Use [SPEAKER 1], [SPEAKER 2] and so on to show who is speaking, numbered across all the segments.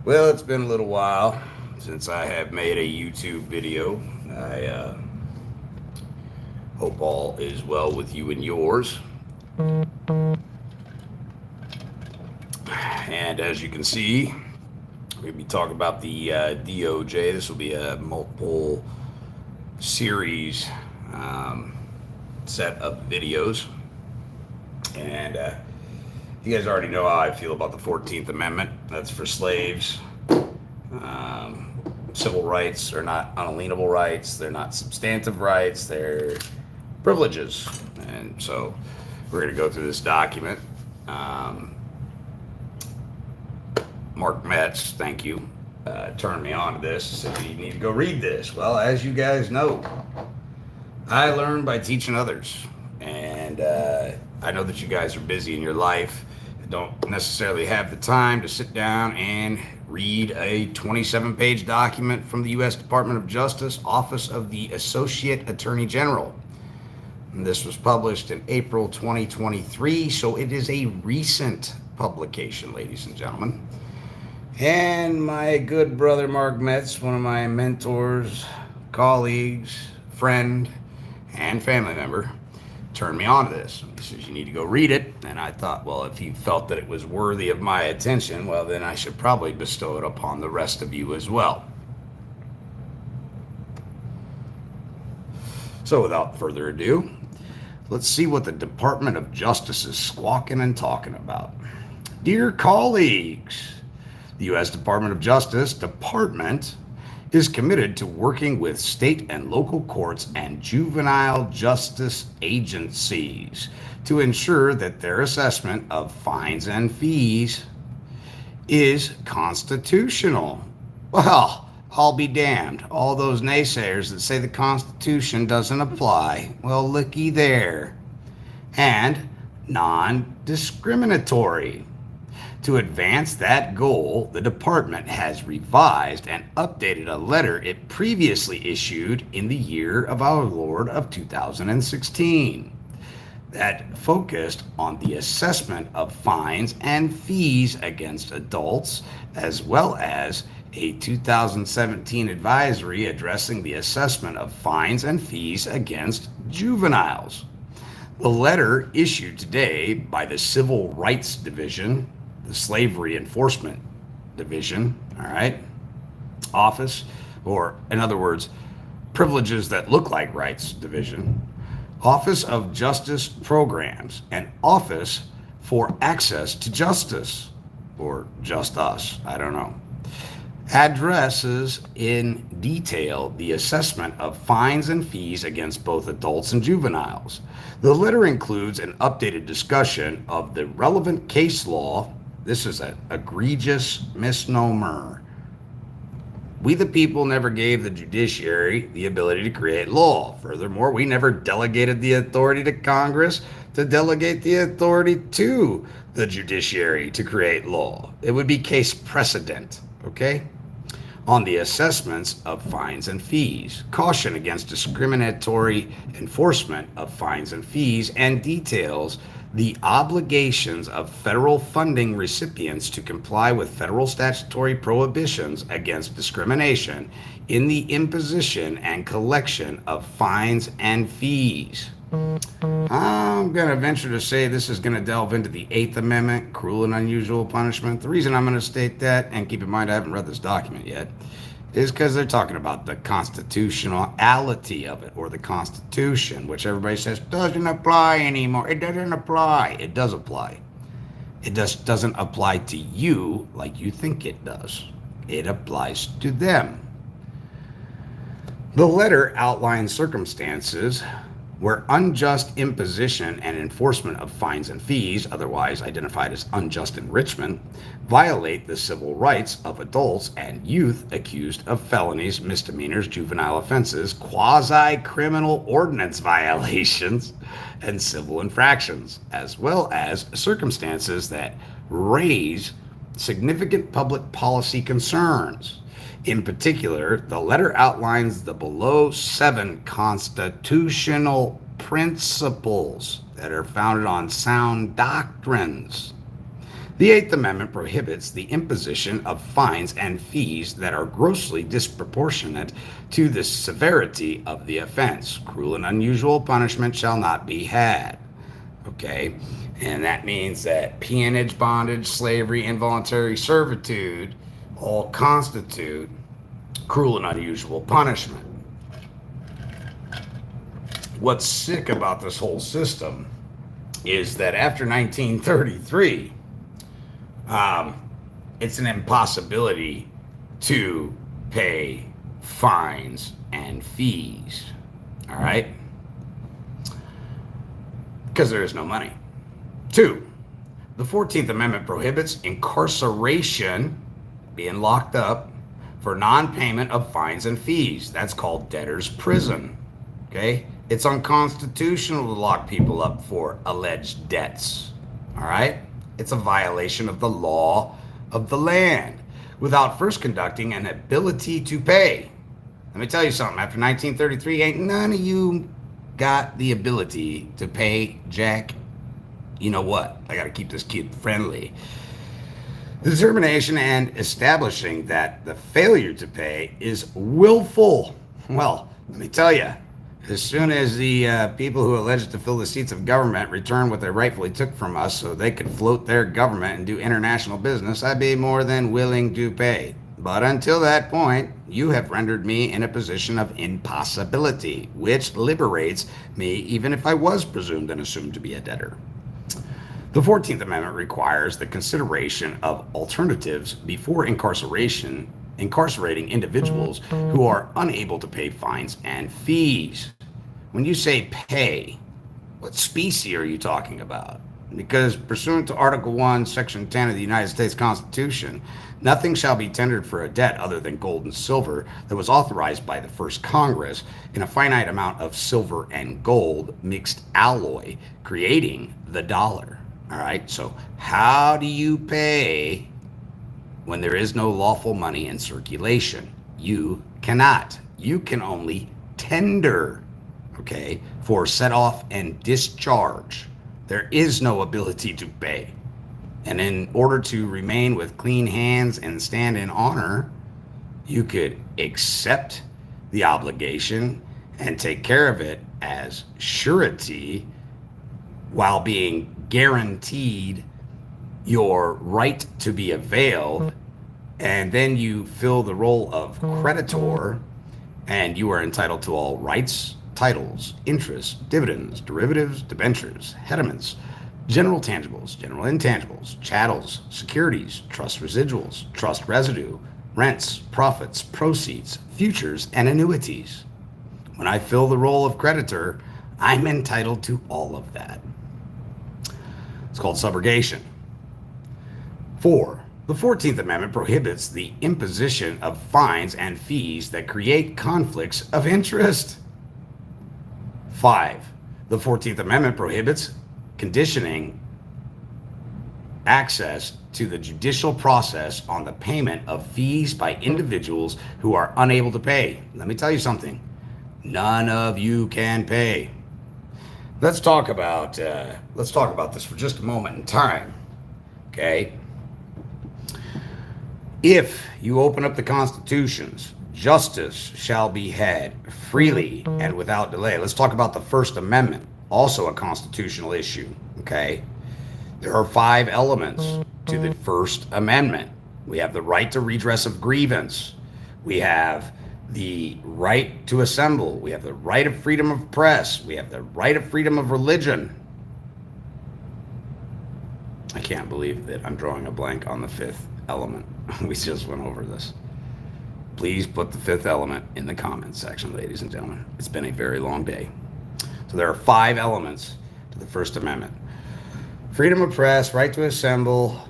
[SPEAKER 1] Well, it's been a little while since I have made a YouTube video. I hope all is well with you and yours. And as you can see, we're going to be talking about the DOJ. This will be a multiple series set of videos. And you guys already know how I feel about the 14th Amendment. That's for slaves. Civil rights are not unalienable rights. They're not substantive rights. They're privileges. And so we're going to go through this document. Mark Metz, thank you, turned me on to this. Said you need to go read this. Well, as you guys know, I learn by teaching others. And I know that you guys are busy in your life. Don't necessarily have the time to sit down and read a 27-page document from the U.S. Department of Justice, Office of the Associate Attorney General. And this was published in April 2023, so it is a recent publication, ladies and gentlemen. And my good brother Mark Metz, one of my mentors, colleagues, friend, and family member, turned me on to this. He says, you need to go read it. And I thought, well, if he felt that it was worthy of my attention, well, then I should probably bestow it upon the rest of you as well. So without further ado, let's see what the Department of Justice is squawking and talking about. Dear colleagues, the U.S. Department of Justice Department is committed to working with state and local courts and juvenile justice agencies to ensure that their assessment of fines and fees is constitutional. Well, I'll be damned. All those naysayers that say the Constitution doesn't apply, well, looky there. And non-discriminatory. To advance that goal, the department has revised and updated a letter it previously issued in the year of our Lord of 2016 that focused on the assessment of fines and fees against adults, as well as a 2017 advisory addressing the assessment of fines and fees against juveniles. The letter issued today by the Civil Rights Division, the Slavery Enforcement Division, all right, office, or in other words, Privileges That Look Like Rights Division, Office of Justice Programs, and Office for Access to Justice, or Just Us, I don't know, addresses in detail the assessment of fines and fees against both adults and juveniles. The letter includes an updated discussion of the relevant case law. This is an egregious misnomer. We the people never gave the judiciary the ability to create law. Furthermore, we never delegated the authority to Congress to delegate the authority to the judiciary to create law. It would be case precedent, okay? On the assessments of fines and fees, caution against discriminatory enforcement of fines and fees, and details the obligations of federal funding recipients to comply with federal statutory prohibitions against discrimination in the imposition and collection of fines and fees. I'm going to venture to say this is going to delve into the Eighth Amendment, cruel and unusual punishment. The reason I'm going to state that, and keep in mind I haven't read this document yet, is because they're talking about the constitutionality of it, or the Constitution, which everybody says doesn't apply anymore. It doesn't apply. It does apply. It just doesn't apply to you like you think it does. It applies to them. The letter outlines circumstances where unjust imposition and enforcement of fines and fees, otherwise identified as unjust enrichment, violate the civil rights of adults and youth accused of felonies, misdemeanors, juvenile offenses, quasi-criminal ordinance violations, and civil infractions, as well as circumstances that raise significant public policy concerns. In particular, the letter outlines the below 7 constitutional principles that are founded on sound doctrines The Eighth Amendment prohibits the imposition of fines and fees that are grossly disproportionate to the severity of the offense. Cruel and unusual punishment shall not be had. Okay? And that means that peonage, bondage, slavery, involuntary servitude all constitute cruel and unusual punishment. What's sick about this whole system is that after 1933, it's an impossibility to pay fines and fees. All right? Because there is no money. 2, the 14th Amendment prohibits incarceration, being locked up, for non-payment of fines and fees. That's called debtor's prison. Okay? It's unconstitutional to lock people up for alleged debts. All right? It's a violation of the law of the land without first conducting an ability to pay. Let me tell you something. After 1933, ain't none of you got the ability to pay jack. You know what? I got to keep this kid friendly. The determination and establishing that the failure to pay is willful. Well, let me tell you, as soon as the people who alleged to fill the seats of government return what they rightfully took from us so they could float their government and do international business, I'd be more than willing to pay. But until that point, you have rendered me in a position of impossibility, which liberates me even if I was presumed and assumed to be a debtor. The 14th Amendment requires the consideration of alternatives before incarcerating individuals who are unable to pay fines and fees. When you say pay, what specie are you talking about? Because pursuant to Article 1, Section 10 of the United States Constitution, nothing shall be tendered for a debt other than gold and silver that was authorized by the first Congress in a finite amount of silver and gold mixed alloy, creating the dollar. All right, so how do you pay when there is no lawful money in circulation? You cannot. You can only tender, okay, for set off and discharge. There is no ability to pay. And in order to remain with clean hands and stand in honor, you could accept the obligation and take care of it as surety while being guaranteed your right to be availed, and then you fill the role of creditor, and you are entitled to all rights, titles, interests, dividends, derivatives, debentures, hediments, general tangibles, general intangibles, chattels, securities, trust residuals, trust residue, rents, profits, proceeds, futures, and annuities. When I fill the role of creditor, I'm entitled to all of that. It's called subrogation. 4, the 14th Amendment prohibits the imposition of fines and fees that create conflicts of interest. 5, the 14th Amendment prohibits conditioning access to the judicial process on the payment of fees by individuals who are unable to pay. Let me tell you something. None of you can pay. Let's talk about this for just a moment in time. Okay? If you open up the constitutions, justice shall be had freely and without delay. Let's talk about the First Amendment, also a constitutional issue. Okay? There are 5 elements to the First Amendment. We have the right to redress of grievance. We have the right to assemble. We have the right of freedom of press. We have the right of freedom of religion. I can't believe that I'm drawing a blank on the 5th element. We just went over this. Please put the 5th element in the comments section, ladies and gentlemen. It's been a very long day. So there are 5 elements to the First Amendment. Freedom of press, right to assemble,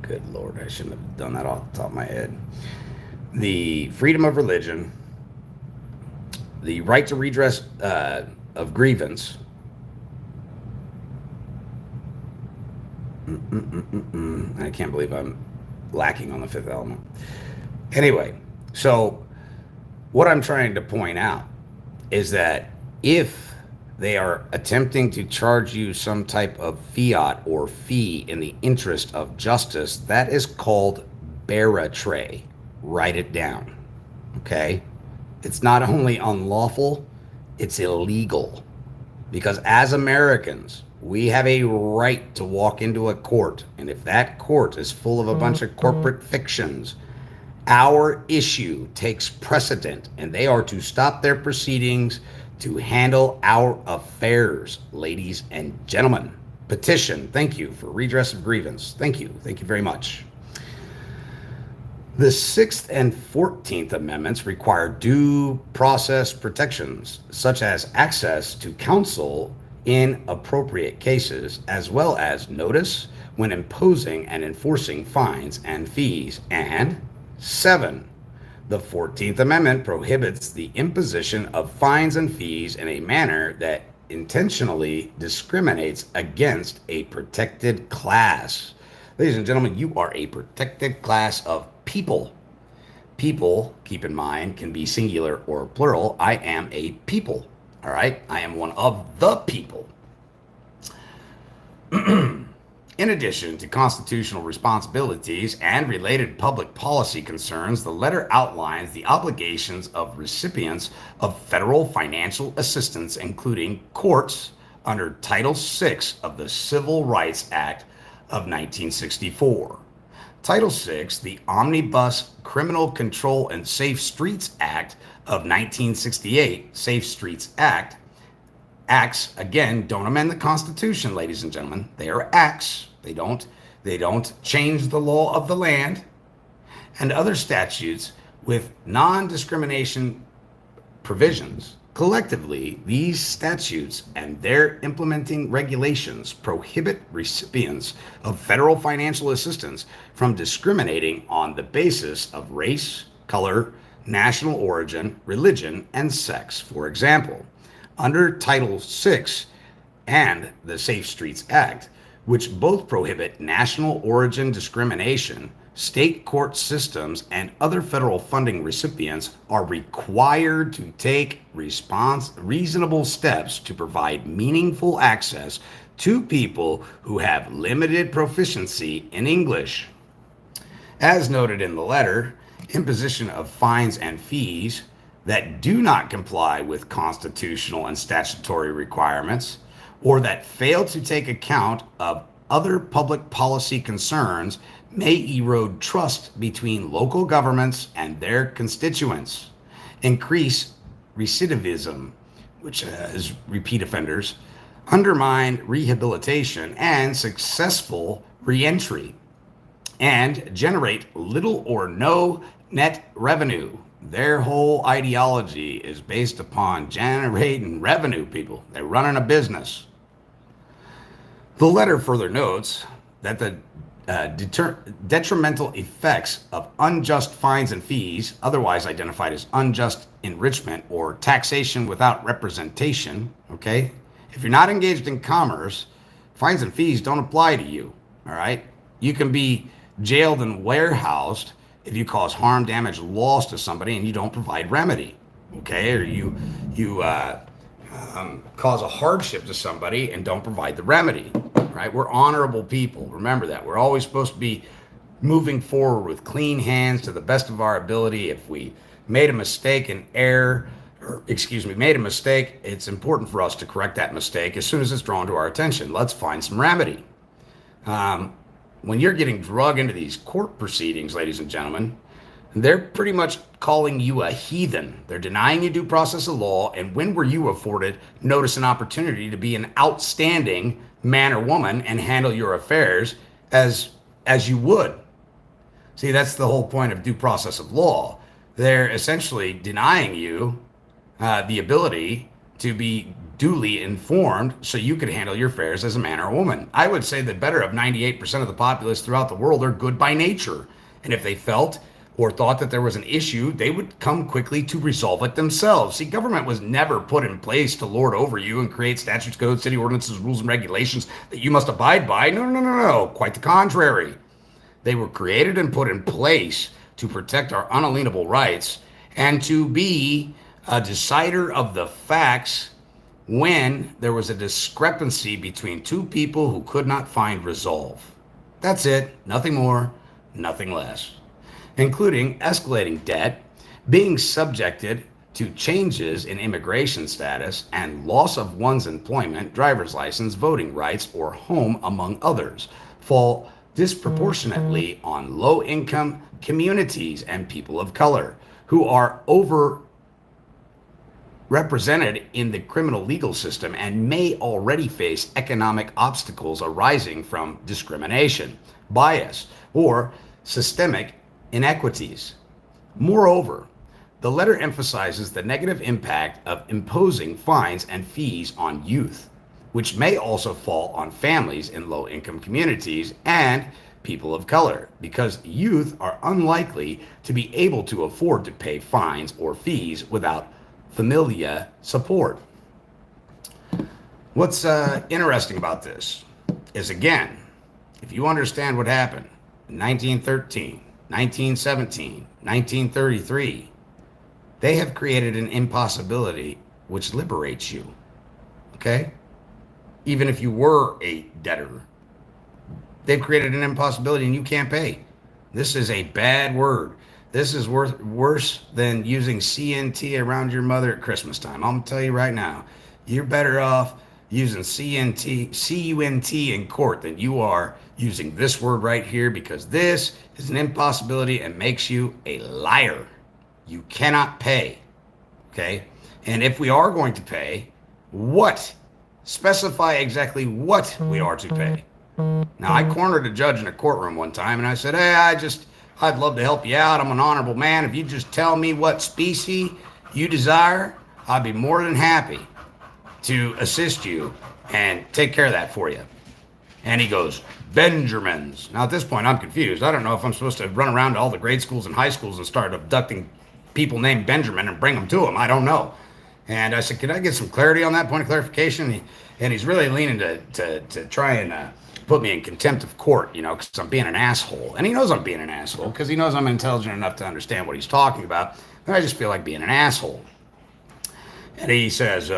[SPEAKER 1] good Lord, I shouldn't have done that off the top of my head. The freedom of religion, the right to redress of grievance, I can't believe I'm lacking on the 5th element. Anyway, so what I'm trying to point out is that if They are attempting to charge you some type of fiat or fee in the interest of justice. That is called baratray. Write it down. Okay? It's not only unlawful, it's illegal. Because as Americans, we have a right to walk into a court. And if that court is full of a bunch of corporate fictions, our issue takes precedent, and they are to stop their proceedings to handle our affairs, ladies and gentlemen. Petition, thank you, for redress of grievance. Thank you. Thank you very much. The 6th and 14th Amendments require due process protections, such as access to counsel in appropriate cases, as well as notice when imposing and enforcing fines and fees. And 7. The 14th Amendment prohibits the imposition of fines and fees in a manner that intentionally discriminates against a protected class. Ladies and gentlemen, you are a protected class of people. People, keep in mind, can be singular or plural. I am a people. All right? I am one of the people. In addition to constitutional responsibilities and related public policy concerns, the letter outlines the obligations of recipients of federal financial assistance, including courts, under Title VI of the Civil Rights Act of 1964. Title VI, the Omnibus Criminal Control and Safe Streets Act of 1968, Safe Streets Act, acts, again, don't amend the Constitution, ladies and gentlemen. They are acts. They don't change the law of the land. And other statutes with non-discrimination provisions. Collectively, these statutes and their implementing regulations prohibit recipients of federal financial assistance from discriminating on the basis of race, color, national origin, religion, and sex. For example, under Title VI and the Safe Streets Act, which both prohibit national origin discrimination, state court systems and other federal funding recipients are required to take reasonable steps to provide meaningful access to people who have limited proficiency in English. As noted in the letter, imposition of fines and fees that do not comply with constitutional and statutory requirements, or that fail to take account of other public policy concerns, may erode trust between local governments and their constituents, increase recidivism, which is repeat offenders, undermine rehabilitation and successful reentry, and generate little or no net revenue. Their whole ideology is based upon generating revenue, people. They're running a business. The letter further notes that the detrimental effects of unjust fines and fees, otherwise identified as unjust enrichment or taxation without representation, okay? If you're not engaged in commerce, fines and fees don't apply to you, all right? You can be jailed and warehoused if you cause harm, damage, loss to somebody and you don't provide remedy, okay? Or you cause a hardship to somebody and don't provide the remedy, right? We're honorable people. Remember that. We're always supposed to be moving forward with clean hands to the best of our ability. If we made a mistake and made a mistake, it's important for us to correct that mistake as soon as it's drawn to our attention. Let's find some remedy. When you're getting drug into these court proceedings, ladies and gentlemen, they're pretty much calling you a heathen. They're denying you due process of law. And when were you afforded notice and opportunity to be an outstanding man or woman and handle your affairs as you would? See, that's the whole point of due process of law. They're essentially denying you the ability to be duly informed so you could handle your affairs as a man or a woman. I would say that better of 98% of the populace throughout the world are good by nature. And if they felt or thought that there was an issue, they would come quickly to resolve it themselves. See, government was never put in place to lord over you and create statutes, codes, city ordinances, rules, and regulations that you must abide by. No. Quite the contrary. They were created and put in place to protect our unalienable rights and to be a decider of the facts when there was a discrepancy between two people who could not find resolve. That's it, nothing more, nothing less, including escalating debt, being subjected to changes in immigration status, and loss of one's employment, driver's license, voting rights, or home, among others, fall disproportionately on low income communities and people of color who are represented in the criminal legal system and may already face economic obstacles arising from discrimination, bias, or systemic inequities. Moreover, the letter emphasizes the negative impact of imposing fines and fees on youth, which may also fall on families in low-income communities and people of color, because youth are unlikely to be able to afford to pay fines or fees without familial support. What's interesting about this is, again, if you understand what happened in 1913, 1917, 1933, they have created an impossibility which liberates you, okay? Even if you were a debtor, they've created an impossibility and you can't pay. This is a bad word. This is worse than using CNT around your mother at Christmas time. I'm going to tell you right now, you're better off using CUNT in court than you are using this word right here, because this is an impossibility and makes you a liar. You cannot pay, okay? And if we are going to pay, what? Specify exactly what we are to pay. Now, I cornered a judge in a courtroom one time and I said, hey, I'd love to help you out. I'm an honorable man. If you just tell me what specie you desire, I'd be more than happy to assist you and take care of that for you. And he goes, Benjamins. Now, at this point, I'm confused. I don't know if I'm supposed to run around to all the grade schools and high schools and start abducting people named Benjamin and bring them to him. I don't know. And I said, can I get some clarity on that, point of clarification? And he's really leaning to try and put me in contempt of court, you know, because I'm being an asshole. And he knows I'm being an asshole because he knows I'm intelligent enough to understand what he's talking about. And I just feel like being an asshole. And he says,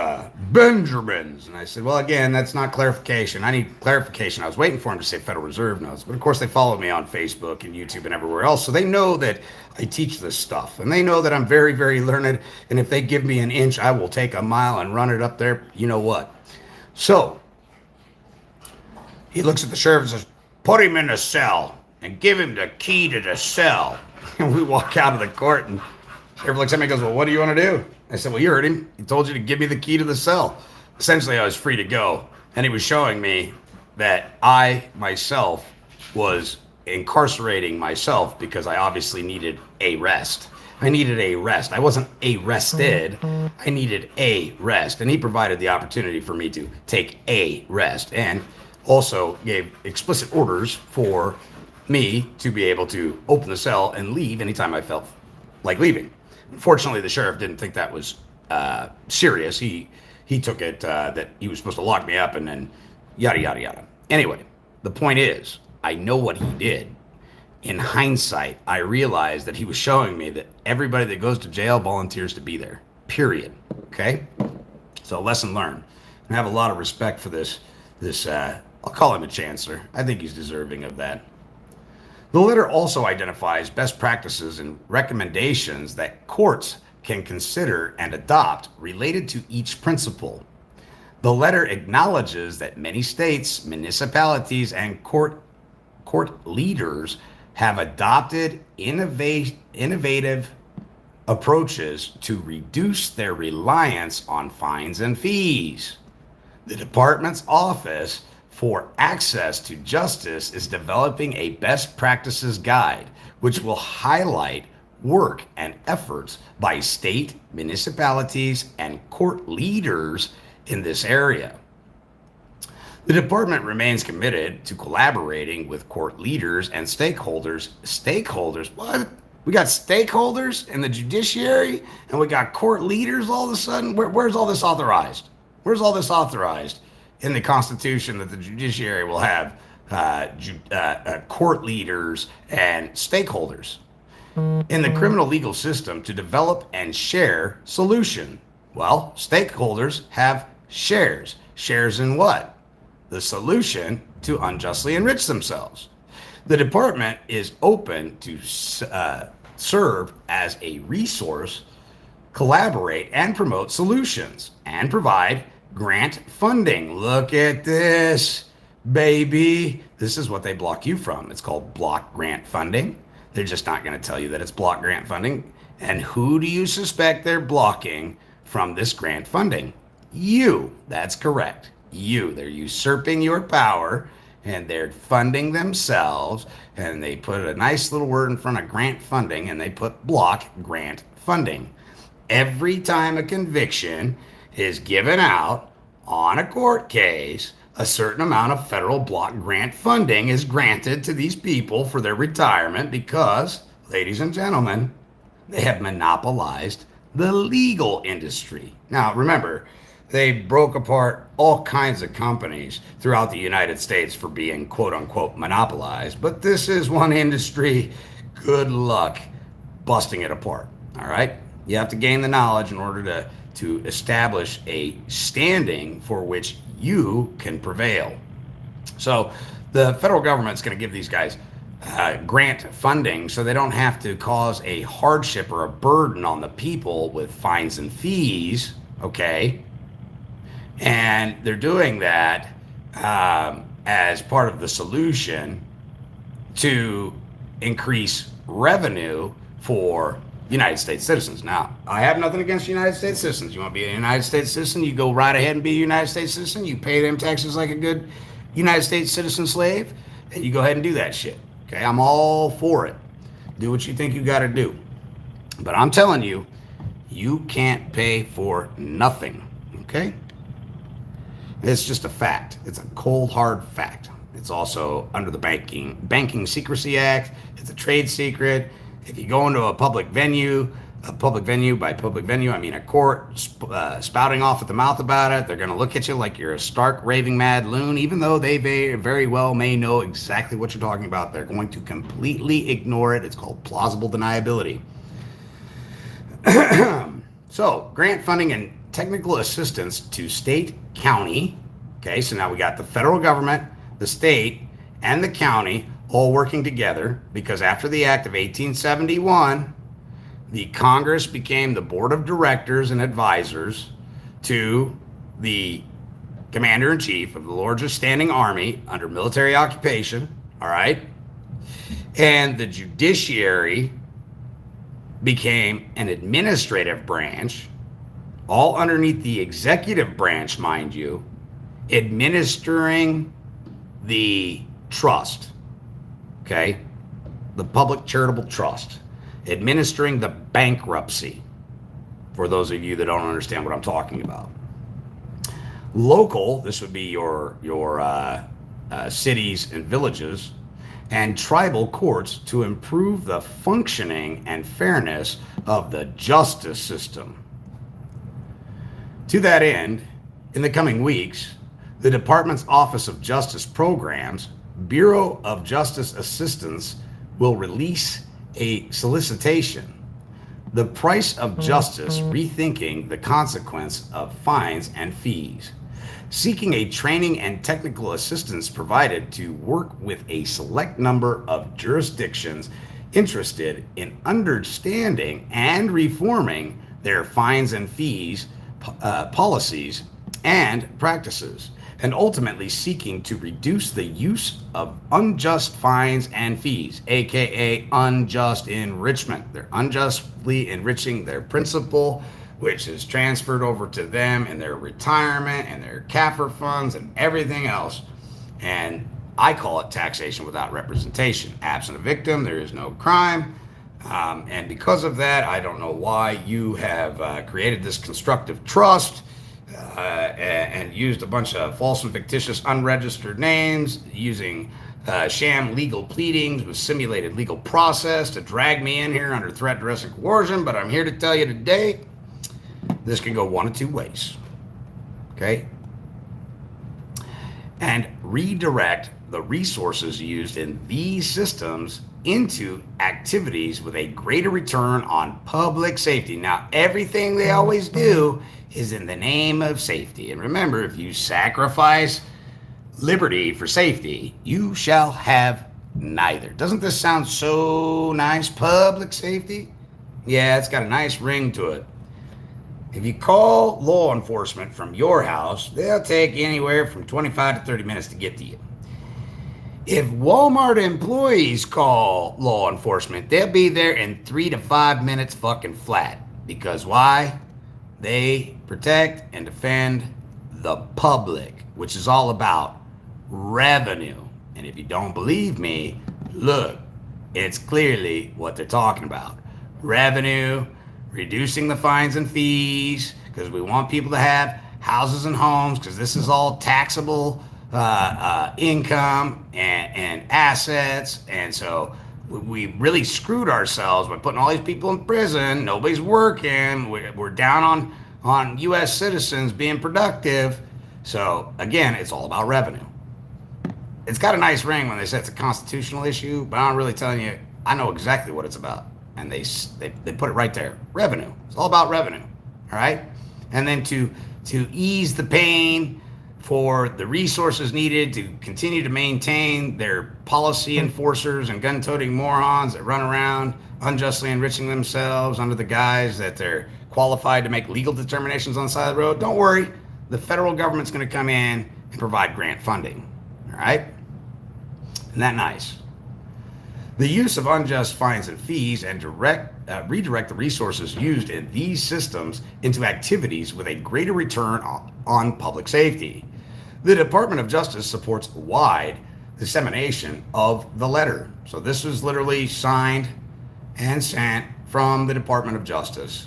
[SPEAKER 1] Benjamins. And I said, well, again, that's not clarification. I need clarification. I was waiting for him to say Federal Reserve notes. But of course, they follow me on Facebook and YouTube and everywhere else. So they know that I teach this stuff. And they know that I'm very, very learned. And if they give me an inch, I will take a mile and run it up there. You know what? So he looks at the sheriff and says, put him in the cell and give him the key to the cell. And we walk out of the court and the sheriff looks at me and goes, well, what do you want to do? I said, well, you heard him. He told you to give me the key to the cell. Essentially, I was free to go. And he was showing me that I, myself, was incarcerating myself because I obviously needed a rest. I needed a rest. I wasn't arrested. I needed a rest. And he provided the opportunity for me to take a rest, and also gave explicit orders for me to be able to open the cell and leave anytime I felt like leaving. Unfortunately, the sheriff didn't think that was serious. He took it that he was supposed to lock me up and then yada, yada, yada. Anyway, the point is, I know what he did. In hindsight, I realized that he was showing me that everybody that goes to jail volunteers to be there, period. Okay? So lesson learned. And I have a lot of respect for this, I'll call him a chancellor. I think he's deserving of that. The letter also identifies best practices and recommendations that courts can consider and adopt related to each principle. The letter acknowledges that many states, municipalities, and court leaders have adopted innovative approaches to reduce their reliance on fines and fees. The department's office for access to justice is developing a best practices guide, which will highlight work and efforts by state, municipalities, and court leaders in this area. The department remains committed to collaborating with court leaders and stakeholders. Stakeholders? What? We got stakeholders in the judiciary and we got court leaders all of a sudden? Where's all this authorized? Where's all this authorized in the Constitution that the judiciary will have court leaders and stakeholders in the criminal legal system to develop and share solution? Well, stakeholders have Shares. Shares in what? The solution to unjustly enrich themselves. The department is open to serve as a resource, collaborate, and promote solutions, and provide grant funding. Look at this, baby. This is what they block you from. It's called block grant funding. They're just not going to tell you that it's block grant funding. And who do you suspect they're blocking from this grant funding? You. That's correct. You. They're usurping your power and they're funding themselves. And they put a nice little word in front of grant funding and they put block grant funding. Every time a conviction is given out on a court case, a certain amount of federal block grant funding is granted to these people for their retirement because, ladies and gentlemen, they have monopolized the legal industry. Now, remember, they broke apart all kinds of companies throughout the United States for being quote unquote monopolized, but this is one industry. Good luck busting it apart. All right. You have to gain the knowledge in order to establish a standing for which you can prevail. So the federal government's going to give these guys grant funding so they don't have to cause a hardship or a burden on the people with fines and fees, okay? And they're doing that as part of the solution to increase revenue for United States citizens. Now, I have nothing against United States citizens. You want to be a United States citizen, you go right ahead and be a United States citizen. You pay them taxes like a good United States citizen slave, and you go ahead and do that shit. Okay, I'm all for it. Do what you think you got to do. But I'm telling you, you can't pay for nothing. Okay? It's just a fact. It's a cold, hard fact. It's also under the Banking Secrecy Act. It's a trade secret. If you go into a public venue, by public venue, I mean a court, spouting off at the mouth about it, they're going to look at you like you're a stark, raving mad loon, even though they very well may know exactly what you're talking about. They're going to completely ignore it. It's called plausible deniability. So, grant funding and technical assistance to state, county. Okay, so now we got the federal government, the state, and the county all working together because after the Act of 1871, the Congress became the board of directors and advisors to the commander-in-chief of the largest standing army under military occupation, all right? And the judiciary became an administrative branch, all underneath the executive branch, mind you, administering the trust, okay? The public charitable trust. Administering the bankruptcy, for those of you that don't understand what I'm talking about. Local, this would be your cities and villages, and tribal courts to improve the functioning and fairness of the justice system. To that end, in the coming weeks, the Department's Office of Justice Programs, Bureau of Justice Assistance, will release a solicitation, The Price of Justice, Rethinking the Consequence of Fines and Fees, seeking a training and technical assistance provided to work with a select number of jurisdictions interested in understanding and reforming their fines and fees policies and practices, and ultimately seeking to reduce the use of unjust fines and fees, aka unjust enrichment. They're unjustly enriching their principal, which is transferred over to them in their retirement and their CAFR funds and everything else. And I call it taxation without representation. Absent a victim, there is no crime. And because of that, I don't know why you have created this constructive trust and used a bunch of false and fictitious unregistered names using sham legal pleadings with simulated legal process to drag me in here under threat, duress, and coercion. But I'm here to tell you today, this can go one of two ways. Okay? and redirect the resources used in these systems into activities with a greater return on public safety. Now, everything they always do is in the name of safety. And remember, if you sacrifice liberty for safety, you shall have neither. Doesn't this sound so nice? Public safety? Yeah, it's got a nice ring to it. If you call law enforcement from your house, they'll take anywhere from 25 to 30 minutes to get to you. If Walmart employees call law enforcement, they'll be there in 3 to 5 minutes fucking flat. Because why? They protect and defend the public, which is all about revenue. And if you don't believe me, look, it's clearly what they're talking about. Revenue, reducing the fines and fees, because we want people to have houses and homes, because this is all taxable income and assets. And so we really screwed ourselves by putting all these people in prison. Nobody's working. We're down on U.S. citizens being productive. So again, it's all about revenue. It's got a nice ring when they say it's a constitutional issue, but I'm really telling you, I know exactly what it's about. And they put it right there. Revenue. It's all about revenue. All right? And then to ease the pain for the resources needed to continue to maintain their policy enforcers and gun-toting morons that run around unjustly enriching themselves under the guise that they're qualified to make legal determinations on the side of the road. Don't worry. The federal government's going to come in and provide grant funding. All right? Isn't that nice? The use of unjust fines and fees and redirect the resources used in these systems into activities with a greater return on public safety. The Department of Justice supports wide dissemination of the letter. So this was literally signed and sent from the Department of Justice,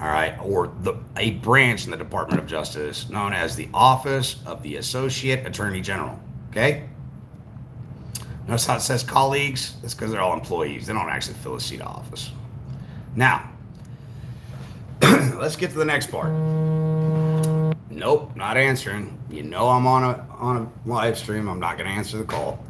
[SPEAKER 1] all right, or a branch in the Department of Justice known as the Office of the Associate Attorney General, okay? Notice how it says colleagues? That's because they're all employees. They don't actually fill a seat of office. Now, let's get to the next part. Nope, not answering. You know I'm on a live stream. I'm not going to answer the call.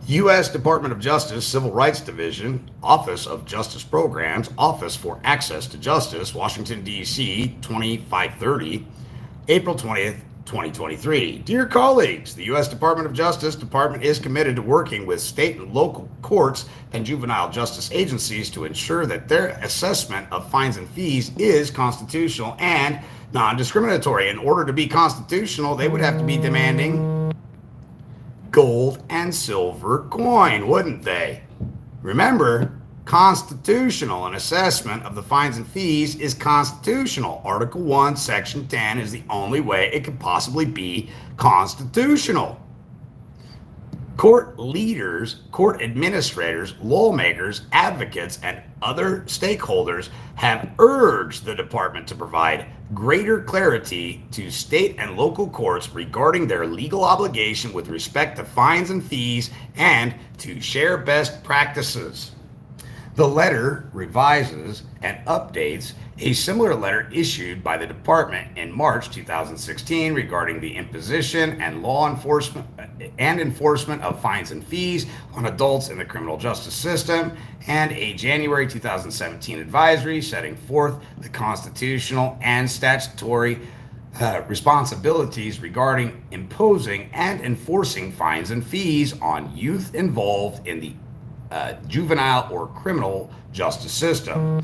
[SPEAKER 1] U.S. Department of Justice, Civil Rights Division, Office of Justice Programs, Office for Access to Justice, Washington, D.C., 2530, April 20th, 2023. Dear colleagues, the U.S. Department of Justice Department is committed to working with state and local courts and juvenile justice agencies to ensure that their assessment of fines and fees is constitutional and non-discriminatory. In order to be constitutional, they would have to be demanding gold and silver coin, wouldn't they? Remember, constitutional. An assessment of the fines and fees is constitutional. Article 1, Section 10 is the only way it could possibly be constitutional. Court leaders, court administrators, lawmakers, advocates, and other stakeholders have urged the department to provide greater clarity to state and local courts regarding their legal obligation with respect to fines and fees and to share best practices. The letter revises and updates a similar letter issued by the department in March 2016 regarding the imposition and enforcement of fines and fees on adults in the criminal justice system, and a January 2017 advisory setting forth the constitutional and statutory responsibilities regarding imposing and enforcing fines and fees on youth involved in the juvenile or criminal justice system.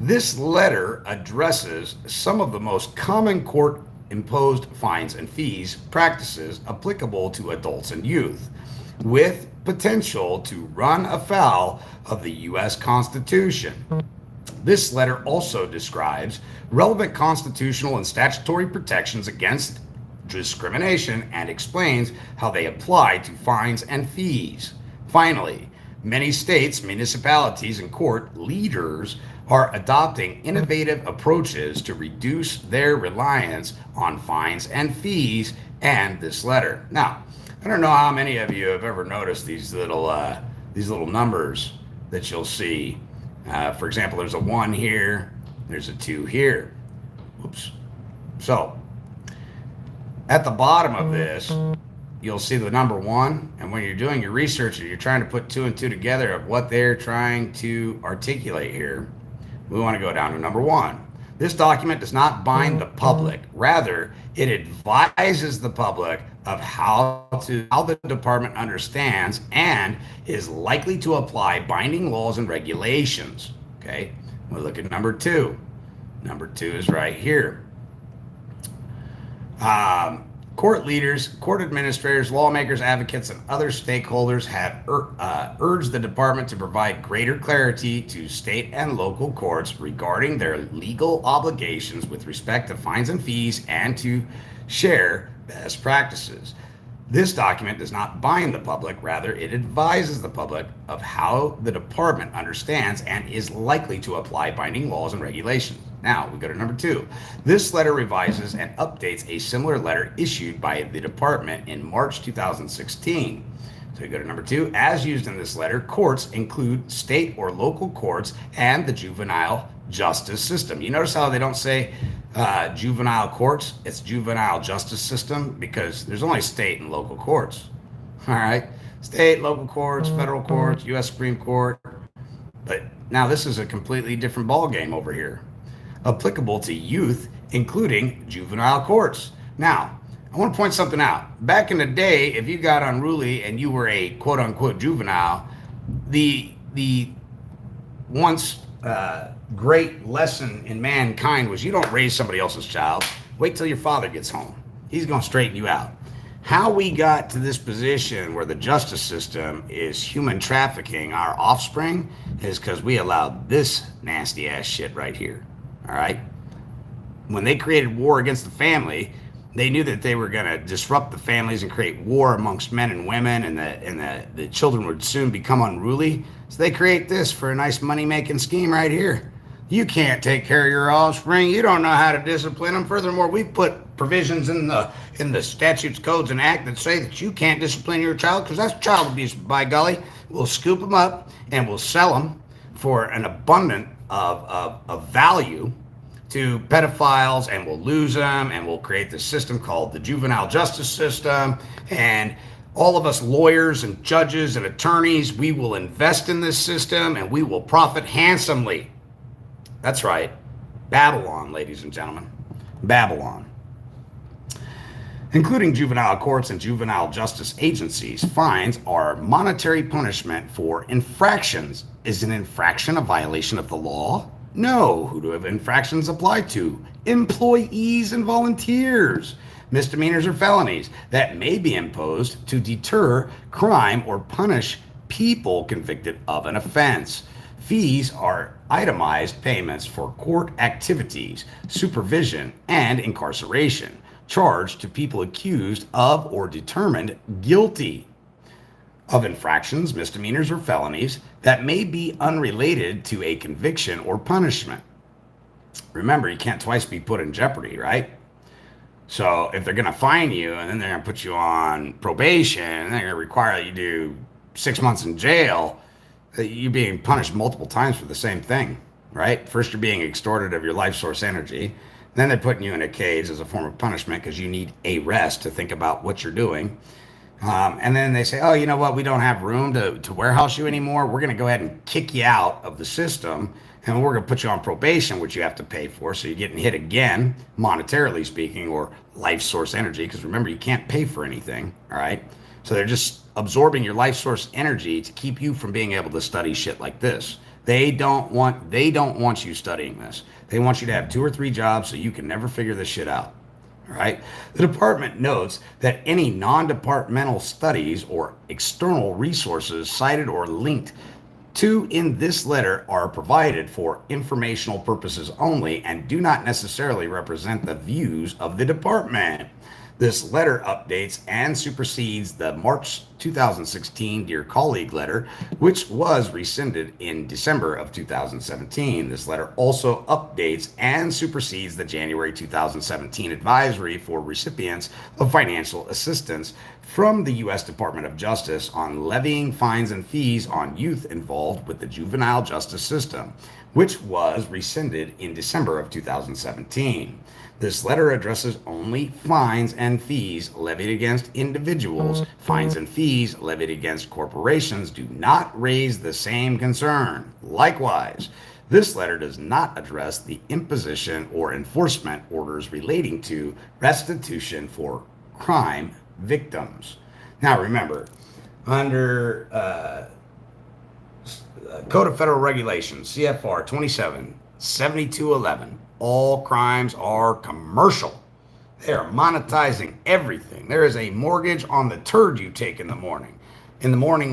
[SPEAKER 1] This letter addresses some of the most common court-imposed fines and fees practices applicable to adults and youth, with potential to run afoul of the U.S. Constitution. This letter also describes relevant constitutional and statutory protections against discrimination and explains how they apply to fines and fees. Finally, many states, municipalities, and court leaders are adopting innovative approaches to reduce their reliance on fines and fees and this letter. Now, I don't know how many of you have ever noticed these little numbers that you'll see. For example, there's a 1 here, there's a 2 here. Oops. So at the bottom of this, you'll see the number one. And when you're doing your research and you're trying to put two and two together of what they're trying to articulate here, we want to go down to number one. This document does not bind the public. Rather, it advises the public of how the department understands and is likely to apply binding laws and regulations. Okay, we'll look at number two. Number two is right here. Court leaders, court administrators, lawmakers, advocates, and other stakeholders have urged the department to provide greater clarity to state and local courts regarding their legal obligations with respect to fines and fees and to share best practices. This document does not bind the public. Rather, it advises the public of how the department understands and is likely to apply binding laws and regulations. Now, we go to number two. This letter revises and updates a similar letter issued by the department in March 2016. So we go to number two. As used in this letter, courts include state or local courts and the juvenile justice system. You notice how they don't say juvenile courts? It's juvenile justice system because there's only state and local courts. All right. State, local courts, federal courts, U.S. Supreme Court. But now this is a completely different ballgame over here. Applicable to youth, including juvenile courts. Now, I want to point something out. Back in the day, if you got unruly and you were a quote-unquote juvenile, the once great lesson in mankind was you don't raise somebody else's child. Wait till your father gets home. He's going to straighten you out. How we got to this position where the justice system is human trafficking our offspring is because we allowed this nasty ass shit right here. All right. When they created war against the family, they knew that they were going to disrupt the families and create war amongst men and women, and the children would soon become unruly. So they create this for a nice money-making scheme right here. You can't take care of your offspring. You don't know how to discipline them. Furthermore, we put provisions in the statutes, codes, and act that say that you can't discipline your child because that's child abuse, by golly. We'll scoop them up and we'll sell them for an abundance of value to pedophiles, and we'll lose them, and we'll create this system called the juvenile justice system. And all of us lawyers and judges and attorneys, we will invest in this system and we will profit handsomely. That's right. Babylon, ladies and gentlemen. Babylon. Including juvenile courts and juvenile justice agencies, fines are monetary punishment for infractions. Is an infraction a violation of the law? No. Who do infractions apply to? Employees and volunteers. Misdemeanors or felonies that may be imposed to deter crime or punish people convicted of an offense. Fees are itemized payments for court activities, supervision, and incarceration, charged to people accused of or determined guilty of infractions, misdemeanors, or felonies that may be unrelated to a conviction or punishment. Remember, you can't twice be put in jeopardy, right? So if they're going to fine you and then they're going to put you on probation and they're going to require that you do 6 months in jail, you're being punished multiple times for the same thing, right? First, you're being extorted of your life source energy. Then they're putting you in a cage as a form of punishment because you need a rest to think about what you're doing. And then they say, oh, you know what? We don't have room to warehouse you anymore. We're going to go ahead and kick you out of the system. And we're going to put you on probation, which you have to pay for. So you're getting hit again, monetarily speaking, or life source energy. Because remember, you can't pay for anything. All right. So they're just absorbing your life source energy to keep you from being able to study shit like this. They don't want you studying this. They want you to have 2 or 3 jobs so you can never figure this shit out. All right. The department notes that any non-departmental studies or external resources cited or linked to in this letter are provided for informational purposes only and do not necessarily represent the views of the department. This letter updates and supersedes the March 2016 Dear Colleague letter, which was rescinded in December of 2017. This letter also updates and supersedes the January 2017 advisory for recipients of financial assistance from the U.S. Department of Justice on levying fines and fees on youth involved with the juvenile justice system, which was rescinded in December of 2017. This letter addresses only fines and fees levied against individuals. Fines and fees levied against corporations do not raise the same concern. Likewise, this letter does not address the imposition or enforcement orders relating to restitution for crime victims. Now, remember, under Code of Federal Regulations, CFR 27-7211, all crimes are commercial. They are monetizing everything. There is a mortgage on the turd you take in the morning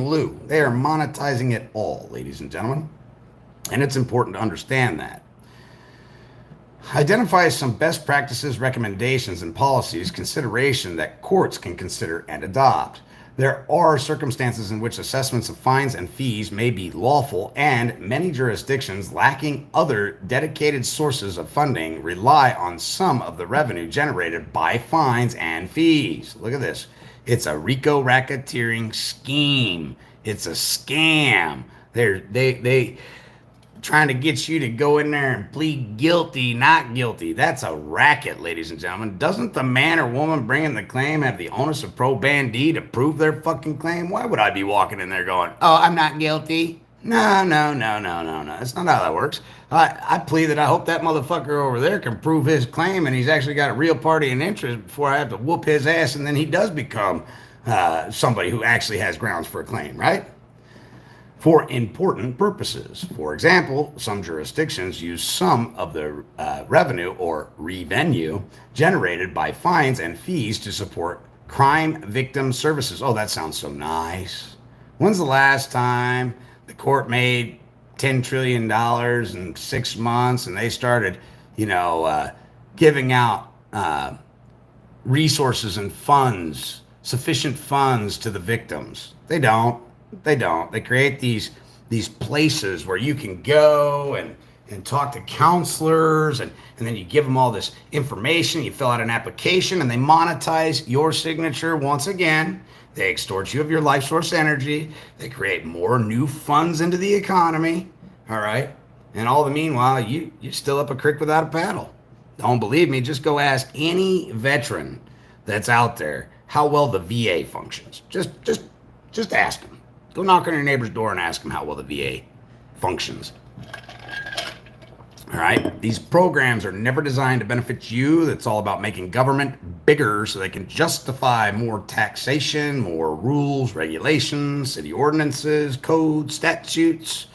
[SPEAKER 1] loo. They are monetizing it all, ladies and gentlemen. And it's important to understand that. Identify some best practices, recommendations, and policies consideration that courts can consider and adopt. There are circumstances in which assessments of fines and fees may be lawful, and many jurisdictions lacking other dedicated sources of funding rely on some of the revenue generated by fines and fees. Look at this. It's a RICO racketeering scheme. It's a scam. They trying to get you to go in there and plead guilty, not guilty. That's a racket, ladies and gentlemen. Doesn't the man or woman bringing the claim have the onus of probandi to prove their fucking claim? Why would I be walking in there going, oh, I'm not guilty? No. That's not how that works. I plead that I hope that motherfucker over there can prove his claim and he's actually got a real party and interest before I have to whoop his ass and then he does become somebody who actually has grounds for a claim, right? For important purposes. For example, some jurisdictions use some of the revenue or revenue generated by fines and fees to support crime victim services. Oh, that sounds so nice. When's the last time the court made $10 trillion in 6 months and they started, giving out resources and funds, sufficient funds to the victims? They don't. They create these places where you can go and talk to counselors and then you give them all this information. You fill out an application and they monetize your signature once again. They extort you of your life source energy. They create more new funds into the economy. All right. And all the meanwhile, you're still up a creek without a paddle. Don't believe me? Just go ask any veteran that's out there how well the VA functions. Just ask them. Go knock on your neighbor's door and ask them how well the VA functions. All right? These programs are never designed to benefit you. It's all about making government bigger so they can justify more taxation, more rules, regulations, city ordinances, codes, statutes,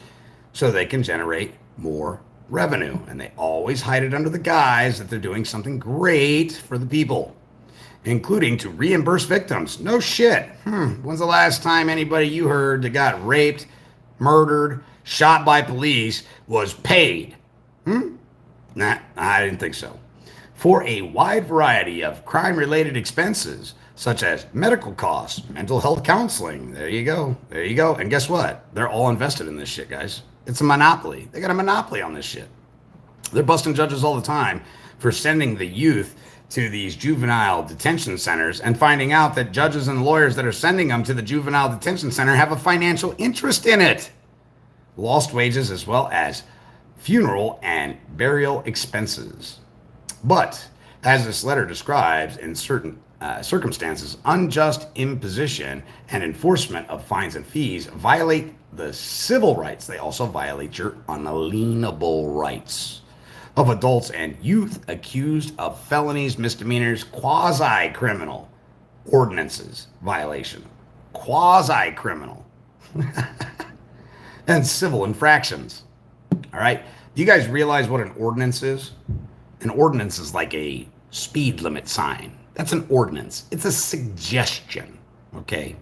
[SPEAKER 1] so they can generate more revenue. And they always hide it under the guise that they're doing something great for the people, including to reimburse victims. No shit. When's the last time anybody you heard that got raped, murdered, shot by police was paid? Nah, I didn't think so. For a wide variety of crime-related expenses, such as medical costs, mental health counseling. There you go. And guess what? They're all invested in this shit, guys. It's a monopoly. They got a monopoly on this shit. They're busting judges all the time for sending the youth to these juvenile detention centers and finding out that judges and lawyers that are sending them to the juvenile detention center have a financial interest in it. Lost wages as well as funeral and burial expenses. But as this letter describes, in certain circumstances, unjust imposition and enforcement of fines and fees violate the civil rights. They also violate your unalienable rights of adults and youth accused of felonies, misdemeanors, quasi-criminal ordinances violation, quasi-criminal, and civil infractions. All right. Do you guys realize what an ordinance is? An ordinance is like a speed limit sign. That's an ordinance. It's a suggestion. Okay.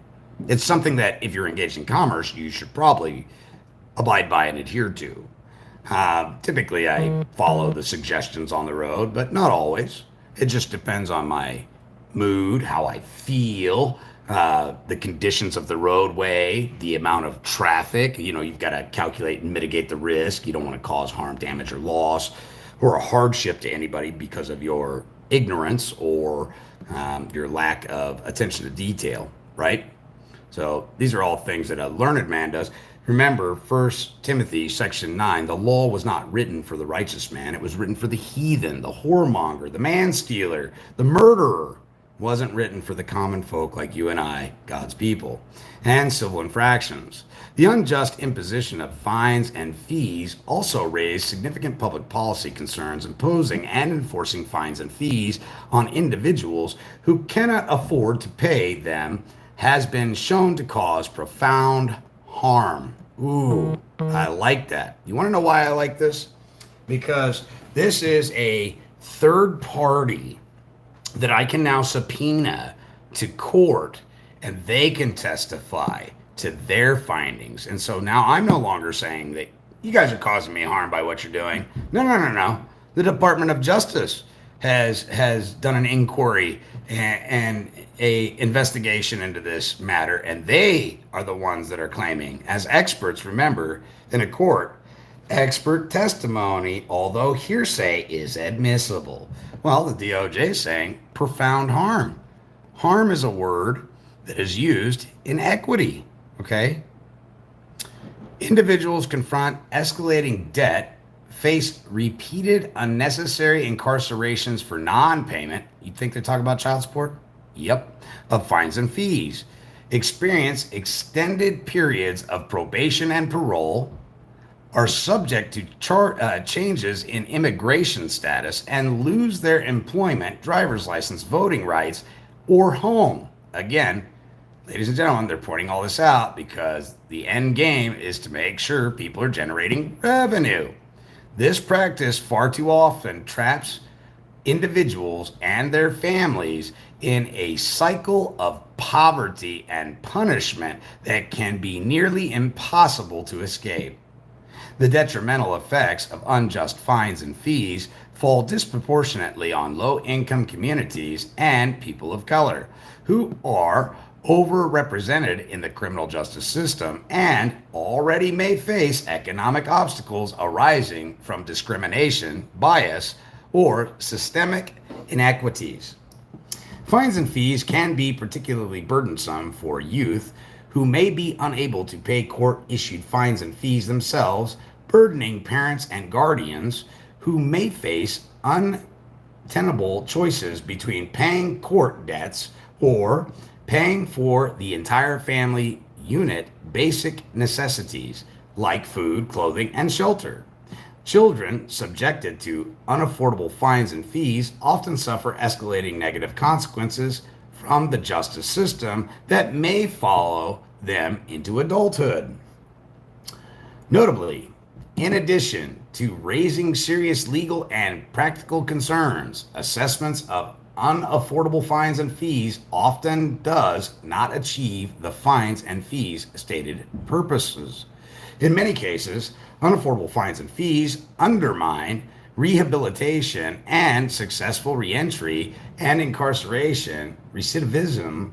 [SPEAKER 1] It's something that if you're engaged in commerce, you should probably abide by and adhere to. Typically, I follow the suggestions on the road, but not always. It just depends on my mood, how I feel, the conditions of the roadway, the amount of traffic. You've got to calculate and mitigate the risk. You don't want to cause harm, damage, or loss, or a hardship to anybody because of your ignorance or your lack of attention to detail, right? So these are all things that a learned man does. Remember, First Timothy section 9, the law was not written for the righteous man. It was written for the heathen, the whoremonger, the man-stealer, the murderer. It wasn't written for the common folk like you and I, God's people, and civil infractions. The unjust imposition of fines and fees also raised significant public policy concerns. Imposing and enforcing fines and fees on individuals who cannot afford to pay them has been shown to cause profound harm. Ooh, I like that. You want to know why I like this? Because this is a third party that I can now subpoena to court, and they can testify to their findings. And so now I'm no longer saying that you guys are causing me harm by what you're doing. No. The Department of Justice has done an inquiry and a investigation into this matter, and they are the ones that are claiming, as experts, remember, in a court, expert testimony, although hearsay, is admissible. Well, the DOJ is saying profound harm. Harm is a word that is used in equity, okay? Individuals confront escalating debt, face repeated unnecessary incarcerations for non-payment. You'd think they're talking about child support? Yep. Of fines and fees. Experience extended periods of probation and parole, are subject to changes in immigration status, and lose their employment, driver's license, voting rights, or home. Again, ladies and gentlemen, they're pointing all this out because the end game is to make sure people are generating revenue. This practice far too often traps individuals and their families in a cycle of poverty and punishment that can be nearly impossible to escape. The detrimental effects of unjust fines and fees fall disproportionately on low-income communities and people of color, who are overrepresented in the criminal justice system and already may face economic obstacles arising from discrimination, bias, or systemic inequities. Fines and fees can be particularly burdensome for youth who may be unable to pay court-issued fines and fees themselves, burdening parents and guardians who may face untenable choices between paying court debts or paying for the entire family unit basic necessities like food, clothing, and shelter. Children subjected to unaffordable fines and fees often suffer escalating negative consequences from the justice system that may follow them into adulthood. Notably, in addition to raising serious legal and practical concerns, assessments of unaffordable fines and fees often does not achieve the fines and fees stated purposes. In many cases, unaffordable fines and fees undermine rehabilitation and successful reentry and incarceration, recidivism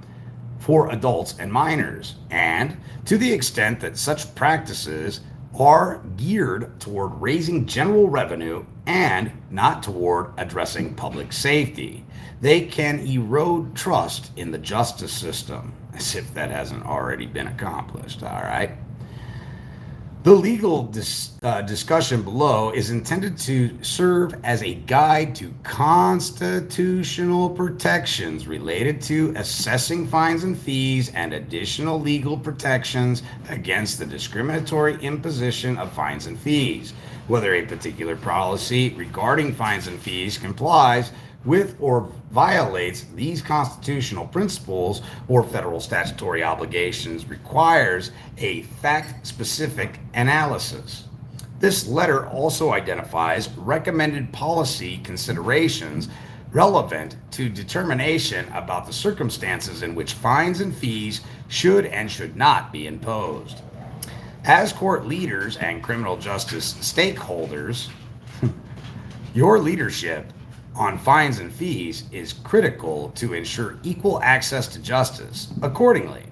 [SPEAKER 1] for adults and minors, and to the extent that such practices are geared toward raising general revenue and not toward addressing public safety, they can erode trust in the justice system, as if that hasn't already been accomplished, all right? The legal discussion below is intended to serve as a guide to constitutional protections related to assessing fines and fees and additional legal protections against the discriminatory imposition of fines and fees, whether a particular policy regarding fines and fees complies with or violates these constitutional principles or federal statutory obligations requires a fact-specific analysis. This letter also identifies recommended policy considerations relevant to determination about the circumstances in which fines and fees should and should not be imposed. As court leaders and criminal justice stakeholders, your leadership on fines and fees is critical to ensure equal access to justice. Accordingly,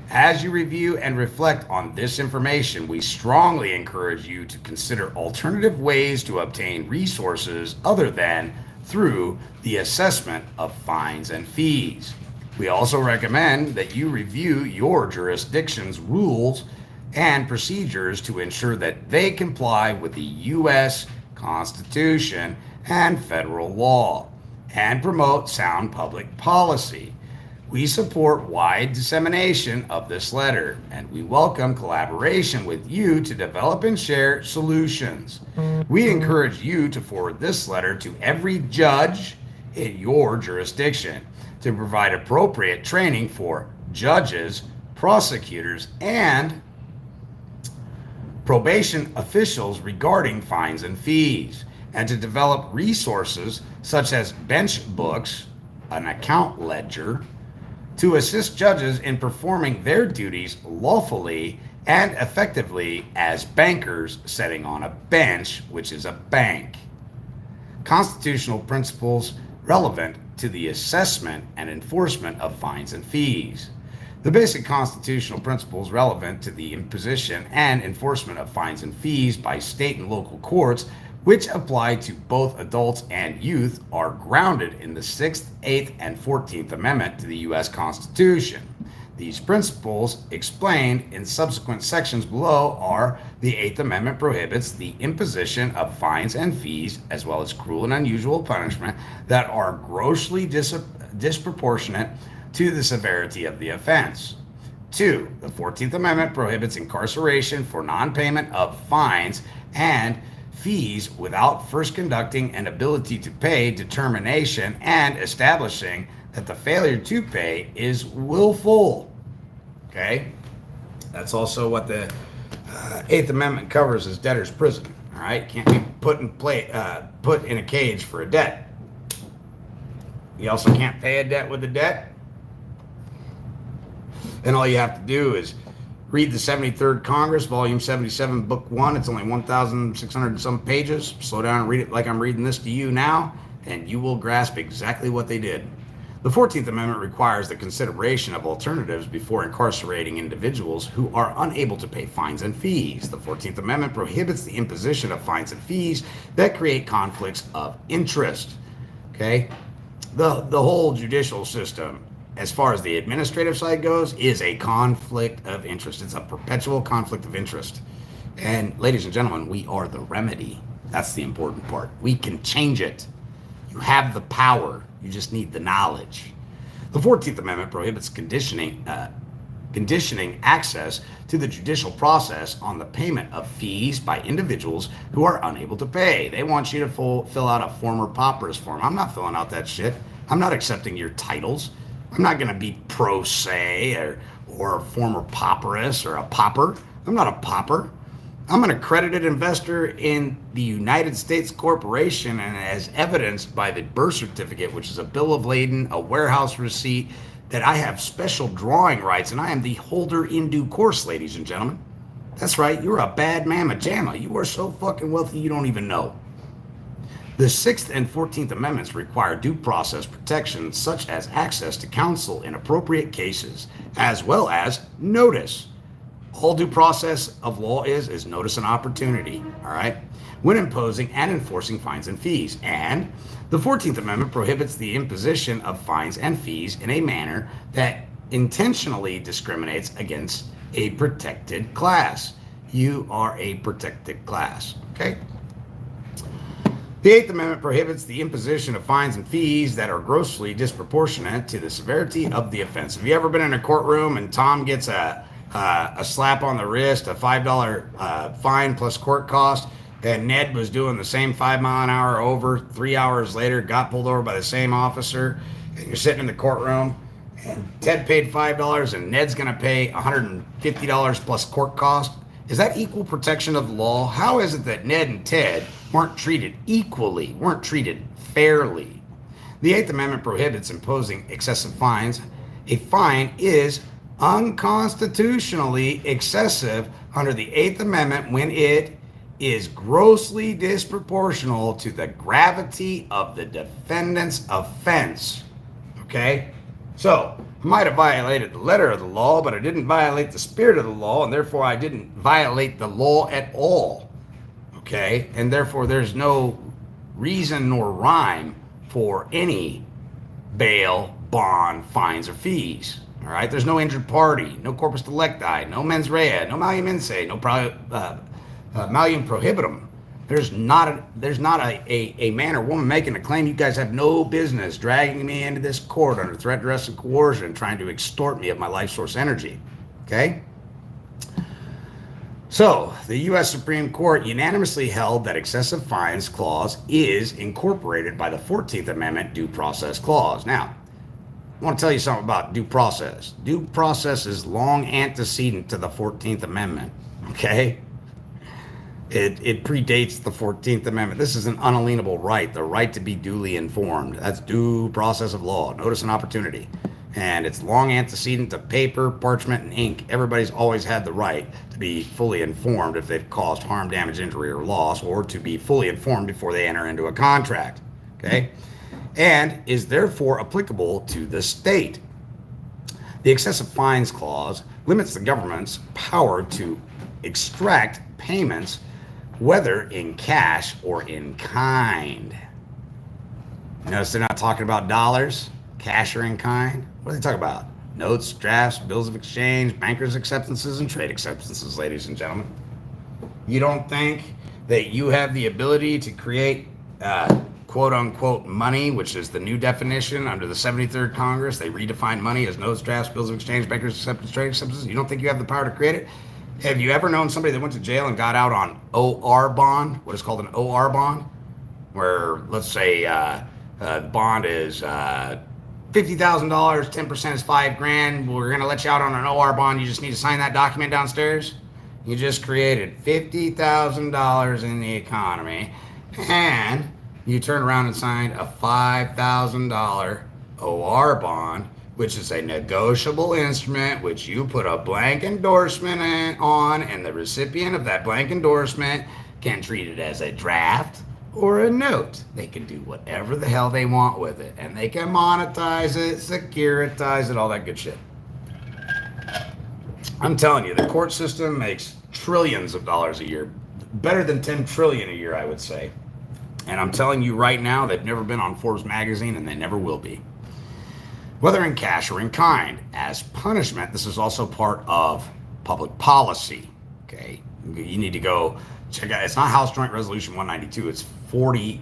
[SPEAKER 1] as you review and reflect on this information, we strongly encourage you to consider alternative ways to obtain resources other than through the assessment of fines and fees. We also recommend that you review your jurisdiction's rules and procedures to ensure that they comply with the U.S. Constitution and federal law, and promote sound public policy. We support wide dissemination of this letter, and we welcome collaboration with you to develop and share solutions. We encourage you to forward this letter to every judge in your jurisdiction to provide appropriate training for judges, prosecutors, and probation officials regarding fines and fees, and to develop resources such as bench books, an account ledger, to assist judges in performing their duties lawfully and effectively as bankers sitting on a bench, which is a bank. Constitutional principles relevant to the assessment and enforcement of fines and fees. The basic constitutional principles relevant to the imposition and enforcement of fines and fees by state and local courts, which apply to both adults and youth, are grounded in the 6th, 8th, and 14th Amendment to the U.S. Constitution. These principles, explained in subsequent sections below, are: the 8th Amendment prohibits the imposition of fines and fees, as well as cruel and unusual punishment, that are grossly disproportionate to the severity of the offense. 2. The 14th Amendment prohibits incarceration for non-payment of fines and fees without first conducting an ability to pay determination and establishing that the failure to pay is willful. Okay? That's also what the 8th Amendment covers as debtor's prison. All right? Can't be put in a cage for a debt. You also can't pay a debt with a debt. And all you have to do is read the 73rd Congress, Volume 77, Book 1. It's only 1,600 and some pages. Slow down and read it like I'm reading this to you now, and you will grasp exactly what they did. The 14th Amendment requires the consideration of alternatives before incarcerating individuals who are unable to pay fines and fees. The 14th Amendment prohibits the imposition of fines and fees that create conflicts of interest. Okay? The whole judicial system, as far as the administrative side goes, is a conflict of interest. It's a perpetual conflict of interest. And ladies and gentlemen, we are the remedy. That's the important part. We can change it. You have the power. You just need the knowledge. The 14th Amendment prohibits conditioning access to the judicial process on the payment of fees by individuals who are unable to pay. They want you to fill out a former pauper's form. I'm not filling out that shit. I'm not accepting your titles. I'm not going to be pro se or a former pauperess or a pauper. I'm not a pauper. I'm an accredited investor in the United States Corporation, and as evidenced by the birth certificate, which is a bill of lading, a warehouse receipt, that I have special drawing rights, and I am the holder in due course, ladies and gentlemen. That's right, you're a bad mamma jamma. You are so fucking wealthy you don't even know. The 6th and 14th Amendments require due process protections such as access to counsel in appropriate cases, as well as notice. All due process of law is notice and opportunity, all right, when imposing and enforcing fines and fees. And the 14th Amendment prohibits the imposition of fines and fees in a manner that intentionally discriminates against a protected class. You are a protected class, okay? The 8th Amendment prohibits the imposition of fines and fees that are grossly disproportionate to the severity of the offense. Have you ever been in a courtroom and Tom gets a slap on the wrist, a $5 fine plus court cost, and Ned was doing the same 5 mile an hour over 3 hours later, got pulled over by the same officer, and you're sitting in the courtroom, and Ted paid $5 and Ned's going to pay $150 plus court cost? Is that equal protection of the law? How is it that Ned and Ted weren't treated equally, weren't treated fairly? The 8th Amendment prohibits imposing excessive fines. A fine is unconstitutionally excessive under the 8th Amendment when it is grossly disproportional to the gravity of the defendant's offense. Okay? So, I might have violated the letter of the law, but I didn't violate the spirit of the law, and therefore I didn't violate the law at all. Okay? And therefore there's no reason nor rhyme for any bail, bond, fines, or fees. All right, there's no injured party, no corpus delicti, no mens rea, no malium inse, no malium prohibitum. There's not a man or woman making a claim. You guys have no business dragging me into this court under threat, duress, and coercion, trying to extort me of my life source energy. Okay? So, the U.S. Supreme Court unanimously held that excessive fines clause is incorporated by the 14th Amendment due process clause. Now, I want to tell you something about due process. Due process is long antecedent to the 14th Amendment. Okay? It predates the 14th Amendment. This is an unalienable right, the right to be duly informed. That's due process of law, notice and opportunity. And it's long antecedent to paper, parchment, and ink. Everybody's always had the right to be fully informed if they've caused harm, damage, injury, or loss, or to be fully informed before they enter into a contract. Okay? And is therefore applicable to the state. The excessive fines clause limits the government's power to extract payments, whether in cash or in kind. Notice they're not talking about dollars, cash, or in kind. What are they talking about? Notes, drafts, bills of exchange, bankers' acceptances, and trade acceptances, ladies and gentlemen. You don't think that you have the ability to create quote-unquote money, which is the new definition under the 73rd Congress? They redefined money as notes, drafts, bills of exchange, bankers' acceptances, trade acceptances. You don't think you have the power to create it? Have you ever known somebody that went to jail and got out on OR bond, what is called an OR bond, where let's say bond is $50,000, 10% is $5,000. We're going to let you out on an OR bond. You just need to sign that document downstairs. You just created $50,000 in the economy, and you turn around and signed a $5,000 OR bond, which is a negotiable instrument, which you put a blank endorsement on, and the recipient of that blank endorsement can treat it as a draft or a note. They can do whatever the hell they want with it, and they can monetize it, securitize it, all that good shit. I'm telling you, the court system makes trillions of dollars a year, better than 10 trillion a year, I would say. And I'm telling you right now, they've never been on Forbes magazine, and they never will be. Whether in cash or in kind, as punishment. This is also part of public policy. Okay, you need to go check out. It's not House Joint Resolution 192. It's 48,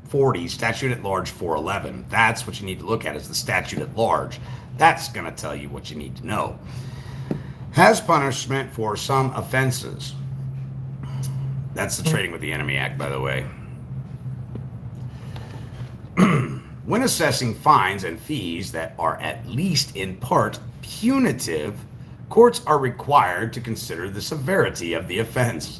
[SPEAKER 1] 40 statute at large 411. That's what you need to look at, is the statute at large. That's going to tell you what you need to know. Has punishment for some offenses. That's the Trading with the Enemy Act, by the way. When assessing fines and fees that are at least in part punitive, courts are required to consider the severity of the offense.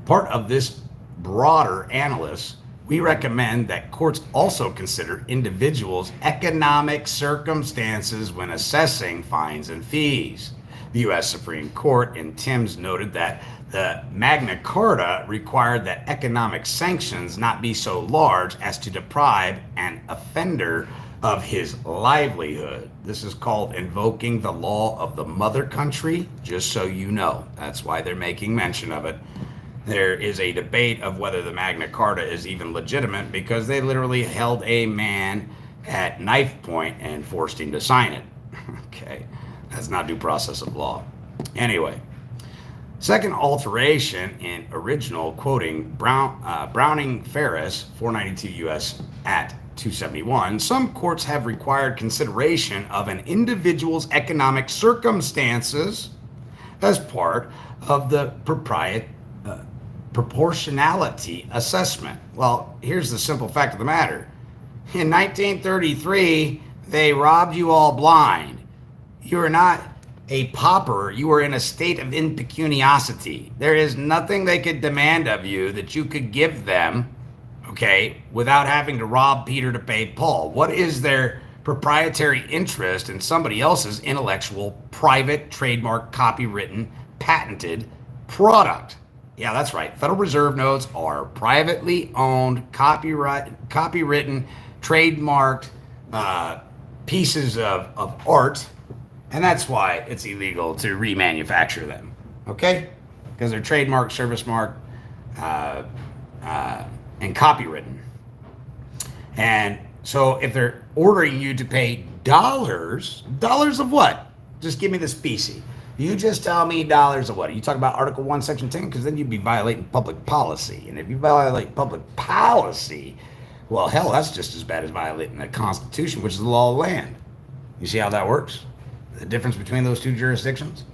[SPEAKER 1] Part of this broader analysis, we recommend that courts also consider individuals' economic circumstances when assessing fines and fees. The U.S. Supreme Court in Timms noted that the Magna Carta required that economic sanctions not be so large as to deprive an offender of his livelihood. This is called invoking the law of the mother country, just so you know. That's why they're making mention of it. There is a debate of whether the Magna Carta is even legitimate, because they literally held a man at knife point and forced him to sign it. Okay, that's not due process of law. Anyway, second alteration in original, quoting Browning Ferris, 492 U.S. at 271, some courts have required consideration of an individual's economic circumstances as part of the proportionality assessment. Well, here's the simple fact of the matter. In 1933, they robbed you all blind. You are not a pauper. You are in a state of impecuniosity. There is nothing they could demand of you that you could give them, okay, without having to rob Peter to pay Paul. What is their proprietary interest in somebody else's intellectual, private, trademark, copywritten, patented product? Yeah, that's right. Federal Reserve notes are privately owned, copywritten, trademarked pieces of art, and that's why it's illegal to remanufacture them, okay? Because they're trademarked, service marked, and copywritten. And So if they're ordering you to pay dollars, dollars of what? Just give me the specie. You just tell me dollars of what? You talk about Article 1, Section 10, because then you'd be violating public policy. And if you violate public policy, well, hell, that's just as bad as violating the Constitution, which is the law of the land. You see how that works? The difference between those two jurisdictions?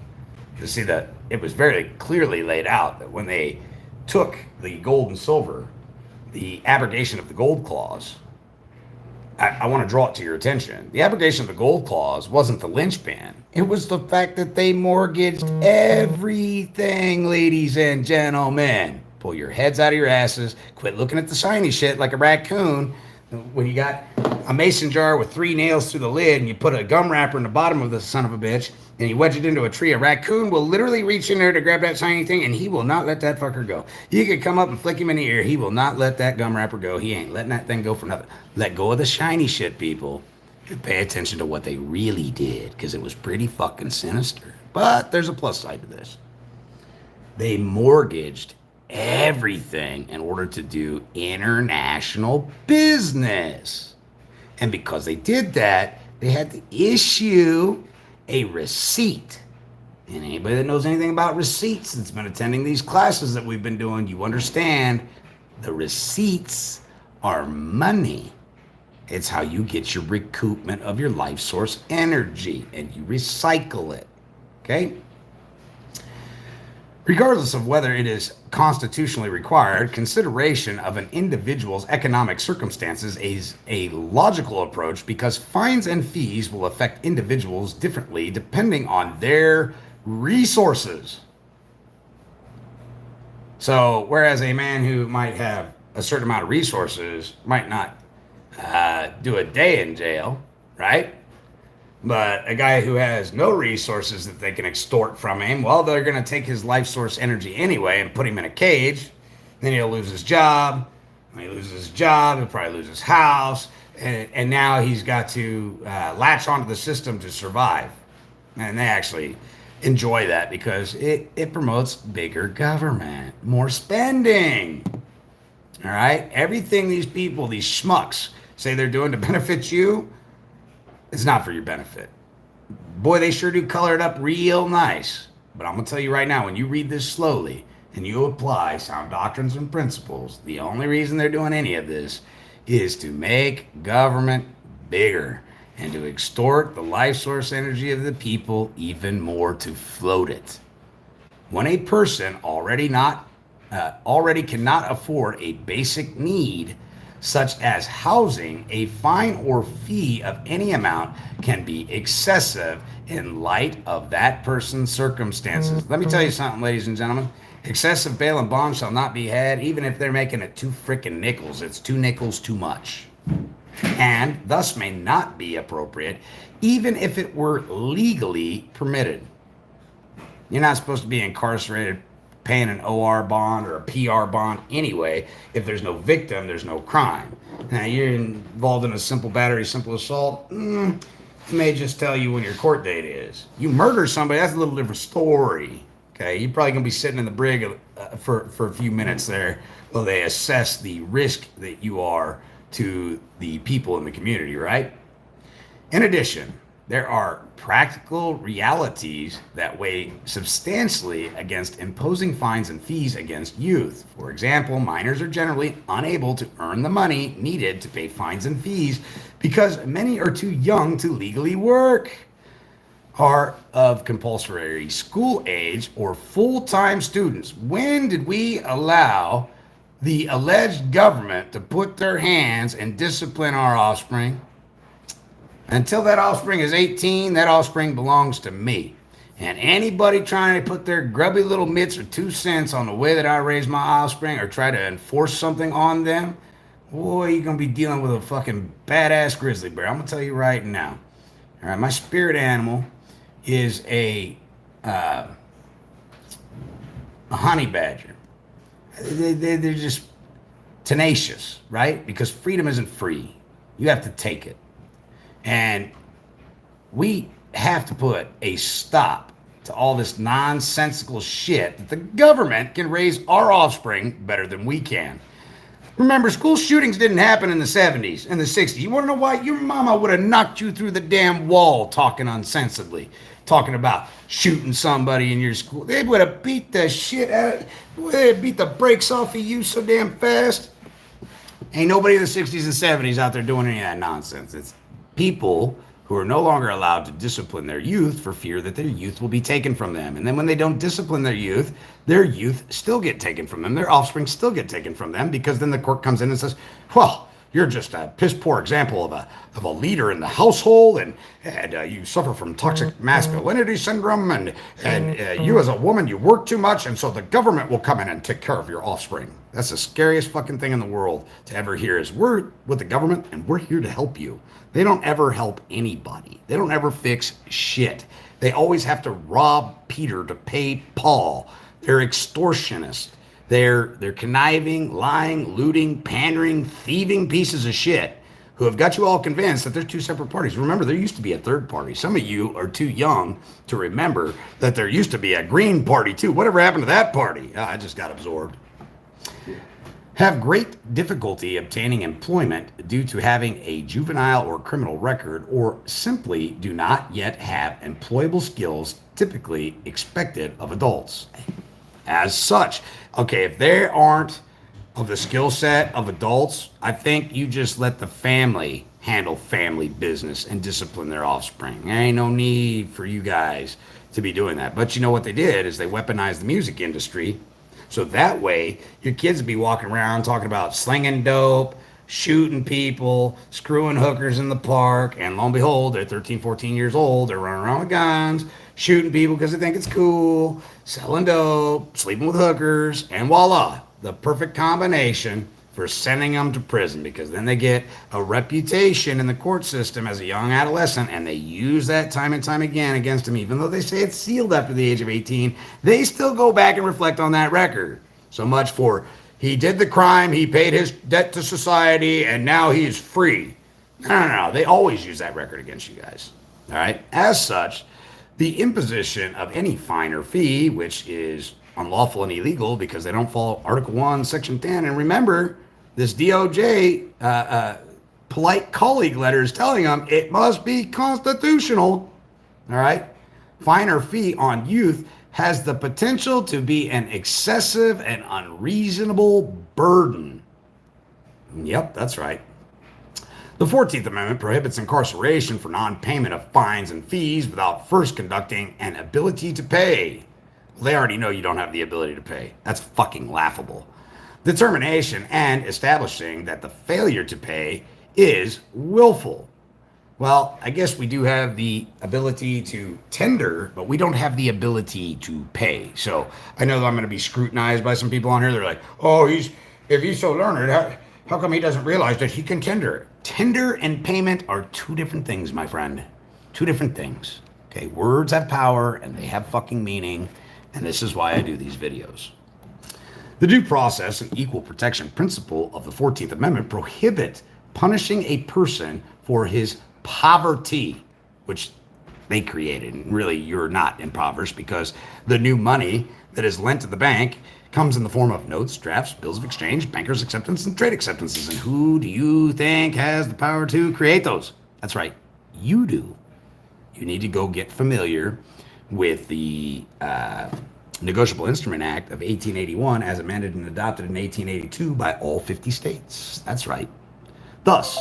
[SPEAKER 1] You see that it was very clearly laid out that when they took the gold and silver, the abrogation of the gold clause, I want to draw it to your attention. The abrogation of the gold clause wasn't the linchpin. It was the fact that they mortgaged everything, ladies and gentlemen. Pull your heads out of your asses. Quit looking at the shiny shit like a raccoon. When you got a mason jar with 3 nails through the lid and you put a gum wrapper in the bottom of the son of a bitch and you wedge it into a tree, a raccoon will literally reach in there to grab that shiny thing and he will not let that fucker go. You could come up and flick him in the ear. He will not let that gum wrapper go. He ain't letting that thing go for nothing. Let go of the shiny shit, people. And pay attention to what they really did, because it was pretty fucking sinister. But there's a plus side to this. They mortgaged everything in order to do international business. And because they did that, they had to issue a receipt. And anybody that knows anything about receipts that's been attending these classes that we've been doing, you understand the receipts are money. It's how you get your recoupment of your life source energy, and you recycle it. Okay? Regardless of whether it is constitutionally required, consideration of an individual's economic circumstances is a logical approach, because fines and fees will affect individuals differently depending on their resources. So, whereas a man who might have a certain amount of resources might not do a day in jail, right? But a guy who has no resources that they can extort from him, well, they're going to take his life source energy anyway and put him in a cage. Then he'll lose his job. When he loses his job, he'll probably lose his house. And now he's got to latch onto the system to survive. And they actually enjoy that because it promotes bigger government, more spending. All right? Everything these people, these schmucks, say they're doing to benefit you, it's not for your benefit. Boy, they sure do color it up real nice. But I'm going to tell you right now, when you read this slowly and you apply sound doctrines and principles, the only reason they're doing any of this is to make government bigger and to extort the life source energy of the people even more, to float it. When a person already cannot afford a basic need, such as housing, a fine or fee of any amount can be excessive in light of that person's circumstances. Let me tell you something, ladies and gentlemen. Excessive bail and bond shall not be had, even if they're making it 2 frickin' nickels. It's 2 nickels too much. And thus may not be appropriate, even if it were legally permitted. You're not supposed to be incarcerated paying an OR bond or a PR bond anyway. If there's no victim, there's no crime. Now, you're involved in a simple battery, simple assault, it may just tell you when your court date is. You murder somebody, that's a little different story. Okay, you're probably going to be sitting in the brig for a few minutes there while they assess the risk that you are to the people in the community, right? In addition, there are practical realities that weigh substantially against imposing fines and fees against youth. For example, minors are generally unable to earn the money needed to pay fines and fees because many are too young to legally work, are of compulsory school age, or full-time students. When did we allow the alleged government to put their hands and discipline our offspring? Until that offspring is 18, that offspring belongs to me. And anybody trying to put their grubby little mitts or 2 cents on the way that I raise my offspring or try to enforce something on them, boy, you're going to be dealing with a fucking badass grizzly bear. I'm going to tell you right now. All right, my spirit animal is a honey badger. They're just tenacious, right? Because freedom isn't free. You have to take it. And we have to put a stop to all this nonsensical shit that the government can raise our offspring better than we can. Remember, school shootings didn't happen in the 70s and the 60s. You want to know why? Your mama would have knocked you through the damn wall talking unsensibly, talking about shooting somebody in your school. They would have beat the shit out of you. They'd beat the brakes off of you so damn fast. Ain't nobody in the 60s and 70s out there doing any of that nonsense. It's people who are no longer allowed to discipline their youth for fear that their youth will be taken from them. And then when they don't discipline their youth still get taken from them. Their offspring still get taken from them, because then the court comes in and says, well, you're just a piss poor example of a leader in the household, and you suffer from toxic masculinity syndrome, and you as a woman, you work too much, and so the government will come in and take care of your offspring. That's the scariest fucking thing in the world to ever hear, is we're with the government and we're here to help you. They don't ever help anybody. They don't ever fix shit. They always have to rob Peter to pay Paul. They're extortionists. They're conniving, lying, looting, pandering, thieving pieces of shit who have got you all convinced that they're two separate parties. Remember, there used to be a third party. Some of you are too young to remember that there used to be a green party too. Whatever happened to that party? I just got absorbed. Have great difficulty obtaining employment due to having a juvenile or criminal record, or simply do not yet have employable skills typically expected of adults. As such, okay, if they aren't of the skill set of adults, I think you just let the family handle family business and discipline their offspring. There ain't no need for you guys to be doing that. But you know what they did is they weaponized the music industry. So that way, your kids would be walking around talking about slinging dope, shooting people, screwing hookers in the park, and lo and behold, they're 13, 14 years old, they're running around with guns, shooting people because they think it's cool, selling dope, sleeping with hookers, and voila, the perfect combination for sending them to prison, because then they get a reputation in the court system as a young adolescent, and they use that time and time again against them. Even though they say it's sealed after the age of 18, they still go back and reflect on that record. So much for, he did the crime, he paid his debt to society, and now he's free. No. They always use that record against you guys. All right? As such, the imposition of any fine or fee, which is unlawful and illegal because they don't follow Article 1, Section 10, and remember, this DOJ polite colleague letter is telling them it must be constitutional. All right? Fine or fee on youth has the potential to be an excessive and unreasonable burden. Yep, that's right. The 14th Amendment prohibits incarceration for non-payment of fines and fees without first conducting an ability to pay. Well, they already know you don't have the ability to pay. That's fucking laughable. Determination and establishing that the failure to pay is willful. Well, I guess we do have the ability to tender, but we don't have the ability to pay. So I know that I'm going to be scrutinized by some people on here. They're like, oh, if he's so learned, how come he doesn't realize that he can tender? Tender and payment are two different things, my friend. Two different things. Okay, words have power and they have fucking meaning. And this is why I do these videos. The due process and equal protection principle of the 14th Amendment prohibit punishing a person for his poverty, which they created. And really, you're not impoverished, because the new money that is lent to the bank comes in the form of notes, drafts, bills of exchange, bankers' acceptance, and trade acceptances. And who do you think has the power to create those? That's right, you do. You need to go get familiar with the Negotiable Instrument Act of 1881 as amended and adopted in 1882 by all 50 states. That's right. Thus,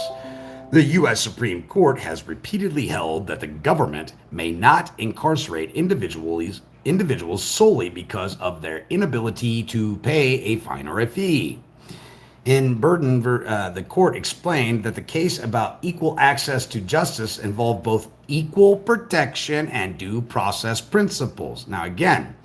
[SPEAKER 1] the U.S. Supreme Court has repeatedly held that the government may not incarcerate individuals solely because of their inability to pay a fine or a fee. In Burden, the court explained that the case about equal access to justice involved both equal protection and due process principles. Now, again,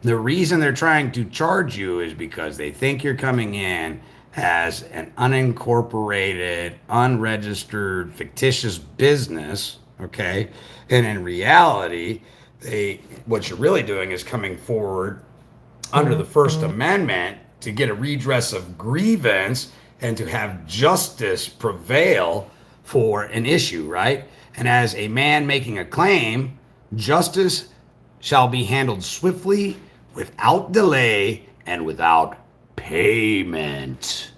[SPEAKER 1] the reason they're trying to charge you is because they think you're coming in as an unincorporated, unregistered, fictitious business, okay? And in reality, what you're really doing is coming forward under the First Amendment to get a redress of grievance and to have justice prevail for an issue, right? And as a man making a claim, justice shall be handled swiftly, without delay, and without payment.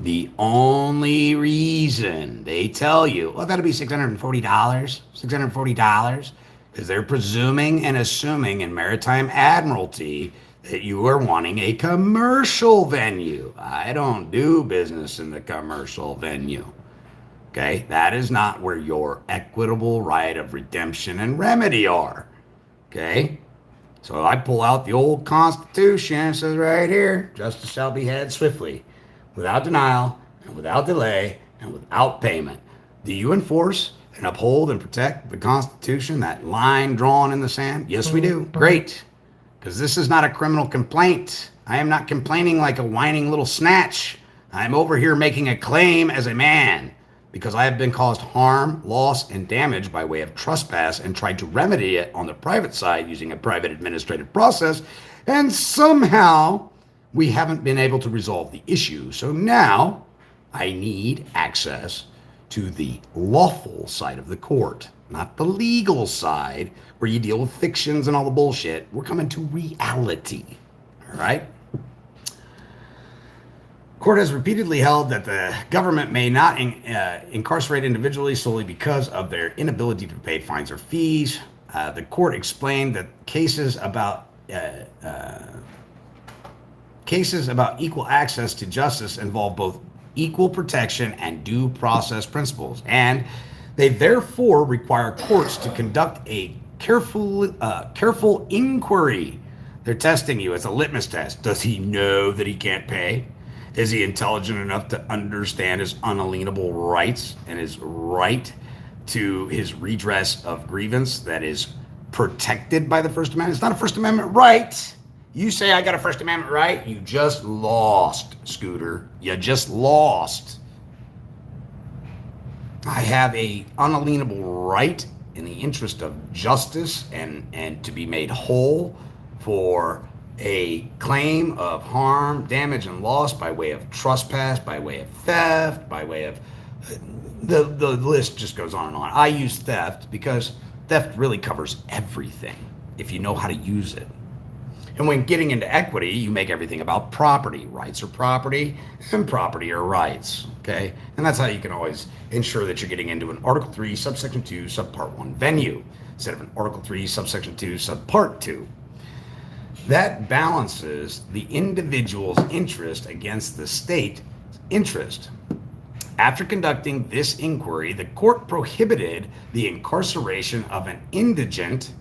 [SPEAKER 1] The only reason they tell you, well, that'll be $640, is they're presuming and assuming in maritime admiralty that you are wanting a commercial venue. I don't do business in the commercial venue. Okay, that is not where your equitable right of redemption and remedy are. Okay, so I pull out the old Constitution. It says right here, justice shall be had swiftly, without denial, and without delay, and without payment. Do you enforce and uphold and protect the Constitution, that line drawn in the sand? Yes, we do. Great. Because this is not a criminal complaint. I am not complaining like a whining little snatch. I'm over here making a claim as a man, because I have been caused harm, loss, and damage by way of trespass and tried to remedy it on the private side using a private administrative process, and somehow we haven't been able to resolve the issue. So now I need access to the lawful side of the court, not the legal side where you deal with fictions and all the bullshit. We're coming to reality, all right? Court has repeatedly held that the government may not incarcerate individuals solely because of their inability to pay fines or fees. The court explained that cases about equal access to justice involve both equal protection and due process principles, and they therefore require courts to conduct a careful inquiry. They're testing you. It's a litmus test. Does he know that he can't pay? Is he intelligent enough to understand his unalienable rights and his right to his redress of grievance that is protected by the First Amendment? It's not a First Amendment right. You say I got a First Amendment right, you just lost, Scooter. You just lost. I have a unalienable right in the interest of justice and to be made whole for a claim of harm, damage, and loss by way of trespass, by way of theft, by way of the list just goes on and on. I use theft because theft really covers everything if you know how to use it. And when getting into equity, you make everything about property. Rights are property, and property are rights. Okay? And that's how you can always ensure that you're getting into an Article 3, Subsection 2, Subpart 1 venue instead of an Article 3, Subsection 2, Subpart 2. That balances the individual's interest against the state's interest. After conducting this inquiry, the court prohibited the incarceration of an indigent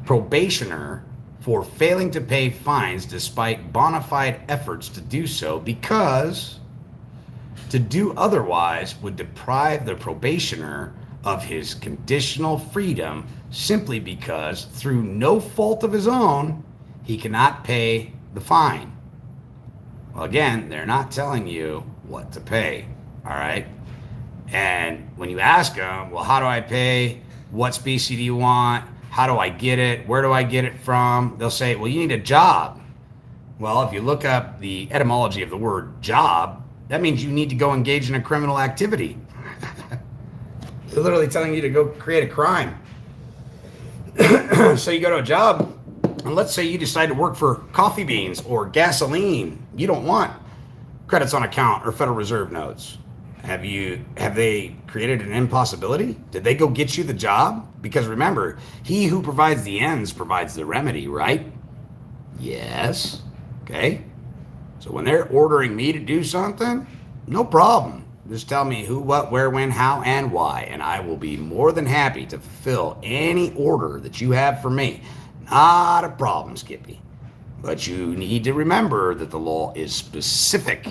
[SPEAKER 1] probationer for failing to pay fines despite bona fide efforts to do so, because to do otherwise would deprive the probationer of his conditional freedom simply because, through no fault of his own, he cannot pay the fine. Well, again, they're not telling you what to pay, all right? And when you ask them, well, how do I pay? What specie do you want? How do I get it? Where do I get it from? They'll say, well, you need a job. Well, if you look up the etymology of the word job, that means you need to go engage in a criminal activity. They're literally telling you to go create a crime. So you go to a job, and let's say you decide to work for Coffee Beans or gasoline. You don't want credits on account or Federal Reserve notes. Have they created an impossibility? Did they go get you the job? Because remember, he who provides the ends provides the remedy, right? Yes. Okay. So when they're ordering me to do something, no problem. Just tell me who, what, where, when, how, and why, and I will be more than happy to fulfill any order that you have for me. Not a problem, Skippy. But you need to remember that the law is specific.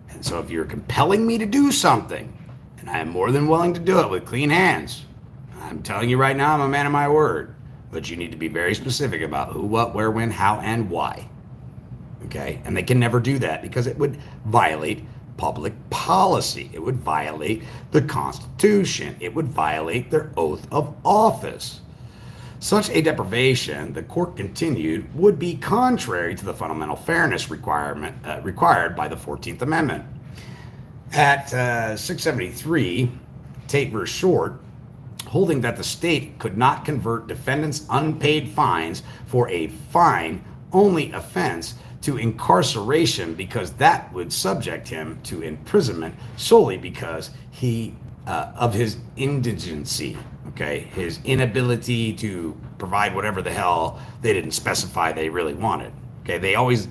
[SPEAKER 1] And so if you're compelling me to do something, and I am more than willing to do it with clean hands, I'm telling you right now, I'm a man of my word. But you need to be very specific about who, what, where, when, how, and why. Okay? And they can never do that because it would violate public policy. It would violate the Constitution. It would violate their oath of office. Such a deprivation, the court continued, would be contrary to the fundamental fairness requirement required by the 14th Amendment. At 673, Tate v. Short, holding that the state could not convert defendants' unpaid fines for a fine-only offense to incarceration because that would subject him to imprisonment solely because of his indigency, okay, his inability to provide whatever the hell they didn't specify they really wanted. Okay, they always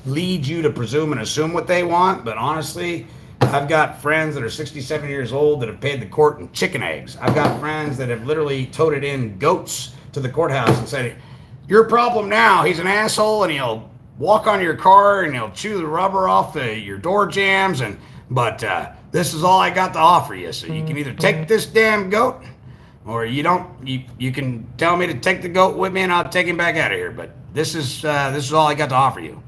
[SPEAKER 1] lead you to presume and assume what they want, but honestly, I've got friends that are 67 years old that have paid the court in chicken eggs. I've got friends that have literally toted in goats to the courthouse and said, your problem now, he's an asshole and he'll walk on your car and he'll chew the rubber off your door jams, but this is all I got to offer you. So you can either take this damn goat or you can tell me to take the goat with me and I'll take him back out of here. But this is all I got to offer you.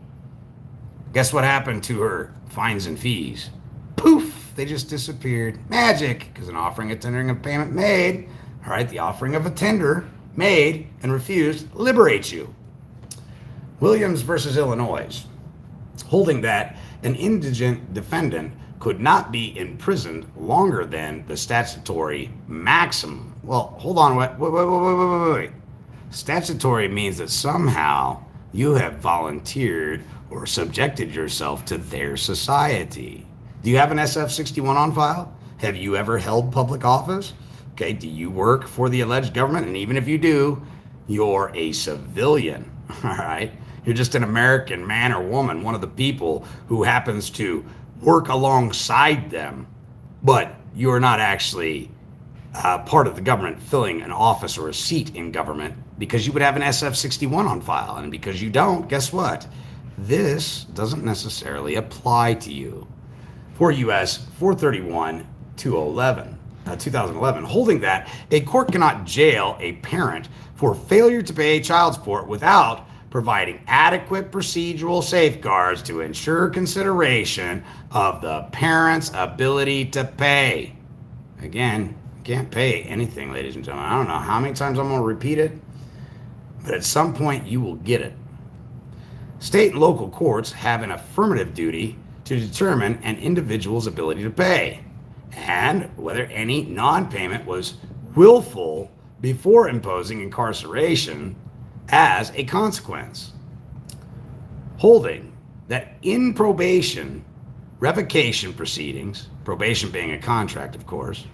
[SPEAKER 1] Guess what happened to her fines and fees? Poof, they just disappeared. Magic, because an offering, a tendering of payment made, all right, the offering of a tender made and refused liberates you. Williams versus Illinois, holding that an indigent defendant could not be imprisoned longer than the statutory maximum. Well, hold on, wait. Statutory means that somehow you have volunteered or subjected yourself to their society. Do you have an SF-61 on file? Have you ever held public office? Okay, do you work for the alleged government? And even if you do, you're a civilian, all right? You're just an American man or woman, one of the people who happens to work alongside them, but you're not actually part of the government filling an office or a seat in government because you would have an SF-61 on file. And because you don't, guess what? This doesn't necessarily apply to you. For U.S. 431-2011, holding that a court cannot jail a parent for failure to pay child support without providing adequate procedural safeguards to ensure consideration of the parent's ability to pay. Again, you can't pay anything, ladies and gentlemen. I don't know how many times I'm going to repeat it, but at some point you will get it. State and local courts have an affirmative duty to determine an individual's ability to pay and whether any non-payment was willful before imposing incarceration as a consequence. Holding that in probation, revocation proceedings, probation being a contract, of course,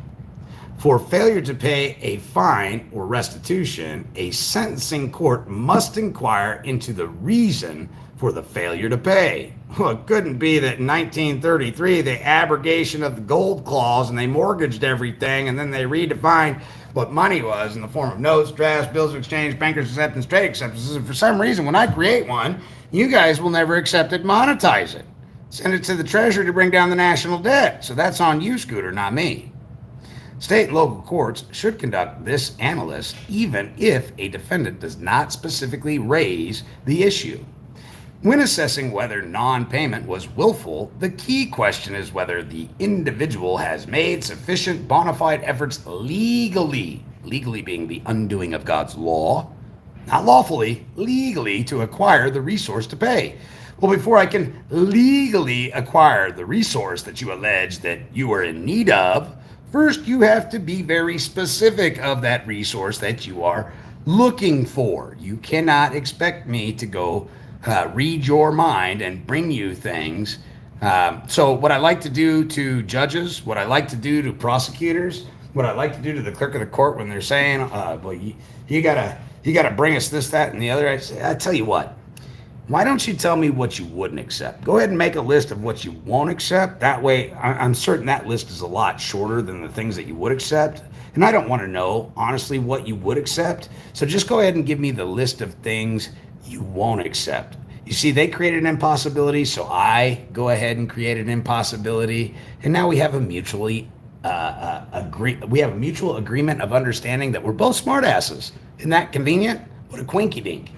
[SPEAKER 1] for failure to pay a fine or restitution, a sentencing court must inquire into the reason for the failure to pay. Well, it couldn't be that in 1933, the abrogation of the gold clause and they mortgaged everything and then they redefined what money was in the form of notes, drafts, bills of exchange, bankers' acceptance, trade acceptances. And for some reason, when I create one, you guys will never accept it, monetize it. Send it to the Treasury to bring down the national debt. So that's on you, Scooter, not me. State and local courts should conduct this analysis even if a defendant does not specifically raise the issue. When assessing whether non-payment was willful, the key question is whether the individual has made sufficient bona fide efforts legally being the undoing of God's law, not lawfully, legally to acquire the resource to pay. Well, before I can legally acquire the resource that you allege that you are in need of, first you have to be very specific of that resource that you are looking for. You cannot expect me to go read your mind and bring you things. So what I like to do to judges, what I like to do to prosecutors, what I like to do to the clerk of the court when they're saying, well, you gotta bring us this, that, and the other. I tell you what, why don't you tell me what you wouldn't accept? Go ahead and make a list of what you won't accept. That way, I'm certain that list is a lot shorter than the things that you would accept. And I don't want to know, honestly, what you would accept. So just go ahead and give me the list of things you won't accept. You see, they created an impossibility, so I go ahead and create an impossibility, and now we have a mutual agreement of understanding that we're both smartasses. Isn't that convenient? What a quinky dink.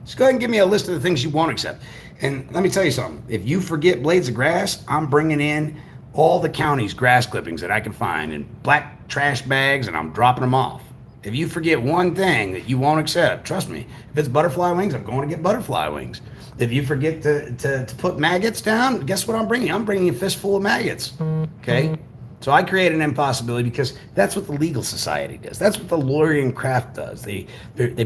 [SPEAKER 1] Just go ahead and give me a list of the things you won't accept. And let me tell you something. If you forget blades of grass, I'm bringing in all the county's grass clippings that I can find in black trash bags, and I'm dropping them off. If you forget one thing that you won't accept, trust me, if it's butterfly wings, I'm going to get butterfly wings. If you forget to put maggots down, guess what I'm bringing? I'm bringing a fistful of maggots, okay? So I create an impossibility because that's what the legal society does. That's what the lawyering craft does. They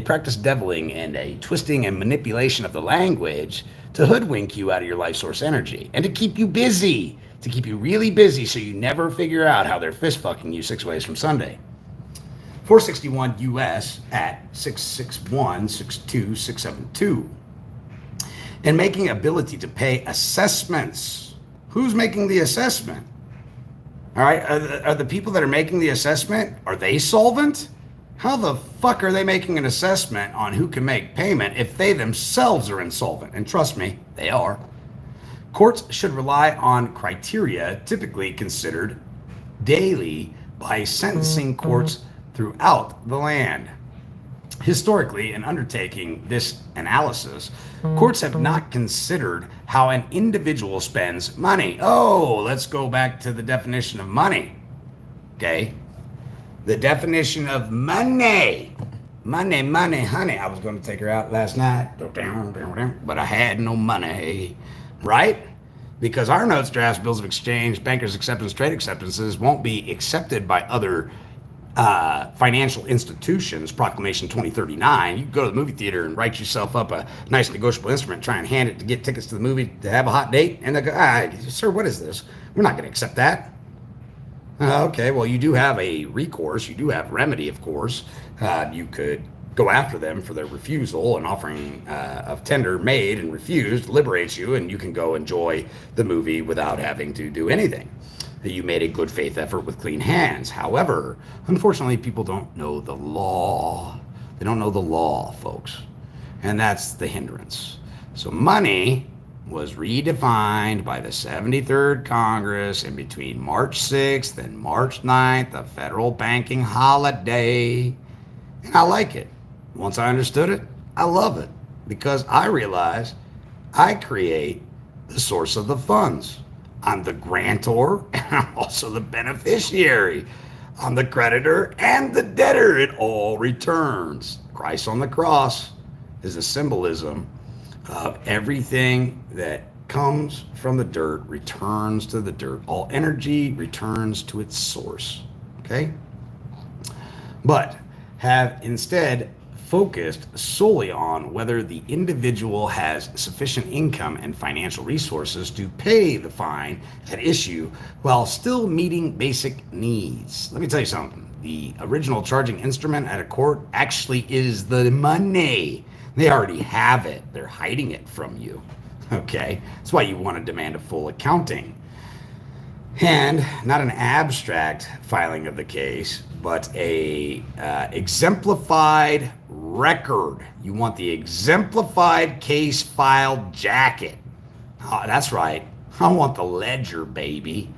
[SPEAKER 1] practice deviling and a twisting and manipulation of the language to hoodwink you out of your life source energy and to keep you busy, to keep you really busy so you never figure out how they're fist fucking you 6 ways from Sunday. 461 US at 661-62672. And making ability to pay assessments. Who's making the assessment? All right, are the people that are making the assessment, are they solvent? How the fuck are they making an assessment on who can make payment if they themselves are insolvent? And trust me, they are. Courts should rely on criteria typically considered daily by sentencing courts throughout the land. Historically, in undertaking this analysis, courts have not considered how an individual spends money. Oh, let's go back to the definition of money. Okay? The definition of money. Money, honey. I was going to take her out last night, but I had no money. Right? Because our notes, drafts, bills of exchange, bankers' acceptance, trade acceptances won't be accepted by other financial institutions. Proclamation 2039. You can go to the movie theater and write yourself up a nice negotiable instrument, try and hand it to get tickets to the movie to have a hot date, and they go, sir, what is this? We're not going to accept that. Okay, well, you do have a recourse. You do have remedy, of course. You could go after them for their refusal, and offering of tender made and refused liberates you, and you can go enjoy the movie without having to do anything. You made a good faith effort with clean hands. However, unfortunately, people don't know the law. They don't know the law, folks. And that's the hindrance. So money was redefined by the 73rd Congress in between March 6th and March 9th, a federal banking holiday. And I like it. Once I understood it, I love it, because I realize I create the source of the funds. I'm the grantor, and I'm also the beneficiary. I'm the creditor and the debtor. It all returns. Christ on the cross is a symbolism of everything that comes from the dirt returns to the dirt. All energy returns to its source. Okay? But have instead focused solely on whether the individual has sufficient income and financial resources to pay the fine at issue while still meeting basic needs. Let me tell you something. The original charging instrument at a court actually is the money. They already have it. They're hiding it from you. Okay? That's why you want to demand a full accounting. And not an abstract filing of the case, but a exemplified record. You want the exemplified case file jacket. Oh, that's right. I want the ledger, baby.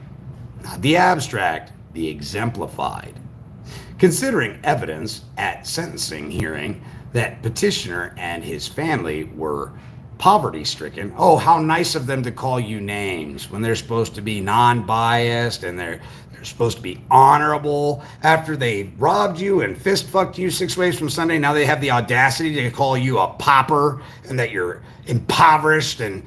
[SPEAKER 1] Not the abstract, the exemplified. Considering evidence at sentencing hearing that petitioner and his family were poverty-stricken. Oh, how nice of them to call you names when they're supposed to be non-biased and they're supposed to be honorable. After they robbed you and fist-fucked you 6 ways from Sunday, now they have the audacity to call you a pauper and that you're impoverished and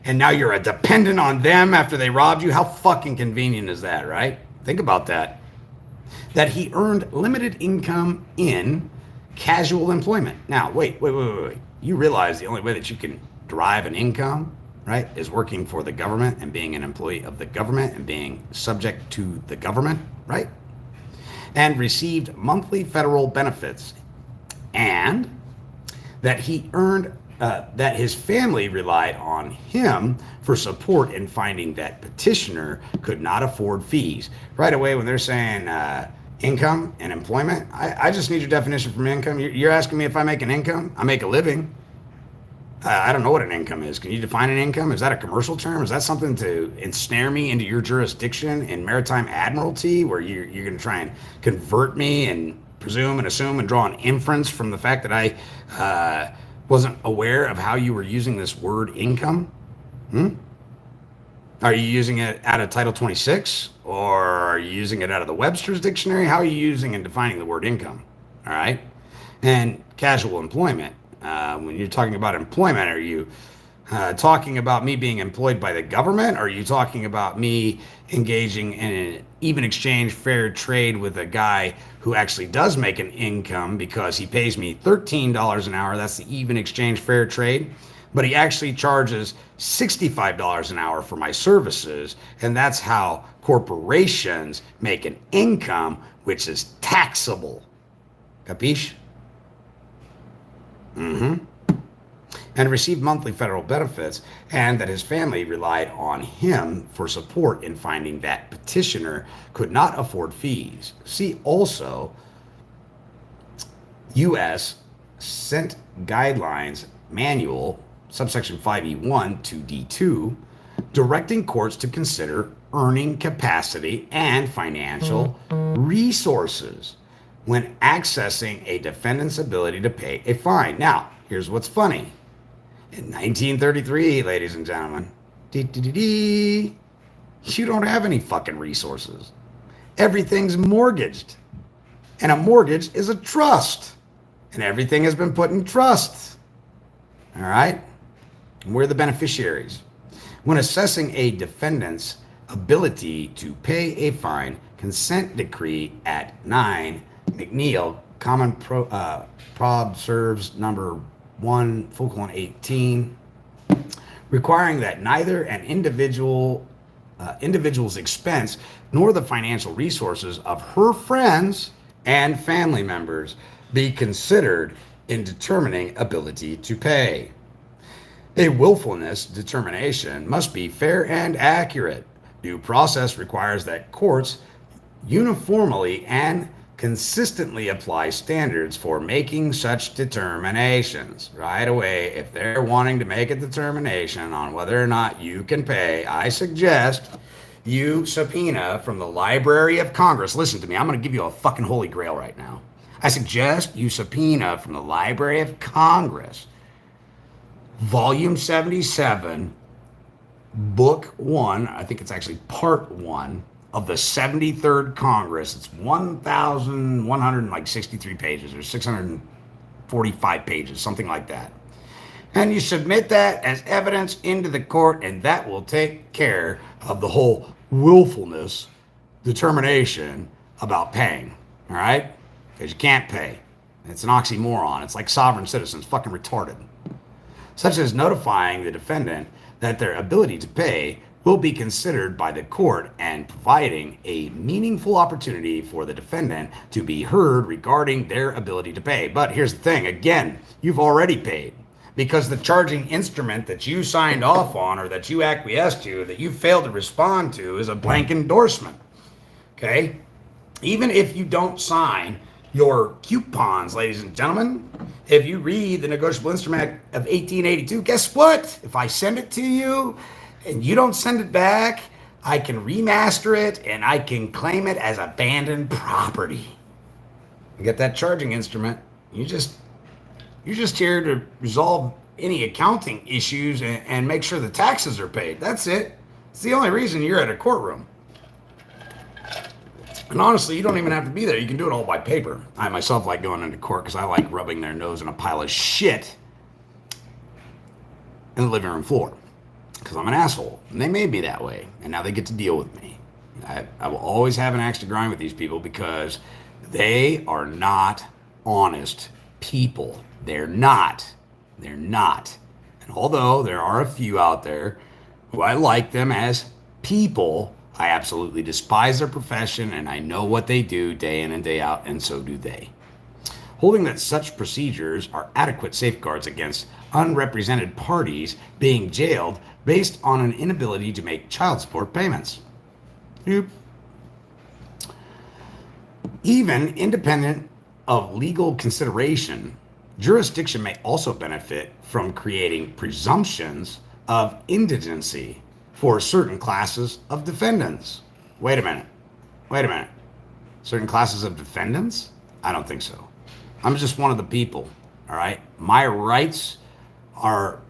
[SPEAKER 1] now you're a dependent on them after they robbed you. How fucking convenient is that, right? Think about that. That he earned limited income in casual employment. Now, wait. You realize the only way that you can derive an income, right, is working for the government and being an employee of the government and being subject to the government, right? And received monthly federal benefits. And that he earned, that his family relied on him for support in finding that petitioner could not afford fees. Right away when they're saying income and employment, I just need your definition from income. You're asking me if I make an income? I make a living. I don't know what an income is. Can you define an income? Is that a commercial term? Is that something to ensnare me into your jurisdiction in maritime admiralty, where you're going to try and convert me and presume and assume and draw an inference from the fact that I wasn't aware of how you were using this word income? Are you using it out of Title 26? Or are you using it out of the Webster's Dictionary? How are you using and defining the word income? All right? And casual employment. When you're talking about employment, are you talking about me being employed by the government? Or are you talking about me engaging in an even exchange fair trade with a guy who actually does make an income because he pays me $13 an hour? That's the even exchange fair trade. but he actually charges $65 an hour for my services. And that's how corporations make an income which is taxable. Capiche? And received monthly federal benefits, and that his family relied on him for support in finding that petitioner could not afford fees. See also U.S. Sent Guidelines Manual, subsection 5E1 to D2, directing courts to consider earning capacity and financial resources when accessing a defendant's ability to pay a fine. Now, here's what's funny. In 1933, ladies and gentlemen, you don't have any fucking resources. Everything's mortgaged. And a mortgage is a trust. And everything has been put in trust. All right? And we're the beneficiaries. When assessing a defendant's ability to pay a fine, consent decree at 9 McNeil, Common Prob Serves number 1:18, requiring that neither an individual's expense nor the financial resources of her friends and family members be considered in determining ability to pay. A willfulness determination must be fair and accurate. Due process requires that courts uniformly and consistently apply standards for making such determinations. Right away, if they're wanting to make a determination on whether or not you can pay, I suggest you subpoena from the Library of Congress. Listen to me, I'm going to give you a fucking holy grail right now. I suggest you subpoena from the Library of Congress, Volume 77, Book 1, I think it's actually Part 1, of the 73rd Congress. It's 1,163 pages or 645 pages, something like that. And you submit that as evidence into the court, and that will take care of the whole willfulness determination about paying, all right? Because you can't pay. It's an oxymoron. It's like sovereign citizens, fucking retarded. Such as notifying the defendant that their ability to pay will be considered by the court and providing a meaningful opportunity for the defendant to be heard regarding their ability to pay. But here's the thing, again, you've already paid because the charging instrument that you signed off on or that you acquiesced to, that you failed to respond to, is a blank endorsement, okay? Even if you don't sign your coupons, ladies and gentlemen, if you read the Negotiable Instrument of 1882, guess what? If I send it to you, and you don't send it back, I can remaster it and I can claim it as abandoned property. You get that charging instrument. You're just here to resolve any accounting issues and make sure the taxes are paid. That's it. It's the only reason you're at a courtroom. And honestly, you don't even have to be there. You can do it all by paper. I myself like going into court because I like rubbing their nose in a pile of shit in the living room floor. Because I'm an asshole, and they made me that way, and now they get to deal with me. I will always have an axe to grind with these people because they are not honest people. They're not. And although there are a few out there who I like them as people, I absolutely despise their profession, and I know what they do day in and day out, and so do they. Holding that such procedures are adequate safeguards against unrepresented parties being jailed based on an inability to make child support payments. Yep. Even independent of legal consideration, jurisdiction may also benefit from creating presumptions of indigency for certain classes of defendants. Wait a minute. Certain classes of defendants? I don't think so. I'm just one of the people, all right? My rights are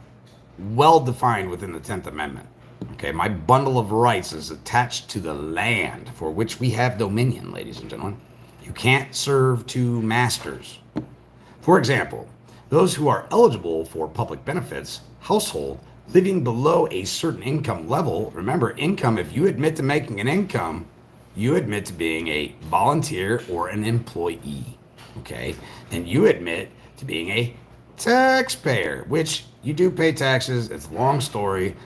[SPEAKER 1] well defined within the 10th Amendment. Okay, my bundle of rights is attached to the land for which we have dominion, ladies and gentlemen. You can't serve two masters. For example, those who are eligible for public benefits, household living below a certain income level. Remember, income, if you admit to making an income, you admit to being a volunteer or an employee. Okay, and you admit to being a taxpayer, which you do pay taxes. It's a long story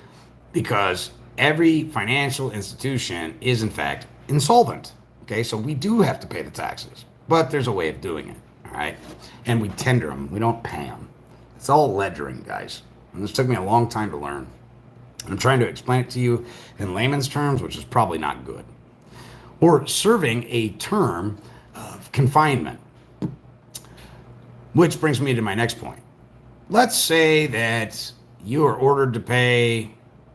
[SPEAKER 1] because every financial institution is, in fact, insolvent. Okay, so we do have to pay the taxes, but there's a way of doing it. All right, and we tender them, we don't pay them. It's all ledgering, guys. And this took me a long time to learn. I'm trying to explain it to you in layman's terms, which is probably not good. Or serving a term of confinement. Which brings me to my next point. Let's say that you are ordered to pay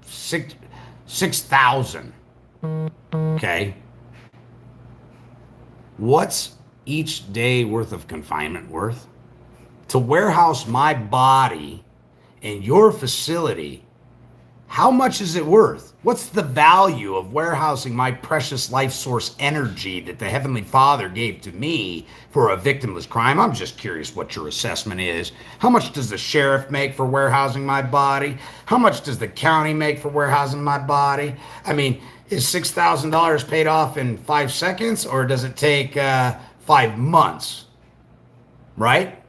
[SPEAKER 1] $6,000. Okay. What's each day worth of confinement worth? To warehouse my body in your facility, how much is it worth? What's the value of warehousing my precious life source energy that the Heavenly Father gave to me for a victimless crime? I'm just curious what your assessment is. How much does the sheriff make for warehousing my body? How much does the county make for warehousing my body? I mean, is $6,000 paid off in 5 seconds, or does it take 5 months? Right?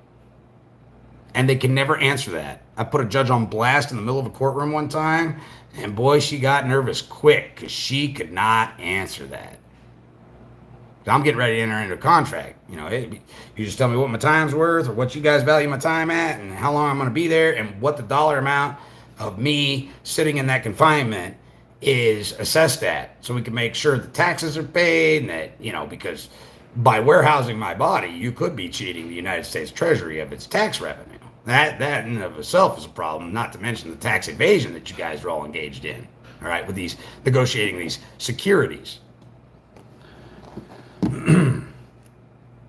[SPEAKER 1] And they can never answer that. I put a judge on blast in the middle of a courtroom one time, and boy, she got nervous quick because she could not answer that. I'm getting ready to enter into a contract. You know, hey, you just tell me what my time's worth, or what you guys value my time at, and how long I'm going to be there, and what the dollar amount of me sitting in that confinement is assessed at, so we can make sure the taxes are paid, and that, you know, because by warehousing my body, you could be cheating the United States Treasury of its tax revenue. That in and of itself is a problem, not to mention the tax evasion that you guys are all engaged in, all right, with these negotiating these securities.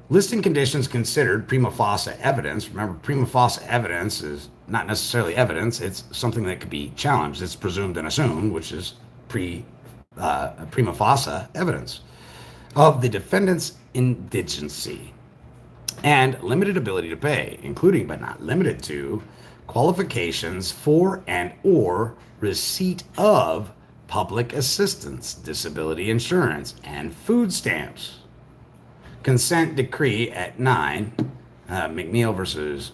[SPEAKER 1] Listing conditions considered prima facie evidence. Remember, prima facie evidence is not necessarily evidence. It's something that could be challenged. It's presumed and assumed, which is prima facie evidence of the defendant's indigency and limited ability to pay, including but not limited to qualifications for and or receipt of public assistance, disability insurance, and food stamps. Consent decree at 9, McNeil versus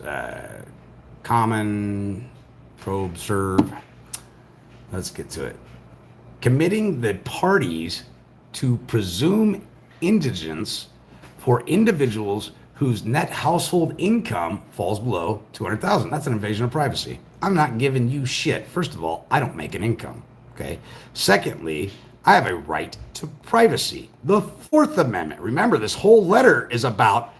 [SPEAKER 1] Common Probe Serve. Let's get to it. Committing the parties to presume indigence for individuals whose net household income falls below $200,000. That's an invasion of privacy. I'm not giving you shit. First of all, I don't make an income. Okay. Secondly, I have a right to privacy. The Fourth Amendment. Remember, this whole letter is about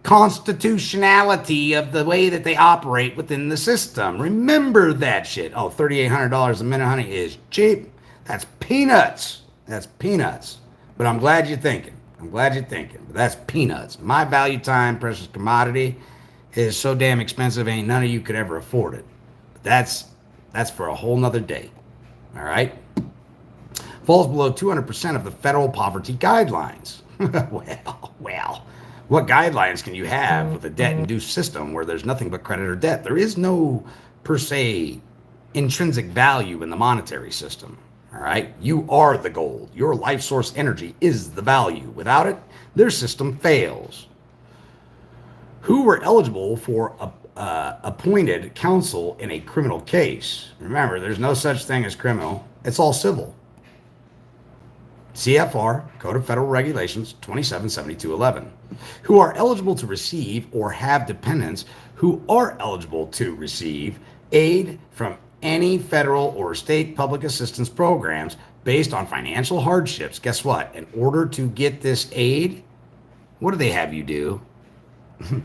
[SPEAKER 1] constitutionality of the way that they operate within the system. Remember that shit. Oh, $3,800 a minute, honey, is cheap. That's peanuts. That's peanuts. But I'm glad you're thinking. But that's peanuts. My value time, precious commodity, is so damn expensive, ain't none of you could ever afford it. But that's for a whole nother day. All right? Falls below 200% of the federal poverty guidelines. Well, what guidelines can you have with a debt-induced system where there's nothing but credit or debt? There is no, per se, intrinsic value in the monetary system. All right, you are the gold. Your life source energy is the value. Without it, their system fails. Who were eligible for appointed counsel in a criminal case? Remember, there's no such thing as criminal. It's all civil. CFR, Code of Federal Regulations 277211. Who are eligible to receive or have dependents who are eligible to receive aid from any federal or state public assistance programs based on financial hardships. Guess what? In order to get this aid, what do they have you do?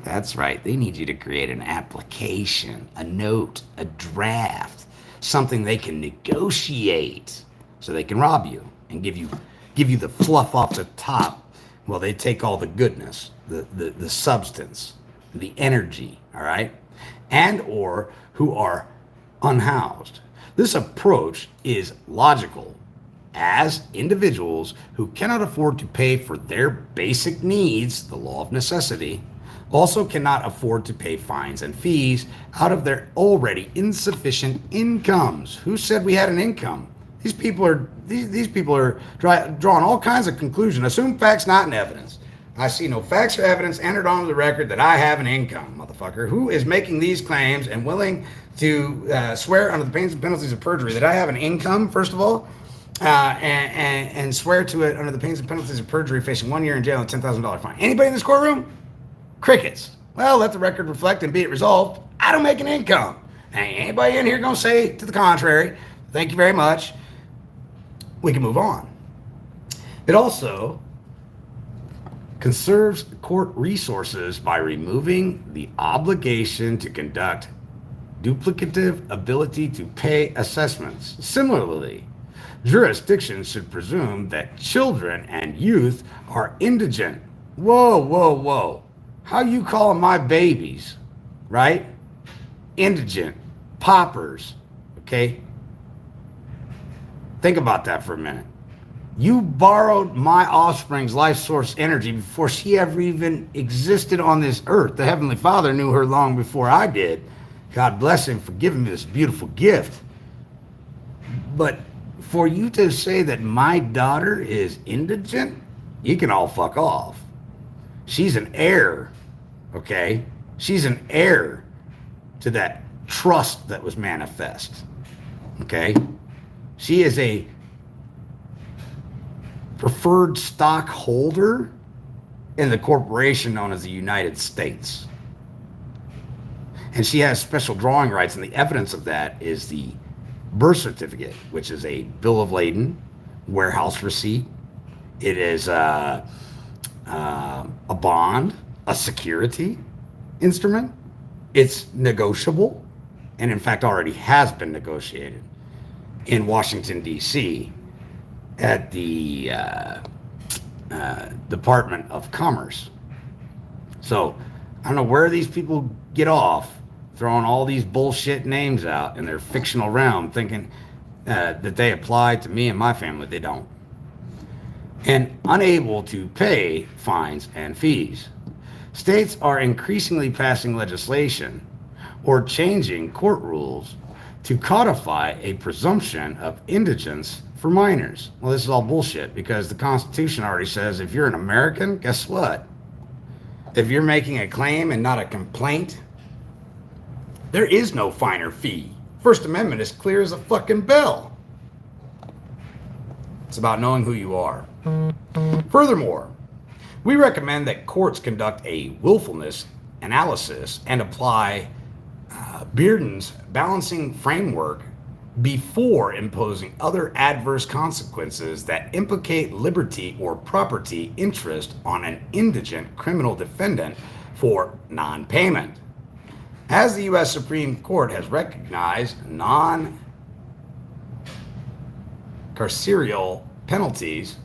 [SPEAKER 1] That's right. They need you to create an application, a note, a draft, something they can negotiate so they can rob you and give you the fluff off the top. Well, they take all the goodness, the substance, the energy, all right? And or who are unhoused. This approach is logical, as individuals who cannot afford to pay for their basic needs, the law of necessity, also cannot afford to pay fines and fees out of their already insufficient incomes. Who said we had an income? These people are drawing all kinds of conclusions. Assume facts, not in evidence. I see no facts or evidence entered onto the record that I have an income, motherfucker. Who is making these claims and willing to swear under the pains and penalties of perjury that I have an income, first of all, and swear to it under the pains and penalties of perjury, facing 1 year in jail and $10,000 fine? Anybody in this courtroom? Crickets. Well, let the record reflect and be it resolved, I don't make an income. Ain't anybody in here gonna say to the contrary. Thank you very much. We can move on. It also conserves court resources by removing the obligation to conduct duplicative ability to pay assessments. Similarly, jurisdictions should presume that children and youth are indigent. Whoa. How you calling my babies, right? Indigent, paupers, okay? Think about that for a minute. You borrowed my offspring's life source energy before she ever even existed on this earth. The Heavenly Father knew her long before I did. God bless him for giving me this beautiful gift. But for you to say that my daughter is indigent, you can all fuck off. She's an heir, okay? She's an heir to that trust that was manifest, okay? She is a preferred stockholder in the corporation known as the United States. And she has special drawing rights, and the evidence of that is the birth certificate, which is a bill of lading, warehouse receipt. It is a bond, a security instrument. It's negotiable, and in fact already has been negotiated in Washington, D.C. at the Department of Commerce. So I don't know where these people get off throwing all these bullshit names out in their fictional realm, thinking that they apply to me and my family. They don't. And unable to pay fines and fees. States are increasingly passing legislation or changing court rules to codify a presumption of indigence for minors. Well, this is all bullshit because the Constitution already says if you're an American, guess what? If you're making a claim and not a complaint, there is no fine or fee. First Amendment is clear as a fucking bell. It's about knowing who you are. Furthermore, we recommend that courts conduct a willfulness analysis and apply Bearden's balancing framework before imposing other adverse consequences that implicate liberty or property interest on an indigent criminal defendant for non-payment. As the U.S. Supreme Court has recognized, non-carceral penalties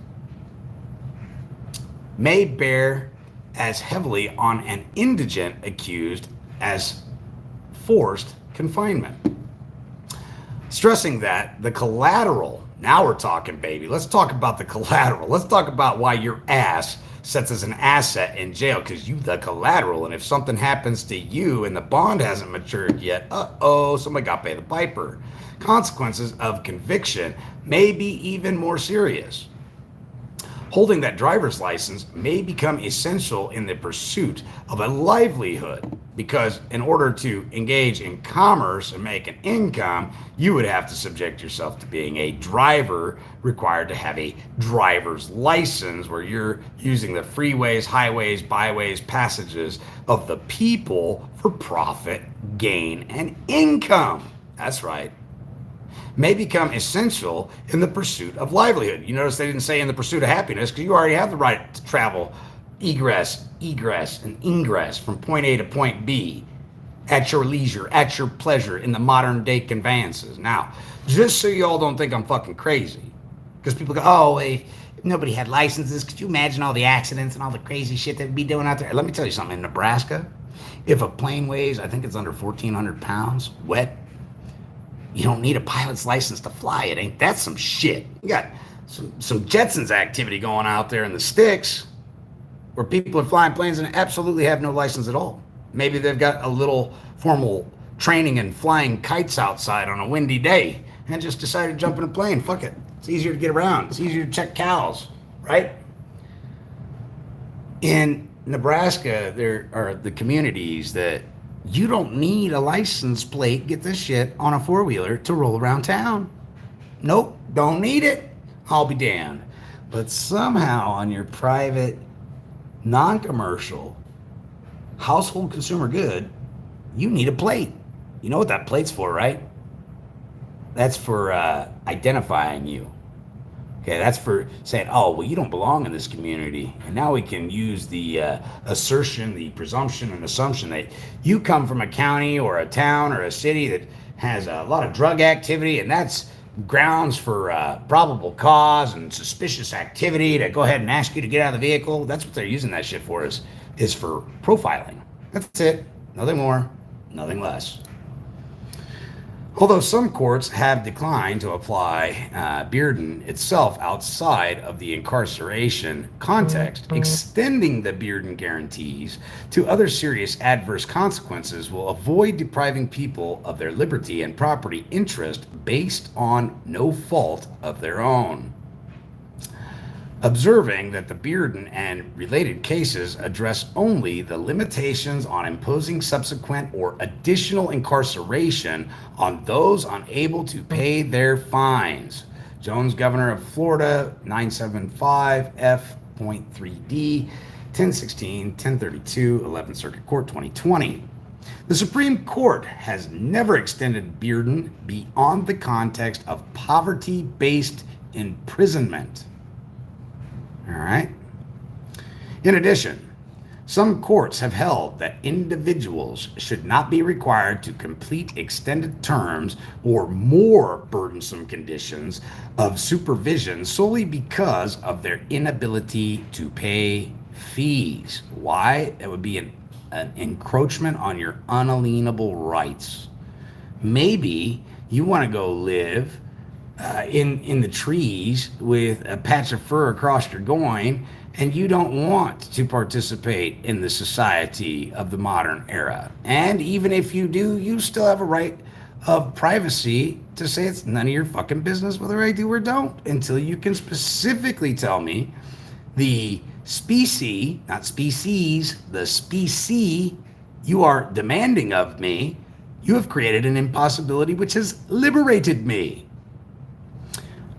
[SPEAKER 1] may bear as heavily on an indigent accused as forced confinement. Stressing that the collateral, now we're talking, baby. Let's talk about the collateral. Let's talk about why your ass sets as an asset in jail, because you the collateral, and if something happens to you and the bond hasn't matured yet, somebody got to pay the piper. Consequences of conviction may be even more serious. Holding that driver's license may become essential in the pursuit of a livelihood, because in order to engage in commerce and make an income, you would have to subject yourself to being a driver, required to have a driver's license where you're using the freeways, highways, byways, passages of the people for profit, gain, and income. That's right. May become essential in the pursuit of livelihood. You notice they didn't say in the pursuit of happiness, because you already have the right to travel egress, and ingress from point A to point B at your leisure, at your pleasure in the modern day conveyances. Now, just so you all don't think I'm fucking crazy, because people go, if nobody had licenses, could you imagine all the accidents and all the crazy shit they'd be doing out there? Let me tell you something. In Nebraska, if a plane weighs, I think it's under 1,400 pounds, wet, you don't need a pilot's license to fly it. Ain't that some shit? You got some Jetsons activity going out there in the sticks where people are flying planes and absolutely have no license at all. Maybe they've got a little formal training in flying kites outside on a windy day and just decided to jump in a plane. Fuck it. It's easier to get around. It's easier to check cows, right? In Nebraska, there are the communities that you don't need a license plate, get this shit, on a four-wheeler to roll around town. Nope, don't need it. I'll be damned. But somehow on your private, non-commercial, household consumer good, you need a plate. You know what that plate's for, right? That's for identifying you. Okay, that's for saying, oh, well, you don't belong in this community. And now we can use the assertion, the presumption, and assumption that you come from a county or a town or a city that has a lot of drug activity, and that's grounds for probable cause and suspicious activity to go ahead and ask you to get out of the vehicle. That's what they're using that shit for, is for profiling. That's it. Nothing more, nothing less. Although some courts have declined to apply Bearden itself outside of the incarceration context, extending the Bearden guarantees to other serious adverse consequences will avoid depriving people of their liberty and property interest based on no fault of their own. Observing that the Bearden and related cases address only the limitations on imposing subsequent or additional incarceration on those unable to pay their fines. Jones, Governor of Florida, 975 F.3D, 1016, 1032, 11th Circuit Court, 2020. The Supreme Court has never extended Bearden beyond the context of poverty-based imprisonment. All right. In addition, some courts have held that individuals should not be required to complete extended terms or more burdensome conditions of supervision solely because of their inability to pay fees. Why? It would be an encroachment on your unalienable rights. Maybe you want to go live in the trees with a patch of fur across your groin, and you don't want to participate in the society of the modern era. And even if you do, you still have a right of privacy to say it's none of your fucking business whether I do or don't, until you can specifically tell me the species, not species, the species you are demanding of me, you have created an impossibility which has liberated me.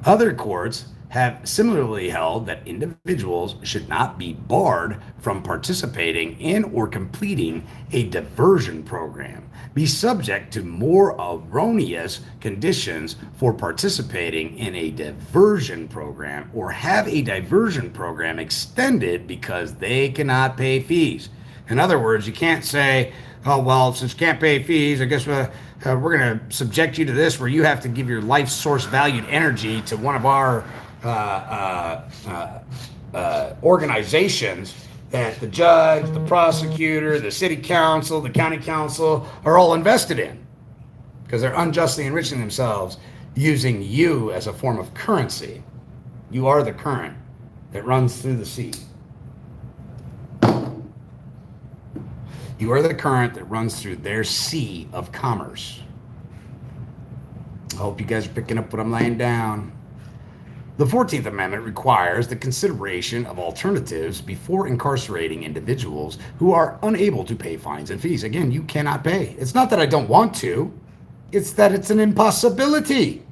[SPEAKER 1] Other courts have similarly held that individuals should not be barred from participating in or completing a diversion program, be subject to more erroneous conditions for participating in a diversion program, or have a diversion program extended because they cannot pay fees. In other words, you can't say, oh, well, since you can't pay fees, I guess we're going to subject you to this where you have to give your life source valued energy to one of our organizations that the judge, the prosecutor, the city council, the county council are all invested in, because they're unjustly enriching themselves using you as a form of currency. You are the current that runs through the sea. You are the current that runs through their sea of commerce. I hope you guys are picking up what I'm laying down. The 14th Amendment requires the consideration of alternatives before incarcerating individuals who are unable to pay fines and fees. Again, you cannot pay. It's not that I don't want to. It's that it's an impossibility.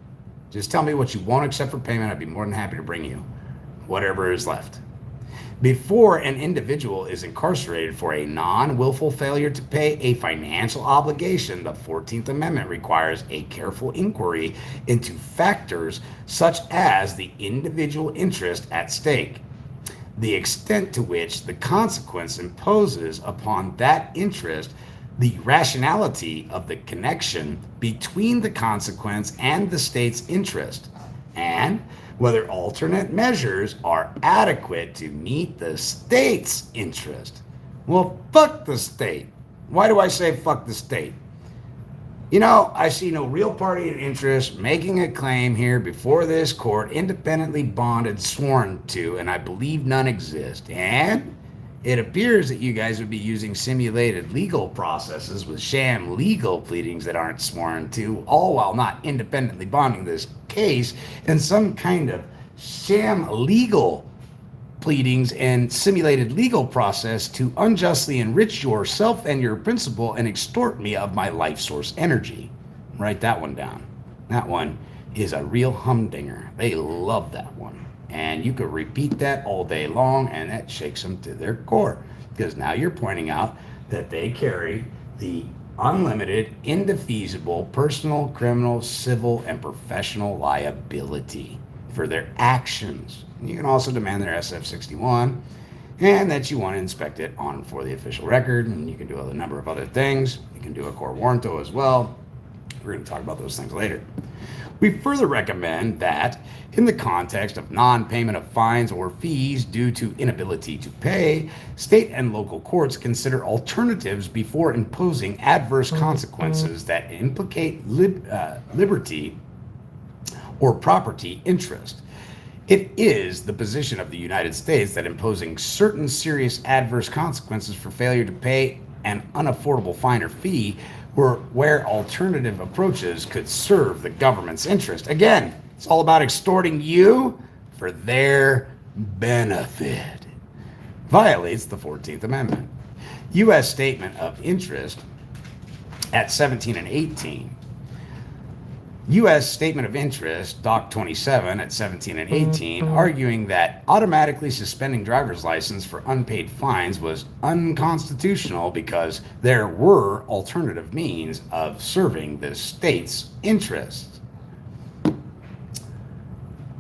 [SPEAKER 1] Just tell me what you want except for payment. I'd be more than happy to bring you whatever is left. Before an individual is incarcerated for a non-willful failure to pay a financial obligation, the 14th Amendment requires a careful inquiry into factors such as the individual interest at stake, the extent to which the consequence imposes upon that interest, the rationality of the connection between the consequence and the state's interest, and whether alternate measures are adequate to meet the state's interest. Well, fuck the state. Why do I say fuck the state? You know, I see no real party in interest making a claim here before this court, independently bonded, sworn to, and I believe none exist. And it appears that you guys would be using simulated legal processes with sham legal pleadings that aren't sworn to, all while not independently bonding this case in some kind of sham legal pleadings and simulated legal process to unjustly enrich yourself and your principal and extort me of my life source energy. Write that one down. That one is a real humdinger. They love that one. And you could repeat that all day long, and that shakes them to their core. Because now you're pointing out that they carry the unlimited, indefeasible personal, criminal, civil, and professional liability for their actions. You can also demand their SF-61 and that you want to inspect it on for the official record, and you can do a number of other things. You can do a quo warranto as well. We're going to talk about those things later. We further recommend that, in the context of non-payment of fines or fees due to inability to pay, state and local courts consider alternatives before imposing adverse consequences that implicate liberty or property interest. It is the position of the United States that imposing certain serious adverse consequences for failure to pay an unaffordable fine or fee where alternative approaches could serve the government's interest. Again, it's all about extorting you for their benefit. Violates the 14th Amendment. U.S. Statement of Interest at 17 and 18. U.S. Statement of Interest, Doc 27 at 17 and 18, arguing that automatically suspending driver's license for unpaid fines was unconstitutional because there were alternative means of serving the state's interests.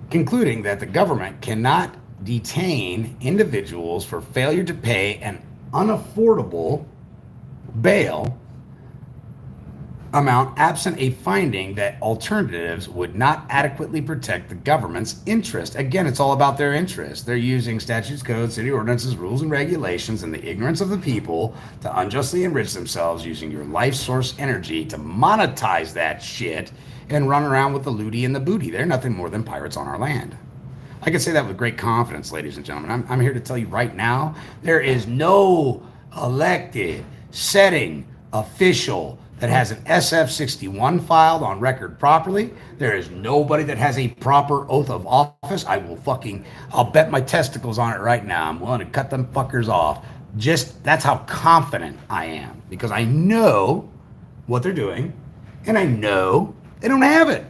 [SPEAKER 1] Concluding that the government cannot detain individuals for failure to pay an unaffordable bail amount absent a finding that alternatives would not adequately protect the government's interest. Again, it's all about their interest. They're using statutes, codes, city ordinances, rules, and regulations, and the ignorance of the people to unjustly enrich themselves using your life source energy to monetize that shit and run around with the looty and the booty. They're nothing more than pirates on our land. I can say that with great confidence, ladies and gentlemen. I'm here to tell you right now, there is no elected, setting, official that has an SF-61 filed on record properly. There is nobody that has a proper oath of office. I'll bet my testicles on it right now. I'm willing to cut them fuckers off. That's how confident I am, because I know what they're doing, and I know they don't have it.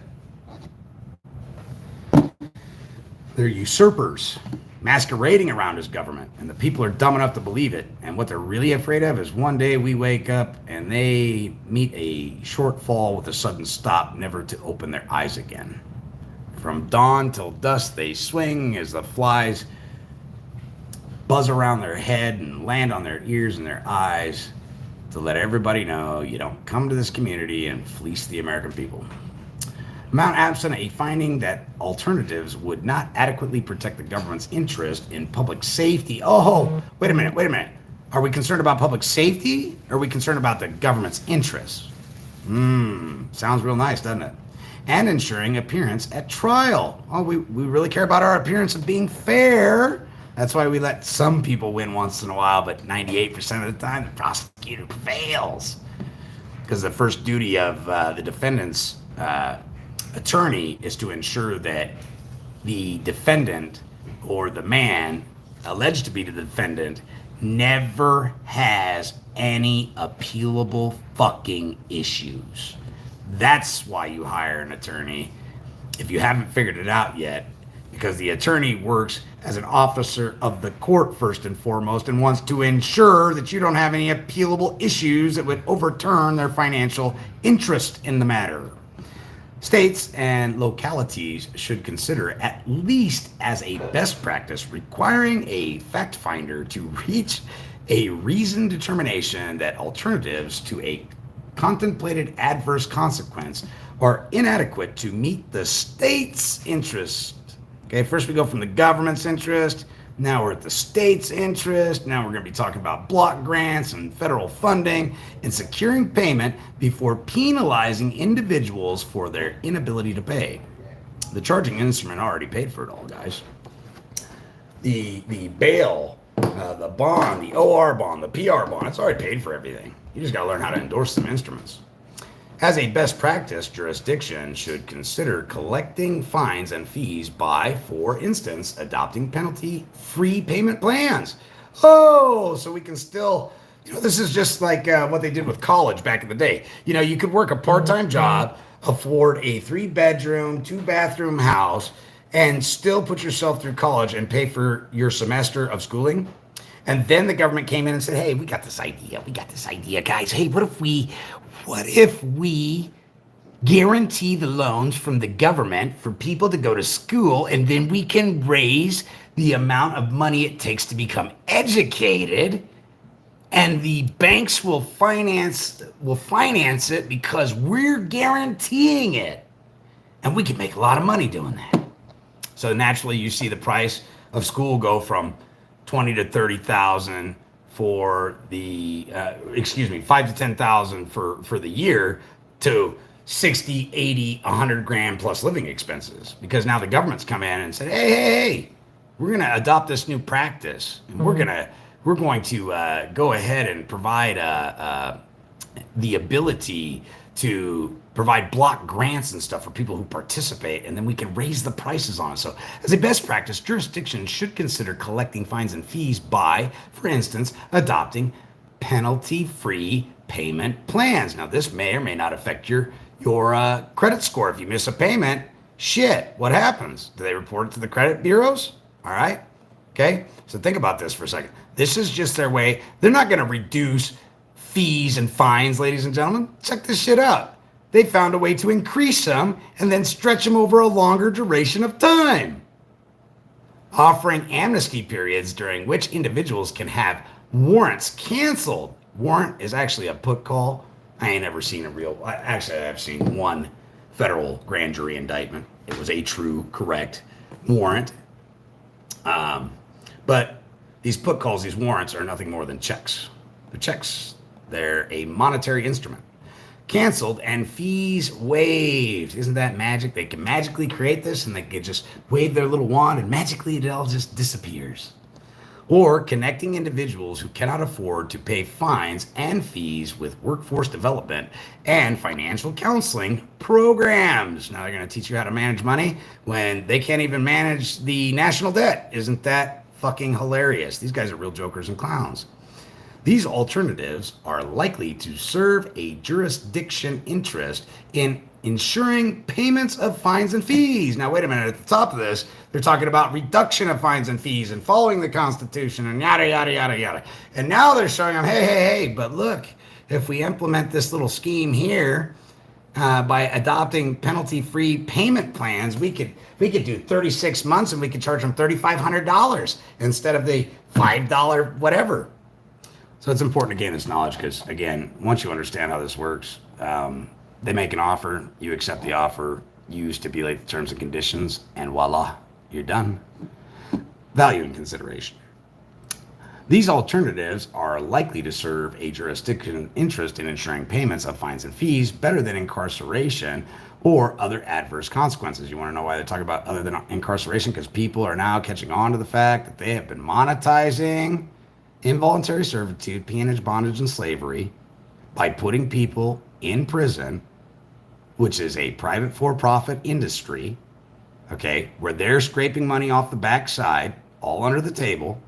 [SPEAKER 1] They're usurpers masquerading around as government, and the people are dumb enough to believe it. And what they're really afraid of is one day we wake up and they meet a shortfall with a sudden stop, never to open their eyes again. From dawn till dusk they swing as the flies buzz around their head and land on their ears and their eyes to let everybody know you don't come to this community and fleece the American people. Mount absent a finding that alternatives would not adequately protect the government's interest in public safety. Oh, wait a minute. Are we concerned about public safety? Or are we concerned about the government's interests? Sounds real nice, doesn't it? And ensuring appearance at trial. Oh, we really care about our appearance of being fair. That's why we let some people win once in a while, but 98% of the time the prosecutor prevails. Because the first duty of the defendant's attorney is to ensure that the defendant or the man alleged to be the defendant never has any appealable fucking issues. That's why you hire an attorney if you haven't figured it out yet, because the attorney works as an officer of the court first and foremost and wants to ensure that you don't have any appealable issues that would overturn their financial interest in the matter. States and localities should consider, at least as a best practice, requiring a fact finder to reach a reasoned determination that alternatives to a contemplated adverse consequence are inadequate to meet the state's interest. Okay, first we go from the government's interest. Now we're at the state's interest. Now we're going to be talking about block grants and federal funding and securing payment before penalizing individuals for their inability to pay. The charging instrument already paid for it all, guys. The bail, the bond, the OR bond, the PR bond, it's already paid for everything. You just got to learn how to endorse some instruments. As a best practice, jurisdiction should consider collecting fines and fees by, for instance, adopting penalty free payment plans. Oh, so we can still, this is just like what they did with college back in the day. You could work a part time job, afford a 3-bedroom, 2-bathroom house, and still put yourself through college and pay for your semester of schooling. And then the government came in and said, "Hey, we got this idea. We got this idea, guys. Hey, what if we guarantee the loans from the government for people to go to school, and then we can raise the amount of money it takes to become educated, and the banks will finance it because we're guaranteeing it, and we can make a lot of money doing that." So naturally, you see the price of school go from 20 to 30,000 for the 5 to 10,000 for the year to 60, 80, 100 grand plus living expenses, because now the government's come in and said, hey, we're going to adopt this new practice, and we're going to go ahead and provide the ability to provide block grants and stuff for people who participate, and then we can raise the prices on it. So as a best practice, jurisdictions should consider collecting fines and fees by, for instance, adopting penalty-free payment plans. Now, this may or may not affect your credit score. If you miss a payment, shit, what happens? Do they report it to the credit bureaus? All right. Okay. So think about this for a second. This is just their way. They're not going to reduce fees and fines, ladies and gentlemen. Check this shit out. They found a way to increase them and then stretch them over a longer duration of time, offering amnesty periods during which individuals can have warrants canceled. Warrant is actually a put call. I ain't ever seen I've seen one federal grand jury indictment. It was a true, correct warrant. But these put calls, these warrants, are nothing more than checks. They're checks. They're a monetary instrument. Canceled and fees waived. Isn't that magic? They can magically create this, and they can just wave their little wand, and magically it all just disappears. Or connecting individuals who cannot afford to pay fines and fees with workforce development and financial counseling programs. Now they're going to teach you how to manage money when they can't even manage the national debt. Isn't that fucking hilarious? These guys are real jokers and clowns. These alternatives are likely to serve a jurisdiction interest in ensuring payments of fines and fees. Now, wait a minute. At the top of this, they're talking about reduction of fines and fees and following the Constitution and yada, yada, yada, yada. And now they're showing them, hey, but look, if we implement this little scheme here by adopting penalty-free payment plans, we could do 36 months and we could charge them $3,500 instead of the $5 whatever. So it's important to gain this knowledge because, again, once you understand how this works, they make an offer, you accept the offer, you stipulate the terms and conditions, and voila, you're done. Value and consideration. These alternatives are likely to serve a jurisdiction interest in ensuring payments of fines and fees better than incarceration or other adverse consequences. You want to know why they talk about other than incarceration? Because people are now catching on to the fact that they have been monetizing involuntary servitude, peonage, bondage, and slavery by putting people in prison, which is a private for-profit industry, okay, where they're scraping money off the backside, all under the table,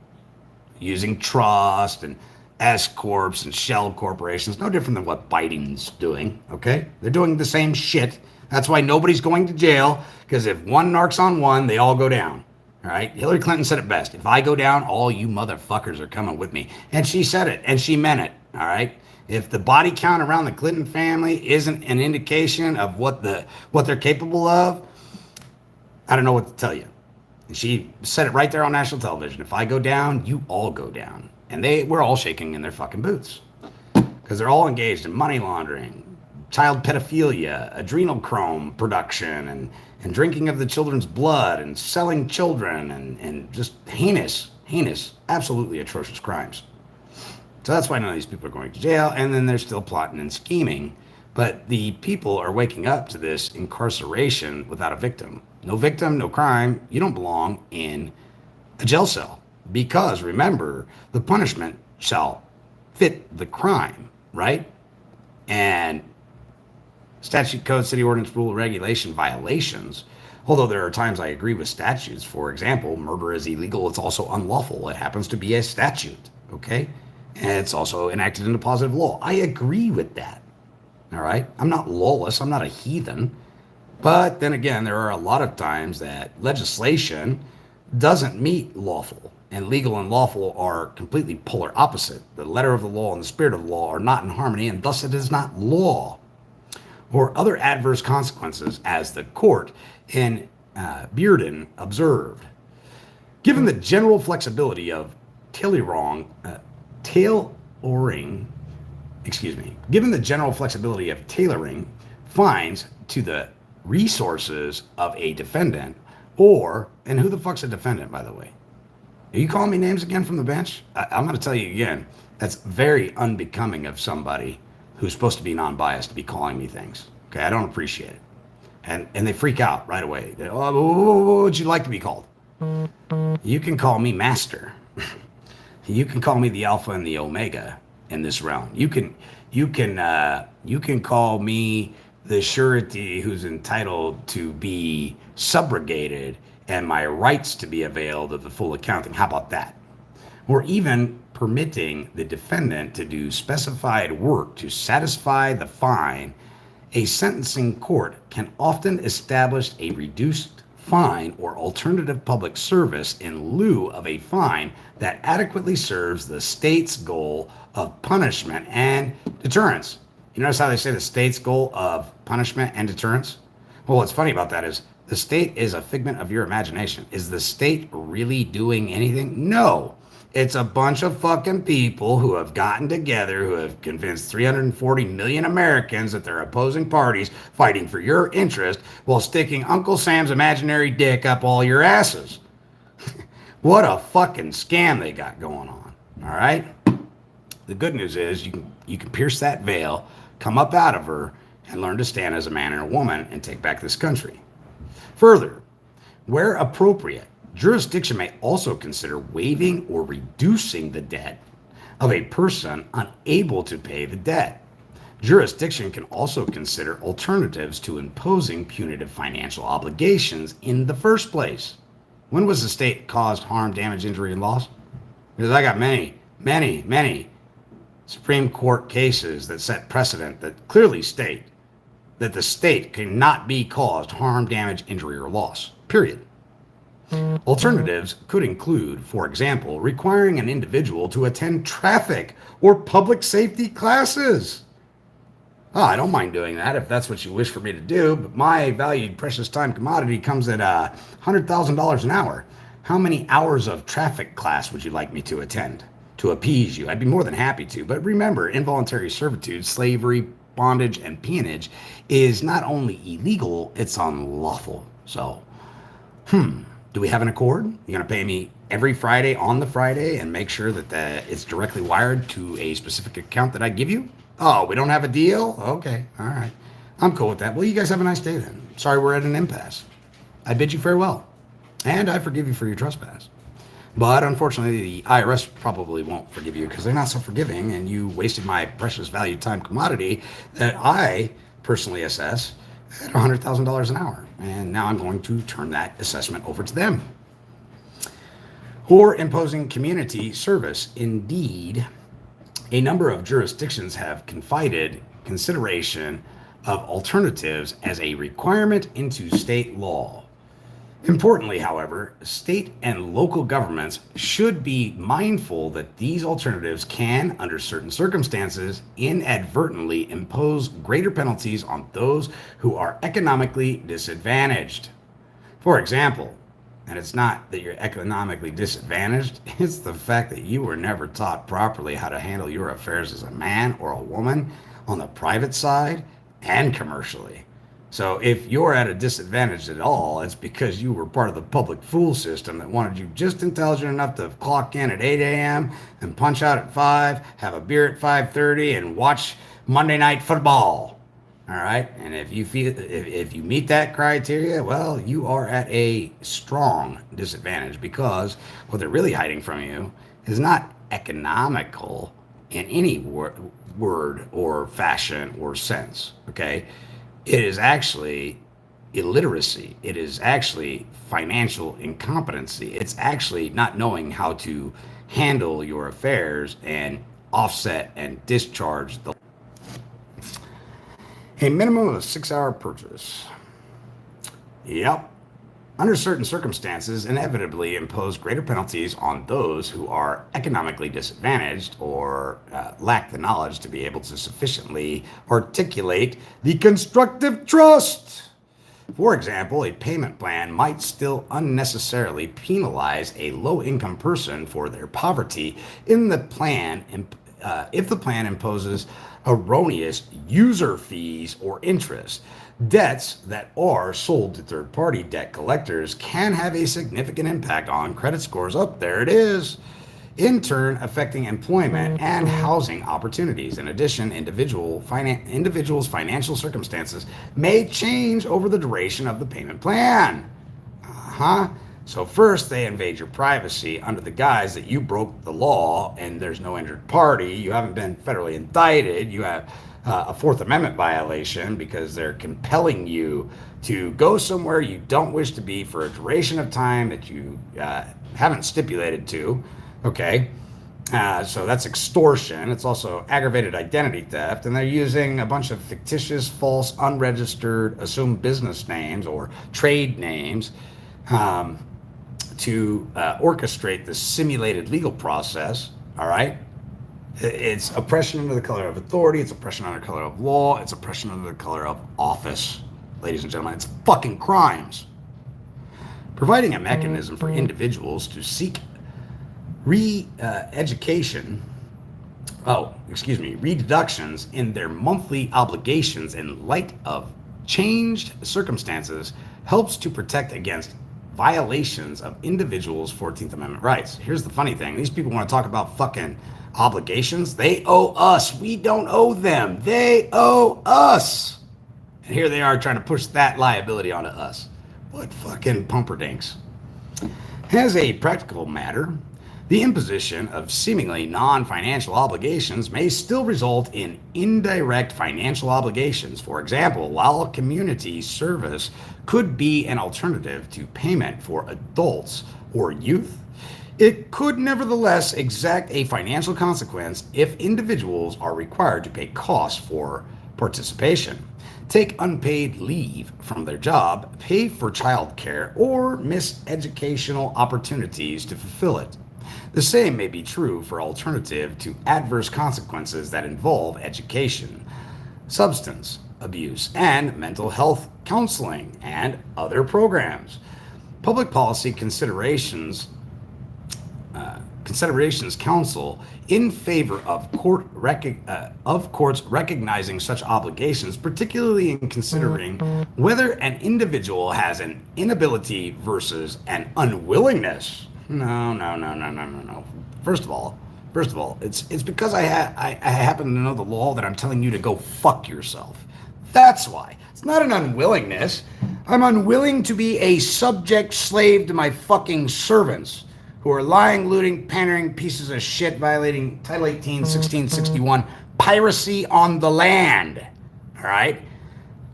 [SPEAKER 1] using trust and S-corps and shell corporations, no different than what Biden's doing, okay? They're doing the same shit. That's why nobody's going to jail, because if one narcs on one, they all go down. All right. Hillary Clinton said it best. If I go down, all you motherfuckers are coming with me. And she said it, and she meant it. All right. If the body count around the Clinton family isn't an indication of what they're capable of, I don't know what to tell you. And she said it right there on national television. If I go down, you all go down. And we're all shaking in their fucking boots because they're all engaged in money laundering, child pedophilia, adrenochrome production, and drinking of the children's blood and selling children and just heinous, absolutely atrocious crimes. So that's why none of these people are going to jail, and then they're still plotting and scheming. But the people are waking up to this incarceration without a victim. No victim, no crime. You don't belong in a jail cell because, remember, the punishment shall fit the crime, right? And statute, code, city ordinance, rule, regulation violations. Although there are times I agree with statutes. For example, murder is illegal. It's also unlawful. It happens to be a statute. Okay. And it's also enacted into positive law. I agree with that. All right. I'm not lawless. I'm not a heathen. But then again, there are a lot of times that legislation doesn't meet lawful, and legal and lawful are completely polar opposite. The letter of the law and the spirit of the law are not in harmony, and thus it is not law. Or other adverse consequences, as the court in Bearden observed. Given the general flexibility of tailoring, given the general flexibility of tailoring fines to the resources of a defendant, and who the fuck's a defendant, by the way? Are you calling me names again from the bench? I'm going to tell you again, that's very unbecoming of somebody who's supposed to be non-biased to be calling me things. Okay, I don't appreciate it. And they freak out right away. What would you like to be called? You can call me master. You can call me the alpha and the omega in this realm. You can call me the surety who's entitled to be subrogated and my rights to be availed of the full accounting. How about that? Or even permitting the defendant to do specified work to satisfy the fine. A sentencing court can often establish a reduced fine or alternative public service in lieu of a fine that adequately serves the state's goal of punishment and deterrence. You notice how they say the state's goal of punishment and deterrence? Well, what's funny about that is the state is a figment of your imagination. Is the state really doing anything? No. It's a bunch of fucking people who have gotten together, who have convinced 340 million Americans that they're opposing parties fighting for your interest while sticking Uncle Sam's imaginary dick up all your asses. What a fucking scam they got going on. All right? The good news is you can pierce that veil, come up out of her, and learn to stand as a man and a woman and take back this country. Further, where appropriate, jurisdiction may also consider waiving or reducing the debt of a person unable to pay the debt. Jurisdiction can also consider alternatives to imposing punitive financial obligations in the first place. When was the state caused harm, damage, injury, and loss? Because I got many Supreme Court cases that set precedent that clearly state that the state cannot be caused harm, damage, injury, or loss. Period. Alternatives could include, for example, requiring an individual to attend traffic or public safety classes. Oh, I don't mind doing that if that's what you wish for me to do, but my valued precious time commodity comes at $100,000 an hour. How many hours of traffic class would you like me to attend to appease you? I'd be more than happy to. But remember, involuntary servitude, slavery, bondage, and peonage is not only illegal, it's unlawful. So, do we have an accord? You're going to pay me every Friday on the Friday and make sure that it's directly wired to a specific account that I give you? Oh, we don't have a deal? Okay, all right. I'm cool with that. Well, you guys have a nice day then. Sorry we're at an impasse. I bid you farewell. And I forgive you for your trespass. But unfortunately, the IRS probably won't forgive you because they're not so forgiving, and you wasted my precious valued time commodity that I personally assess at $100,000 an hour. And now I'm going to turn that assessment over to them. Or imposing community service. Indeed, a number of jurisdictions have confided consideration of alternatives as a requirement into state law. Importantly, however, state and local governments should be mindful that these alternatives can, under certain circumstances, inadvertently impose greater penalties on those who are economically disadvantaged. For example, and it's not that you're economically disadvantaged, it's the fact that you were never taught properly how to handle your affairs as a man or a woman on the private side and commercially. So if you're at a disadvantage at all, it's because you were part of the public fool system that wanted you just intelligent enough to clock in at 8 a.m. and punch out at 5, have a beer at 5:30, and watch Monday Night Football. All right? And if you meet that criteria, well, you are at a strong disadvantage because what they're really hiding from you is not economical in any word or fashion or sense, okay? It is actually illiteracy. It is actually financial incompetency. It's actually not knowing how to handle your affairs and offset and discharge the a minimum of 6 hour purchase. Yep. Under certain circumstances, inevitably impose greater penalties on those who are economically disadvantaged or lack the knowledge to be able to sufficiently articulate the constructive trust. For example, a payment plan might still unnecessarily penalize a low income person for their poverty in the plan if the plan imposes erroneous user fees or interest. Debts that are sold to third party debt collectors can have a significant impact on credit scores. Up there it is. In turn, affecting employment and housing opportunities. In addition, individuals' financial circumstances may change over the duration of the payment plan. So first, they invade your privacy under the guise that you broke the law and there's no injured party. You haven't been federally indicted. You have a Fourth Amendment violation because they're compelling you to go somewhere you don't wish to be for a duration of time that you haven't stipulated to. Okay. So that's extortion. It's also aggravated identity theft. And they're using a bunch of fictitious, false, unregistered, assumed business names or trade names to orchestrate the simulated legal process. All right. It's oppression under the color of authority. It's oppression under the color of law. It's oppression under the color of office. Ladies and gentlemen, it's fucking crimes. Providing a mechanism for individuals to seek reductions in their monthly obligations in light of changed circumstances helps to protect against violations of individuals' 14th Amendment rights. Here's the funny thing. These people want to talk about fucking obligations. They owe us. We don't owe them. They owe us. And here they are trying to push that liability onto us. What fucking pumperdinks. As a practical matter, the imposition of seemingly non-financial obligations may still result in indirect financial obligations. For example, while community service could be an alternative to payment for adults or youth, it could nevertheless exact a financial consequence if individuals are required to pay costs for participation, take unpaid leave from their job, pay for childcare, or miss educational opportunities to fulfill it. The same may be true for alternative to adverse consequences that involve education, substance abuse, and mental health counseling and other programs. Public policy considerations counsel in favor of courts recognizing such obligations, particularly in considering whether an individual has an inability versus an unwillingness. No. First of all, it's because I happen to know the law that I'm telling you to go fuck yourself. That's why. It's not an unwillingness. I'm unwilling to be a subject slave to my fucking servants who are lying, looting, pandering pieces of shit, violating Title 18, 1661, piracy on the land. All right?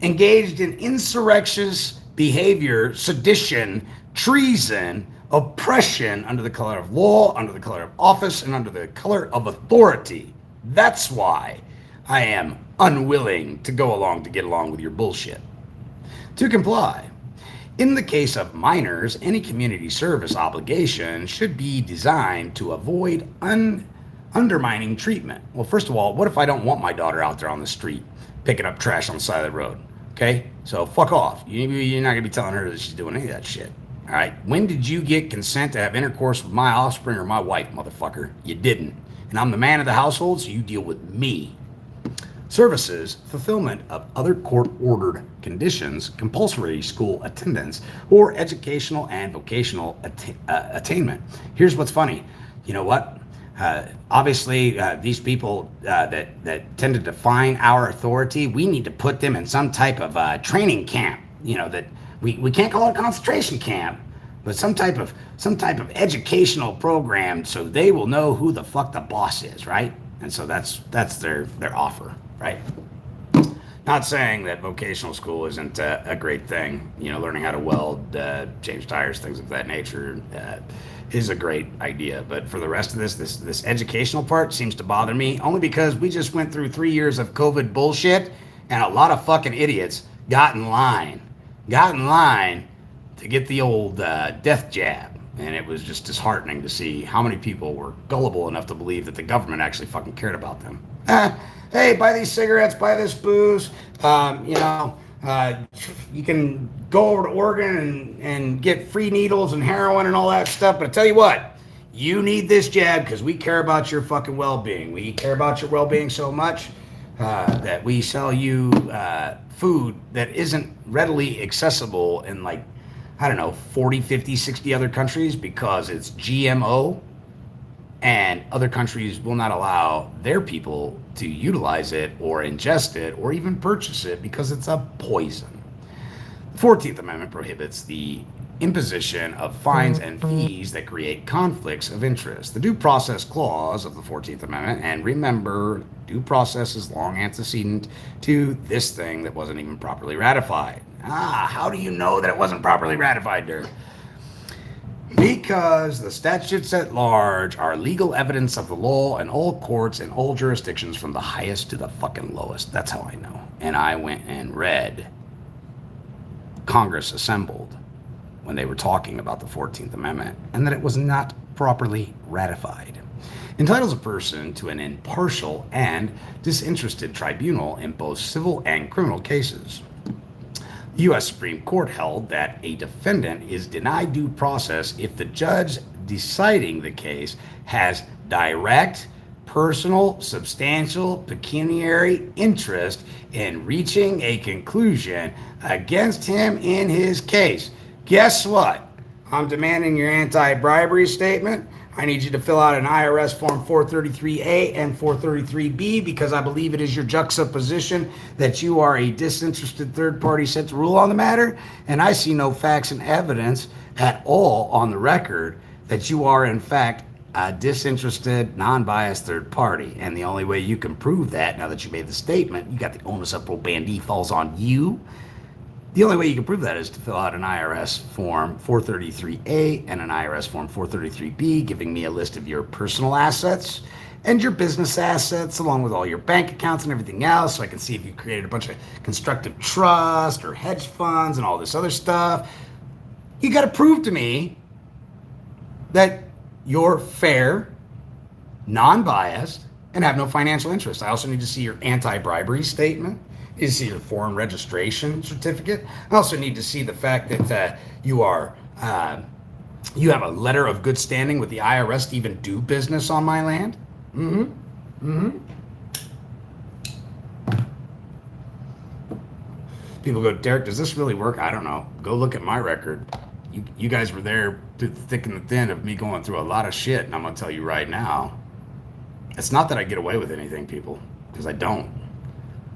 [SPEAKER 1] Engaged in insurrectious behavior, sedition, treason, oppression under the color of law, under the color of office, and under the color of authority. That's why I am unwilling to go along to get along with your bullshit. To comply. In the case of minors, any community service obligation should be designed to avoid undermining treatment. Well, first of all, what if I don't want my daughter out there on the street picking up trash on the side of the road? Okay? So fuck off. You're not going to be telling her that she's doing any of that shit. All right? When did you get consent to have intercourse with my offspring or my wife, motherfucker? You didn't. And I'm the man of the household, so you deal with me. Services, fulfillment of other court-ordered conditions, compulsory school attendance, or educational and vocational attainment. Here's what's funny. You know what? Obviously, these people that tend to define our authority, we need to put them in some type of training camp. You know, that we can't call it a concentration camp, but some type of educational program so they will know who the fuck the boss is, right? And so that's their offer. Right. Not saying that vocational school isn't a great thing. You know, learning how to weld, change tires, things of that nature is a great idea. But for the rest of this educational part seems to bother me only because we just went through 3 years of COVID bullshit, and a lot of fucking idiots got in line to get the old death jab. And it was just disheartening to see how many people were gullible enough to believe that the government actually fucking cared about them. Hey, buy these cigarettes, buy this booze. You can go over to Oregon and get free needles and heroin and all that stuff. But I tell you what, you need this jab because we care about your fucking well-being. We care about your well-being so much that we sell you food that isn't readily accessible in, like, I don't know, 40, 50, 60 other countries because it's GMO, and other countries will not allow their people to utilize it or ingest it or even purchase it because it's a poison. The 14th Amendment prohibits the imposition of fines and fees that create conflicts of interest. The Due Process Clause of the 14th Amendment, and remember, due process is long antecedent to this thing that wasn't even properly ratified. How do you know that it wasn't properly ratified, Dirk? Because the statutes at large are legal evidence of the law in all courts and all jurisdictions from the highest to the fucking lowest. That's how I know. And I went and read Congress assembled when they were talking about the 14th Amendment, and that it was not properly ratified. Entitles a person to an impartial and disinterested tribunal in both civil and criminal cases. The U.S. Supreme Court held that a defendant is denied due process if the judge deciding the case has direct, personal, substantial, pecuniary interest in reaching a conclusion against him in his case. Guess what? I'm demanding your anti-bribery statement. I need you to fill out an IRS Form 433A and 433B because I believe it is your juxtaposition that you are a disinterested third party set to rule on the matter, and I see no facts and evidence at all on the record that you are in fact a disinterested, non-biased third party. And the only way you can prove that, now that you made the statement, you got the onus of probandi falls on you. The only way you can prove that is to fill out an IRS Form 433A and an IRS Form 433B, giving me a list of your personal assets and your business assets, along with all your bank accounts and everything else, so I can see if you created a bunch of constructive trust or hedge funds and all this other stuff. You got to prove to me that you're fair, non-biased, and have no financial interest. I also need to see your anti-bribery statement. I need to see your foreign registration certificate. I also need to see the fact that you have a letter of good standing with the IRS to even do business on my land. People go, Derek, does this really work? I don't know. Go look at my record. You guys were there through the thick and the thin of me going through a lot of shit, and I'm going to tell you right now, it's not that I get away with anything, people, because I don't.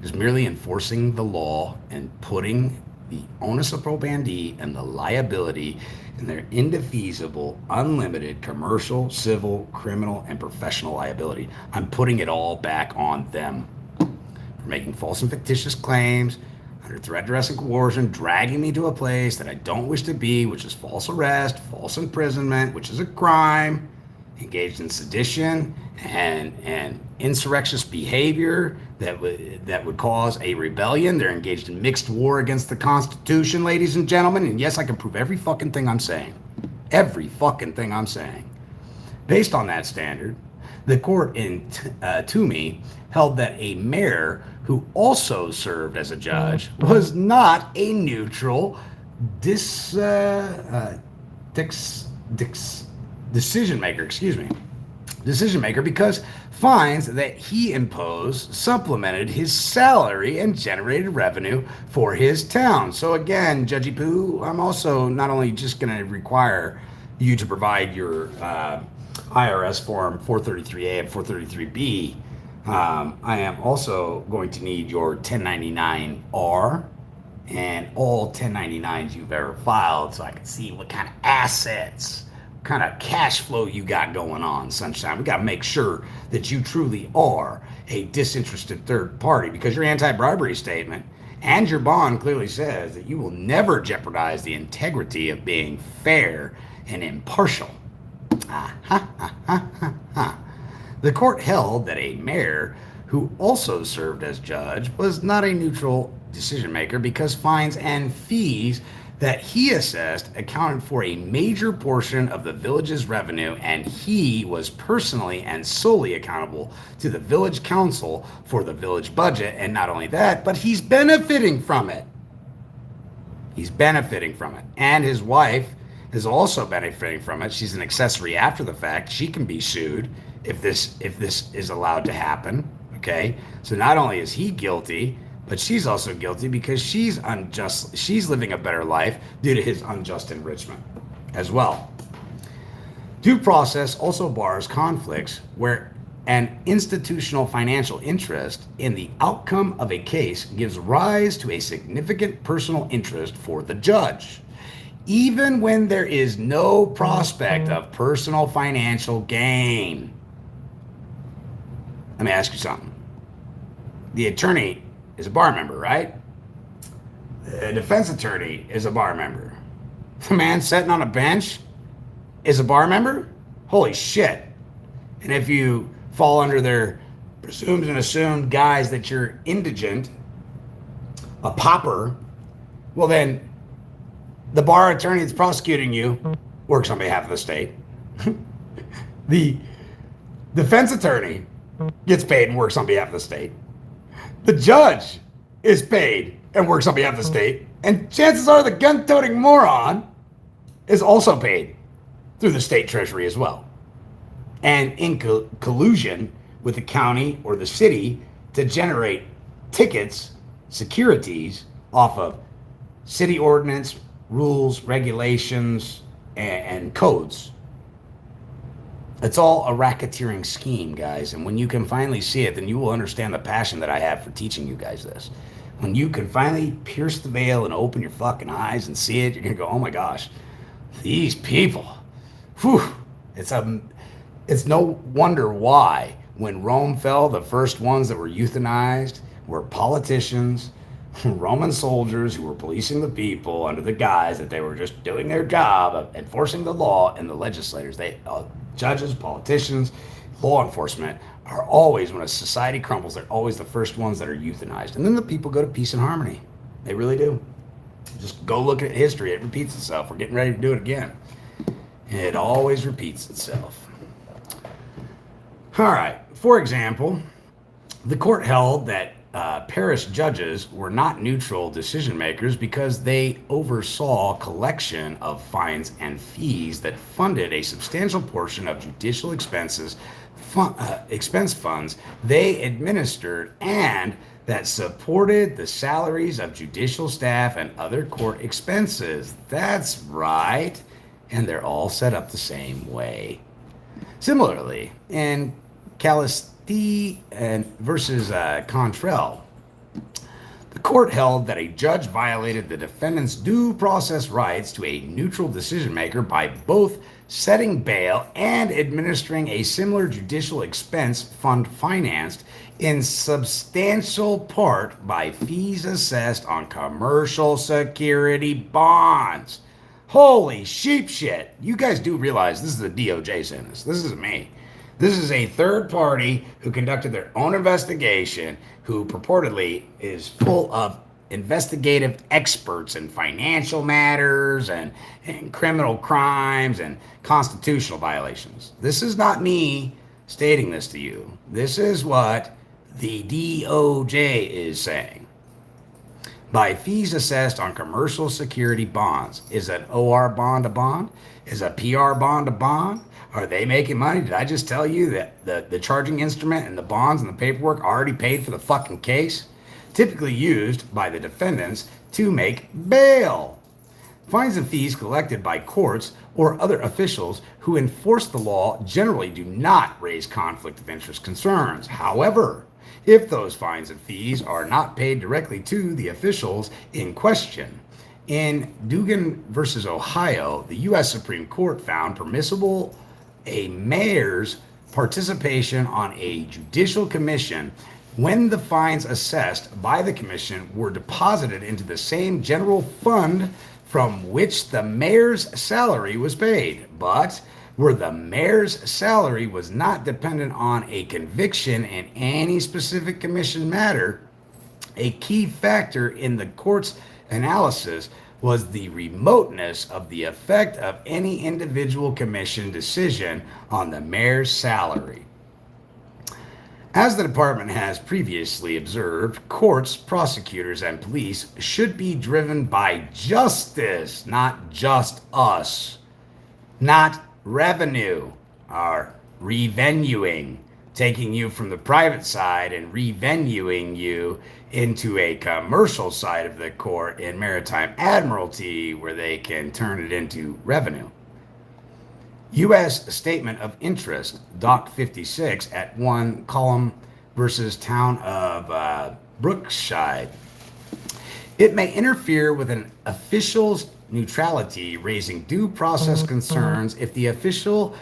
[SPEAKER 1] It's merely enforcing the law and putting the onus of probandi and the liability in their indefeasible, unlimited commercial, civil, criminal, and professional liability. I'm putting it all back on them for making false and fictitious claims, under threat, duress, and coercion, dragging me to a place that I don't wish to be, which is false arrest, false imprisonment, which is a crime, engaged in sedition and insurrectious behavior that would cause a rebellion. They're engaged in mixed war against the Constitution, ladies and gentlemen. And yes, I can prove every fucking thing I'm saying. Every fucking thing I'm saying. Based on that standard, the court in Toomey held that a mayor who also served as a judge was not a neutral decision maker because fines that he imposed supplemented his salary and generated revenue for his town. So again, Judgy Poo, I'm also not only just going to require you to provide your IRS Form 433A and 433B, I am also going to need your 1099-R and all 1099s you've ever filed so I can see what kind of assets, kind of cash flow you got going on, Sunshine. We got to make sure that you truly are a disinterested third party, because your anti-bribery statement and your bond clearly says that you will never jeopardize the integrity of being fair and impartial. The court held that a mayor who also served as judge was not a neutral decision maker because fines and fees that he assessed accounted for a major portion of the village's revenue, and he was personally and solely accountable to the village council for the village budget. And not only that, but he's benefiting from it. He's benefiting from it. And his wife is also benefiting from it. She's an accessory after the fact. She can be sued if this is allowed to happen. Okay? So not only is he guilty, but she's also guilty because she's living a better life due to his unjust enrichment as well. Due process also bars conflicts where an institutional financial interest in the outcome of a case gives rise to a significant personal interest for the judge, even when there is no prospect of personal financial gain. Let me ask you something. The attorney is a bar member, right? The defense attorney is a bar member. The man sitting on a bench is a bar member? Holy shit. And if you fall under their presumed and assumed guise that you're indigent, a pauper, well then the bar attorney that's prosecuting you works on behalf of the state. The defense attorney gets paid and works on behalf of the state. The judge is paid and works on behalf of the state. And chances are the gun-toting moron is also paid through the state treasury as well. And in collusion with the county or the city to generate tickets, securities off of city ordinance, rules, regulations, and codes. It's all a racketeering scheme, guys. And when you can finally see it, then you will understand the passion that I have for teaching you guys this. When you can finally pierce the veil and open your fucking eyes and see it, you're going to go, oh my gosh, these people. Whew. It's no wonder why when Rome fell, the first ones that were euthanized were politicians, Roman soldiers who were policing the people under the guise that they were just doing their job of enforcing the law, and the legislators, judges, politicians, law enforcement are always, when a society crumbles, they're always the first ones that are euthanized. And then the people go to peace and harmony. They really do. Just go look at history. It repeats itself. We're getting ready to do it again. It always repeats itself. All right. For example, the court held that parish judges were not neutral decision makers because they oversaw collection of fines and fees that funded a substantial portion of judicial expense funds they administered, and that supported the salaries of judicial staff and other court expenses. That's right. And they're all set up the same way. Similarly, in Calisti versus Contrell, the court held that a judge violated the defendant's due process rights to a neutral decision maker by both setting bail and administering a similar judicial expense fund financed in substantial part by fees assessed on commercial security bonds. Holy sheep shit. You guys do realize this is the DOJ saying this. This isn't me. This is a third party who conducted their own investigation, who purportedly is full of investigative experts in financial matters and criminal crimes and constitutional violations. This is not me stating this to you. This is what the DOJ is saying. By fees assessed on commercial security bonds. Is an OR bond a bond? Is a PR bond a bond? Are they making money? Did I just tell you that the charging instrument and the bonds and the paperwork already paid for the fucking case? Typically used by the defendants to make bail. Fines and fees collected by courts or other officials who enforce the law generally do not raise conflict of interest concerns. However, if those fines and fees are not paid directly to the officials in question, In Dugan versus Ohio, the U.S. Supreme Court found permissible a mayor's participation on a judicial commission when the fines assessed by the commission were deposited into the same general fund from which the mayor's salary was paid, but where the mayor's salary was not dependent on a conviction in any specific commission matter. A key factor in the court's analysis was the remoteness of the effect of any individual commission decision on the mayor's salary. As the department has previously observed, courts, prosecutors, and police should be driven by justice, not just us, not revenue, or revenuing, taking you from the private side and revenuing you into a commercial side of the court in maritime admiralty where they can turn it into revenue. U.S. Statement of Interest, Doc 56 at 1 column versus Town of Brookside. It may interfere with an official's neutrality, raising due process concerns if the official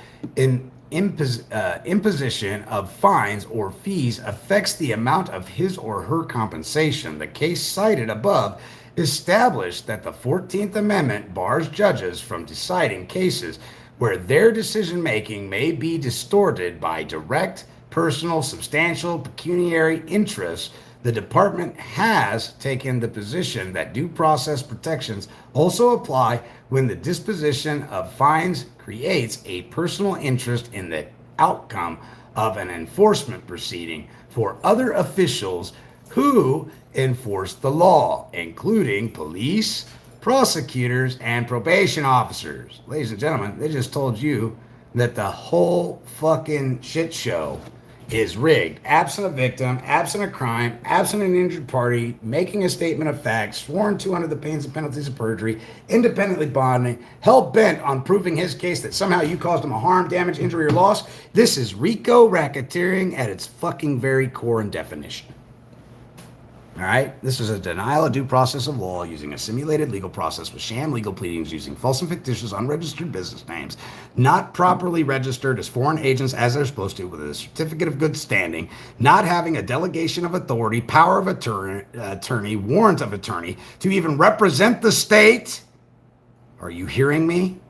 [SPEAKER 1] imposition of fines or fees affects the amount of his or her compensation. The case cited above established that the 14th Amendment bars judges from deciding cases where their decision-making may be distorted by direct, personal, substantial, pecuniary interests. The department has taken the position that due process protections also apply when the disposition of fines creates a personal interest in the outcome of an enforcement proceeding for other officials who enforce the law, including police, prosecutors, and probation officers. Ladies and gentlemen, they just told you that the whole fucking shit show is rigged. Absent a victim, absent a crime, absent an injured party, making a statement of fact, sworn to under the pains and penalties of perjury, independently bonding, hell-bent on proving his case that somehow you caused him a harm, damage, injury, or loss. This is RICO racketeering at its fucking very core and definition. All right, this is a denial of due process of law using a simulated legal process with sham legal pleadings using false and fictitious unregistered business names, not properly registered as foreign agents as they're supposed to with a certificate of good standing, not having a delegation of authority, power of attorney, warrant of attorney to even represent the state. Are you hearing me?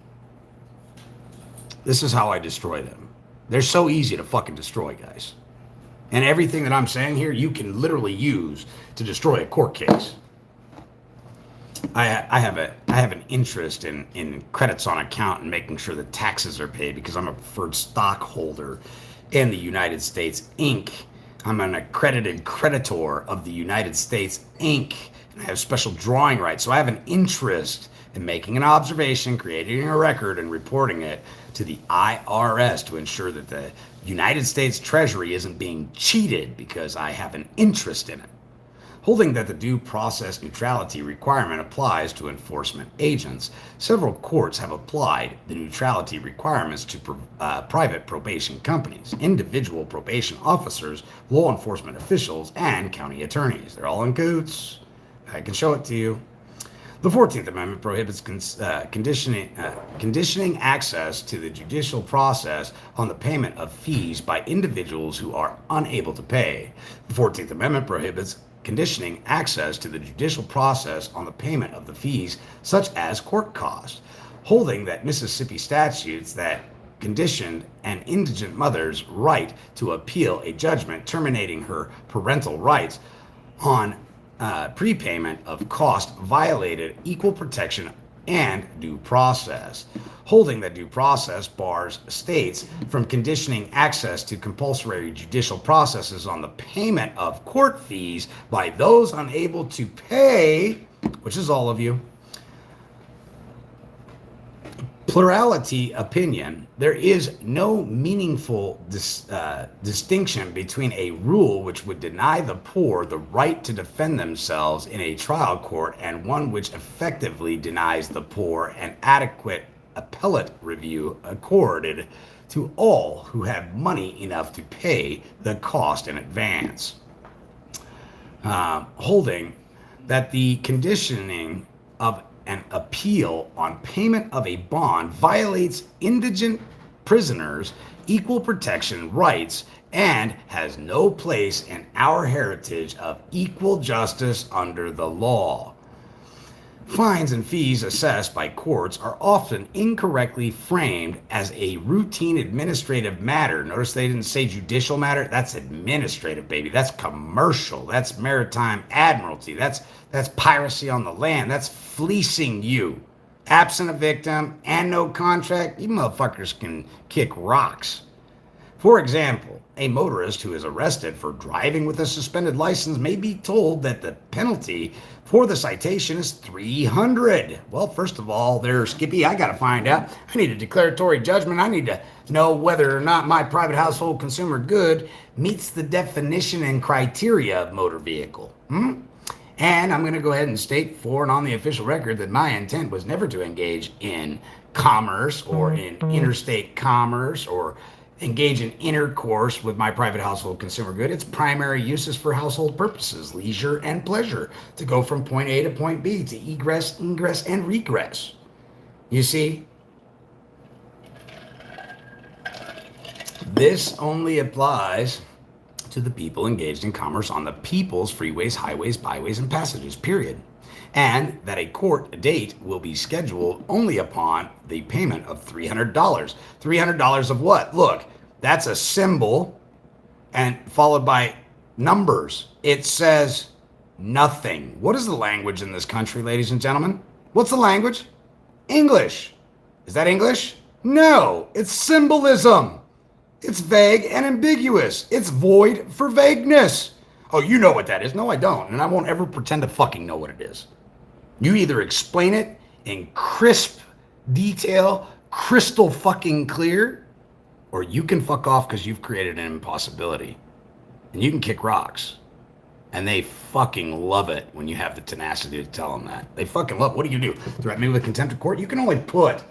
[SPEAKER 1] This is how I destroy them. They're so easy to fucking destroy, guys. And everything that I'm saying here, you can literally use to destroy a court case. I have an interest in credits on account and making sure that taxes are paid because I'm a preferred stockholder in the United States, Inc. I'm an accredited creditor of the United States, Inc. And I have special drawing rights. So I have an interest in making an observation, creating a record, and reporting it to the IRS to ensure that the United States Treasury isn't being cheated because I have an interest in it. Holding that the due process neutrality requirement applies to enforcement agents, several courts have applied the neutrality requirements to private probation companies, individual probation officers, law enforcement officials, and county attorneys. They're all in cahoots. I can show it to you. The 14th Amendment prohibits conditioning access to the judicial process on the payment of fees by individuals who are unable to pay. The 14th Amendment prohibits conditioning access to the judicial process on the payment of the fees such as court costs, holding that Mississippi statutes that conditioned an indigent mother's right to appeal a judgment terminating her parental rights on prepayment of cost violated equal protection and due process, holding that due process bars states from conditioning access to compulsory judicial processes on the payment of court fees by those unable to pay, which is all of you. Plurality opinion. There is no meaningful distinction between a rule which would deny the poor the right to defend themselves in a trial court and one which effectively denies the poor an adequate appellate review accorded to all who have money enough to pay the cost in advance. Holding that the conditioning of an appeal on payment of a bond violates indigent prisoners' equal protection rights and has no place in our heritage of equal justice under the law. Fines and fees assessed by courts are often incorrectly framed as a routine administrative matter. Notice they didn't say judicial matter. That's administrative, baby. That's commercial. That's maritime admiralty. That's piracy on the land. That's fleecing you. Absent a victim and no contract, you motherfuckers can kick rocks. For example, a motorist who is arrested for driving with a suspended license may be told that the penalty for the citation is $300. Well, first of all, there, Skippy, I got to find out. I need a declaratory judgment. I need to know whether or not my private household consumer good meets the definition and criteria of motor vehicle. And I'm going to go ahead and state for and on the official record that my intent was never to engage in commerce or in interstate commerce or engage in intercourse with my private household consumer good. Its primary use is for household purposes, leisure and pleasure, to go from point A to point B, to egress, ingress, and regress. You see, this only applies to the people engaged in commerce on the people's freeways, highways, byways, and passages, period. And that a court date will be scheduled only upon the payment of $300. $300 of what? Look, that's a symbol and followed by numbers. It says nothing. What is the language in this country, ladies and gentlemen? What's the language? English. Is that English? No, it's symbolism. It's vague and ambiguous. It's void for vagueness. Oh, you know what that is. No, I don't. And I won't ever pretend to fucking know what it is. You either explain it in crisp detail, crystal fucking clear, or you can fuck off because you've created an impossibility. And you can kick rocks. And they fucking love it when you have the tenacity to tell them that. They fucking love it. What do? Threaten me with contempt of court? You can only put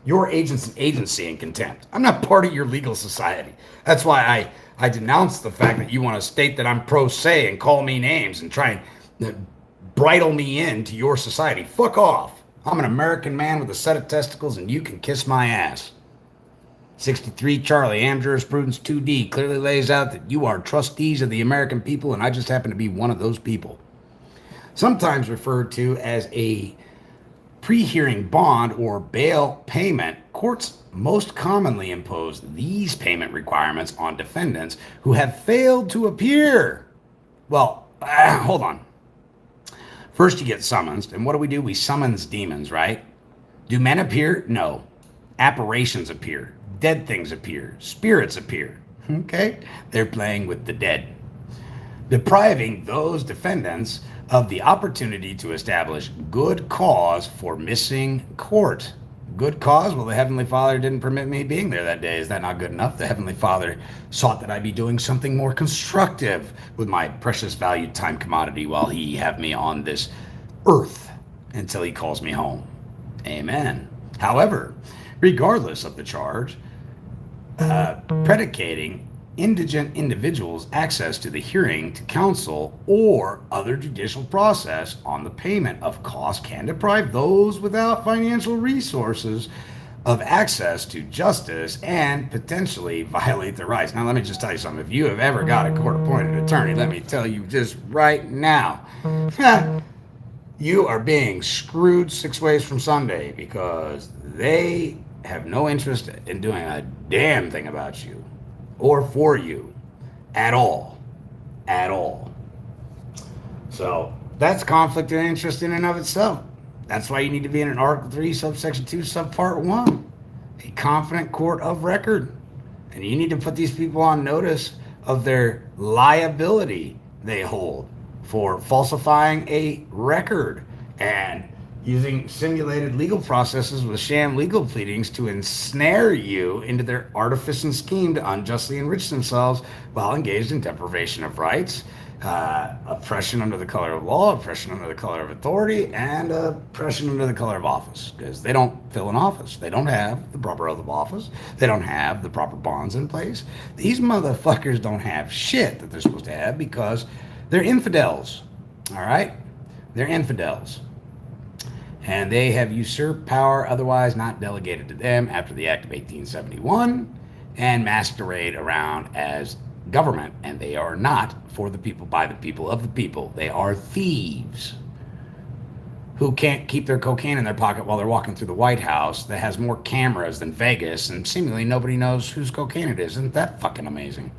[SPEAKER 1] your agency in contempt. I'm not part of your legal society. That's why I denounce the fact that you want to state that I'm pro se and call me names and try and bridle me into your society. Fuck off. I'm an American man with a set of testicles and you can kiss my ass. 63 Charlie, Am Jurisprudence 2D clearly lays out that you are trustees of the American people and I just happen to be one of those people. Sometimes referred to as a pre-hearing bond or bail payment, courts most commonly impose these payment requirements on defendants who have failed to appear. Well, hold on. First you get summoned, and what do? We summons demons, right? Do men appear? No. Apparitions appear. Dead things appear. Spirits appear. Okay? They're playing with the dead. Depriving those defendants of the opportunity to establish good cause for missing court. Good cause? Well, the Heavenly Father didn't permit me being there that day. Is that not good enough? The Heavenly Father sought that I be doing something more constructive with my precious valued time commodity while he have me on this earth until he calls me home. Amen. However, regardless of the charge, predicating indigent individuals access to the hearing to counsel or other judicial process on the payment of costs can deprive those without financial resources of access to justice and potentially violate their rights. Now, let me just tell you something. If you have ever got a court-appointed attorney, let me tell you just right now, you are being screwed 6 ways from Sunday because they have no interest in doing a damn thing about you or for you at all. So that's conflict of interest in and of itself. That's why you need to be in an Article 3, subsection 2, subpart 1, a confident court of record. And you need to put these people on notice of their liability they hold for falsifying a record and using simulated legal processes with sham legal pleadings to ensnare you into their artifice and scheme to unjustly enrich themselves while engaged in deprivation of rights, oppression under the color of law, oppression under the color of authority, and oppression under the color of office. Because they don't fill an office. They don't have the proper oath of office. They don't have the proper bonds in place. These motherfuckers don't have shit that they're supposed to have because they're infidels. All right? They're infidels. and they have usurped power otherwise not delegated to them after the Act of 1871 and masquerade around as government, and they are not for the people, by the people, of the people. They are thieves who can't keep their cocaine in their pocket while they're walking through the White House that has more cameras than Vegas, and seemingly nobody knows whose cocaine it is. Isn't that fucking amazing?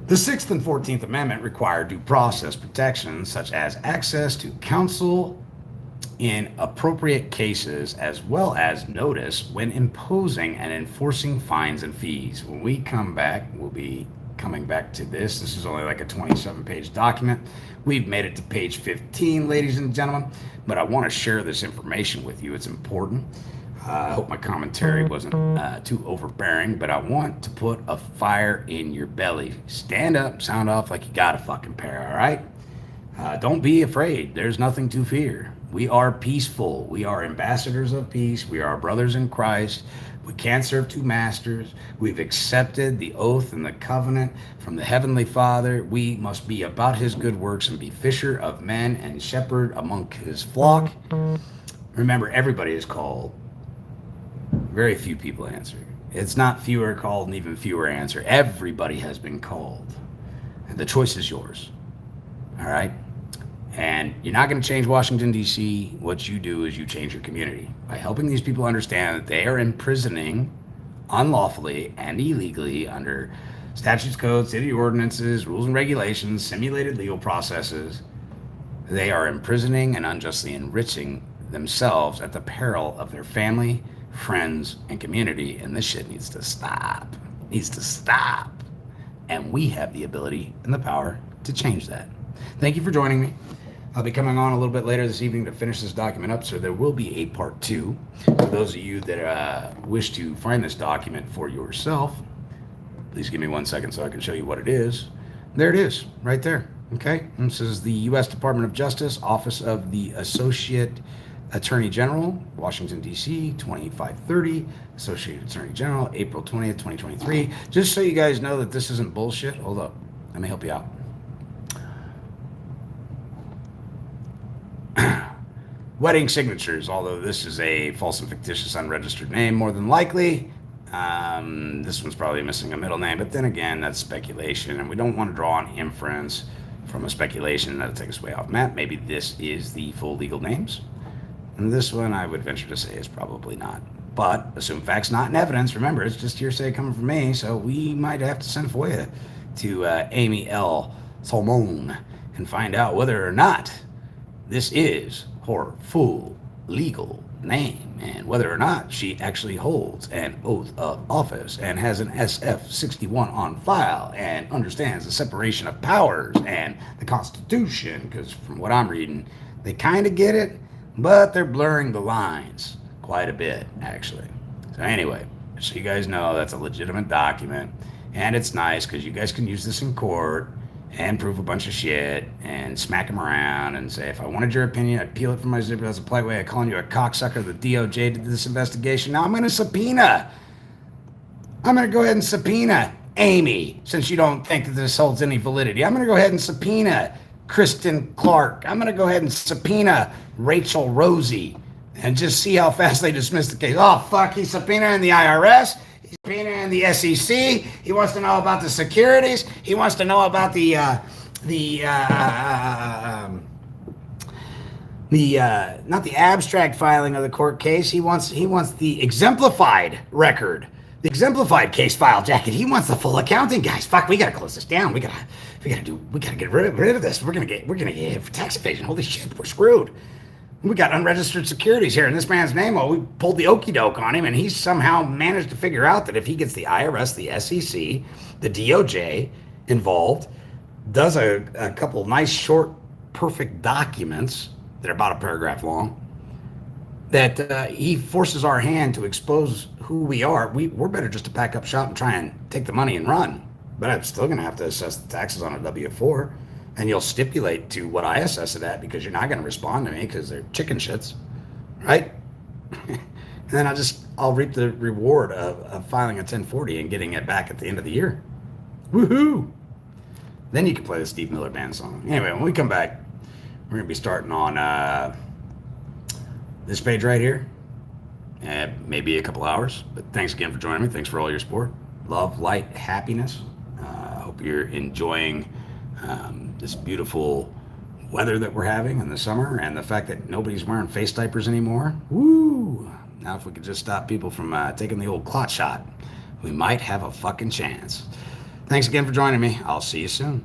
[SPEAKER 1] The 6th and 14th Amendment require due process protections such as access to counsel in appropriate cases, as well as notice when imposing and enforcing fines and fees. When we come back, we'll be coming back to this. This is only like a 27-page document. We've made it to page 15, ladies and gentlemen, but I want to share this information with you. It's important. I hope my commentary wasn't too overbearing, but I want to put a fire in your belly. Stand up, sound off like you got a fucking pair, all right? Don't be afraid. There's nothing to fear. We are peaceful. We are ambassadors of peace. We are brothers in Christ. We can't serve two masters. We've accepted the oath and the covenant from the Heavenly Father. We must be about his good works and be fisher of men and shepherd among his flock. Remember, everybody is called. Very few people answer. It's not fewer called and even fewer answer. Everybody has been called. And the choice is yours. All right? And you're not going to change Washington, D.C. What you do is you change your community by helping these people understand that they are imprisoning unlawfully and illegally under statutes, codes, city ordinances, rules and regulations, simulated legal processes. They are imprisoning and unjustly enriching themselves at the peril of their family, friends, and community. And this shit needs to stop. Needs to stop. And we have the ability and the power to change that. Thank you for joining me. I'll be coming on a little bit later this evening to finish this document up, so there will be a part 2. For those of you that wish to find this document for yourself, please give me 1 second so I can show you what it is. There it is, right there. Okay, this is the U.S. Department of Justice, Office of the Associate Attorney General, Washington, D.C., 2530, Associate Attorney General, April 20th, 2023. Just so you guys know that this isn't bullshit. Hold up, let me help you out. Wedding signatures, although this is a false and fictitious unregistered name, more than likely. This one's probably missing a middle name, but then again, that's speculation, and we don't want to draw an inference from a speculation that'll take us way off map. Maybe this is the full legal names. And this one, I would venture to say, is probably not. But assume facts not in evidence. Remember, it's just hearsay coming from me, so we might have to send FOIA to Amy L. Salmon and find out whether or not this is her full legal name and whether or not she actually holds an oath of office and has an SF-61 on file and understands the separation of powers and the Constitution, because from what I'm reading, they kind of get it, but they're blurring the lines quite a bit, actually. So anyway, so you guys know that's a legitimate document, and it's nice because you guys can use this in court and prove a bunch of shit and smack them around and say, if I wanted your opinion, I'd peel it from my zipper. That's a polite way of calling you a cocksucker. The DOJ did this investigation. Now I'm going to go ahead and subpoena Amy, since you don't think that this holds any validity. I'm going to go ahead and subpoena Kristen Clark. I'm going to go ahead and subpoena Rachel Rosie and just see how fast they dismiss the case. Oh, fuck, he's subpoenaing the IRS. He's subpoenaing the SEC. He wants to know about the securities. He wants to know about not the abstract filing of the court case. He wants the exemplified record, the exemplified case file jacket. He wants the full accounting, guys. Fuck, we gotta close this down. We gotta get rid of this. We're gonna get hit for tax evasion. Holy shit, we're screwed. We got unregistered securities here in this man's name. Well, we pulled the okey doke on him, and he's somehow managed to figure out that if he gets the IRS, the SEC, the DOJ involved, does a couple nice, short, perfect documents that are about a paragraph long, that he forces our hand to expose who we are. We're better just to pack up shop and try and take the money and run. But I'm still going to have to assess the taxes on a W-4. And you'll stipulate to what I assess it at, because you're not going to respond to me because they're chicken shits, right? And then I'll reap the reward of filing a 1040 and getting it back at the end of the year. Woohoo! Then you can play the Steve Miller Band song. Anyway, when we come back, we're going to be starting on This page right here, maybe a couple hours. But thanks again for joining me. Thanks for all your support. Love, light, happiness. I hope you're enjoying this beautiful weather that we're having in the summer, and the fact that nobody's wearing face diapers anymore. Woo! Now, if we could just stop people from taking the old clot shot, we might have a fucking chance. Thanks again for joining me. I'll see you soon.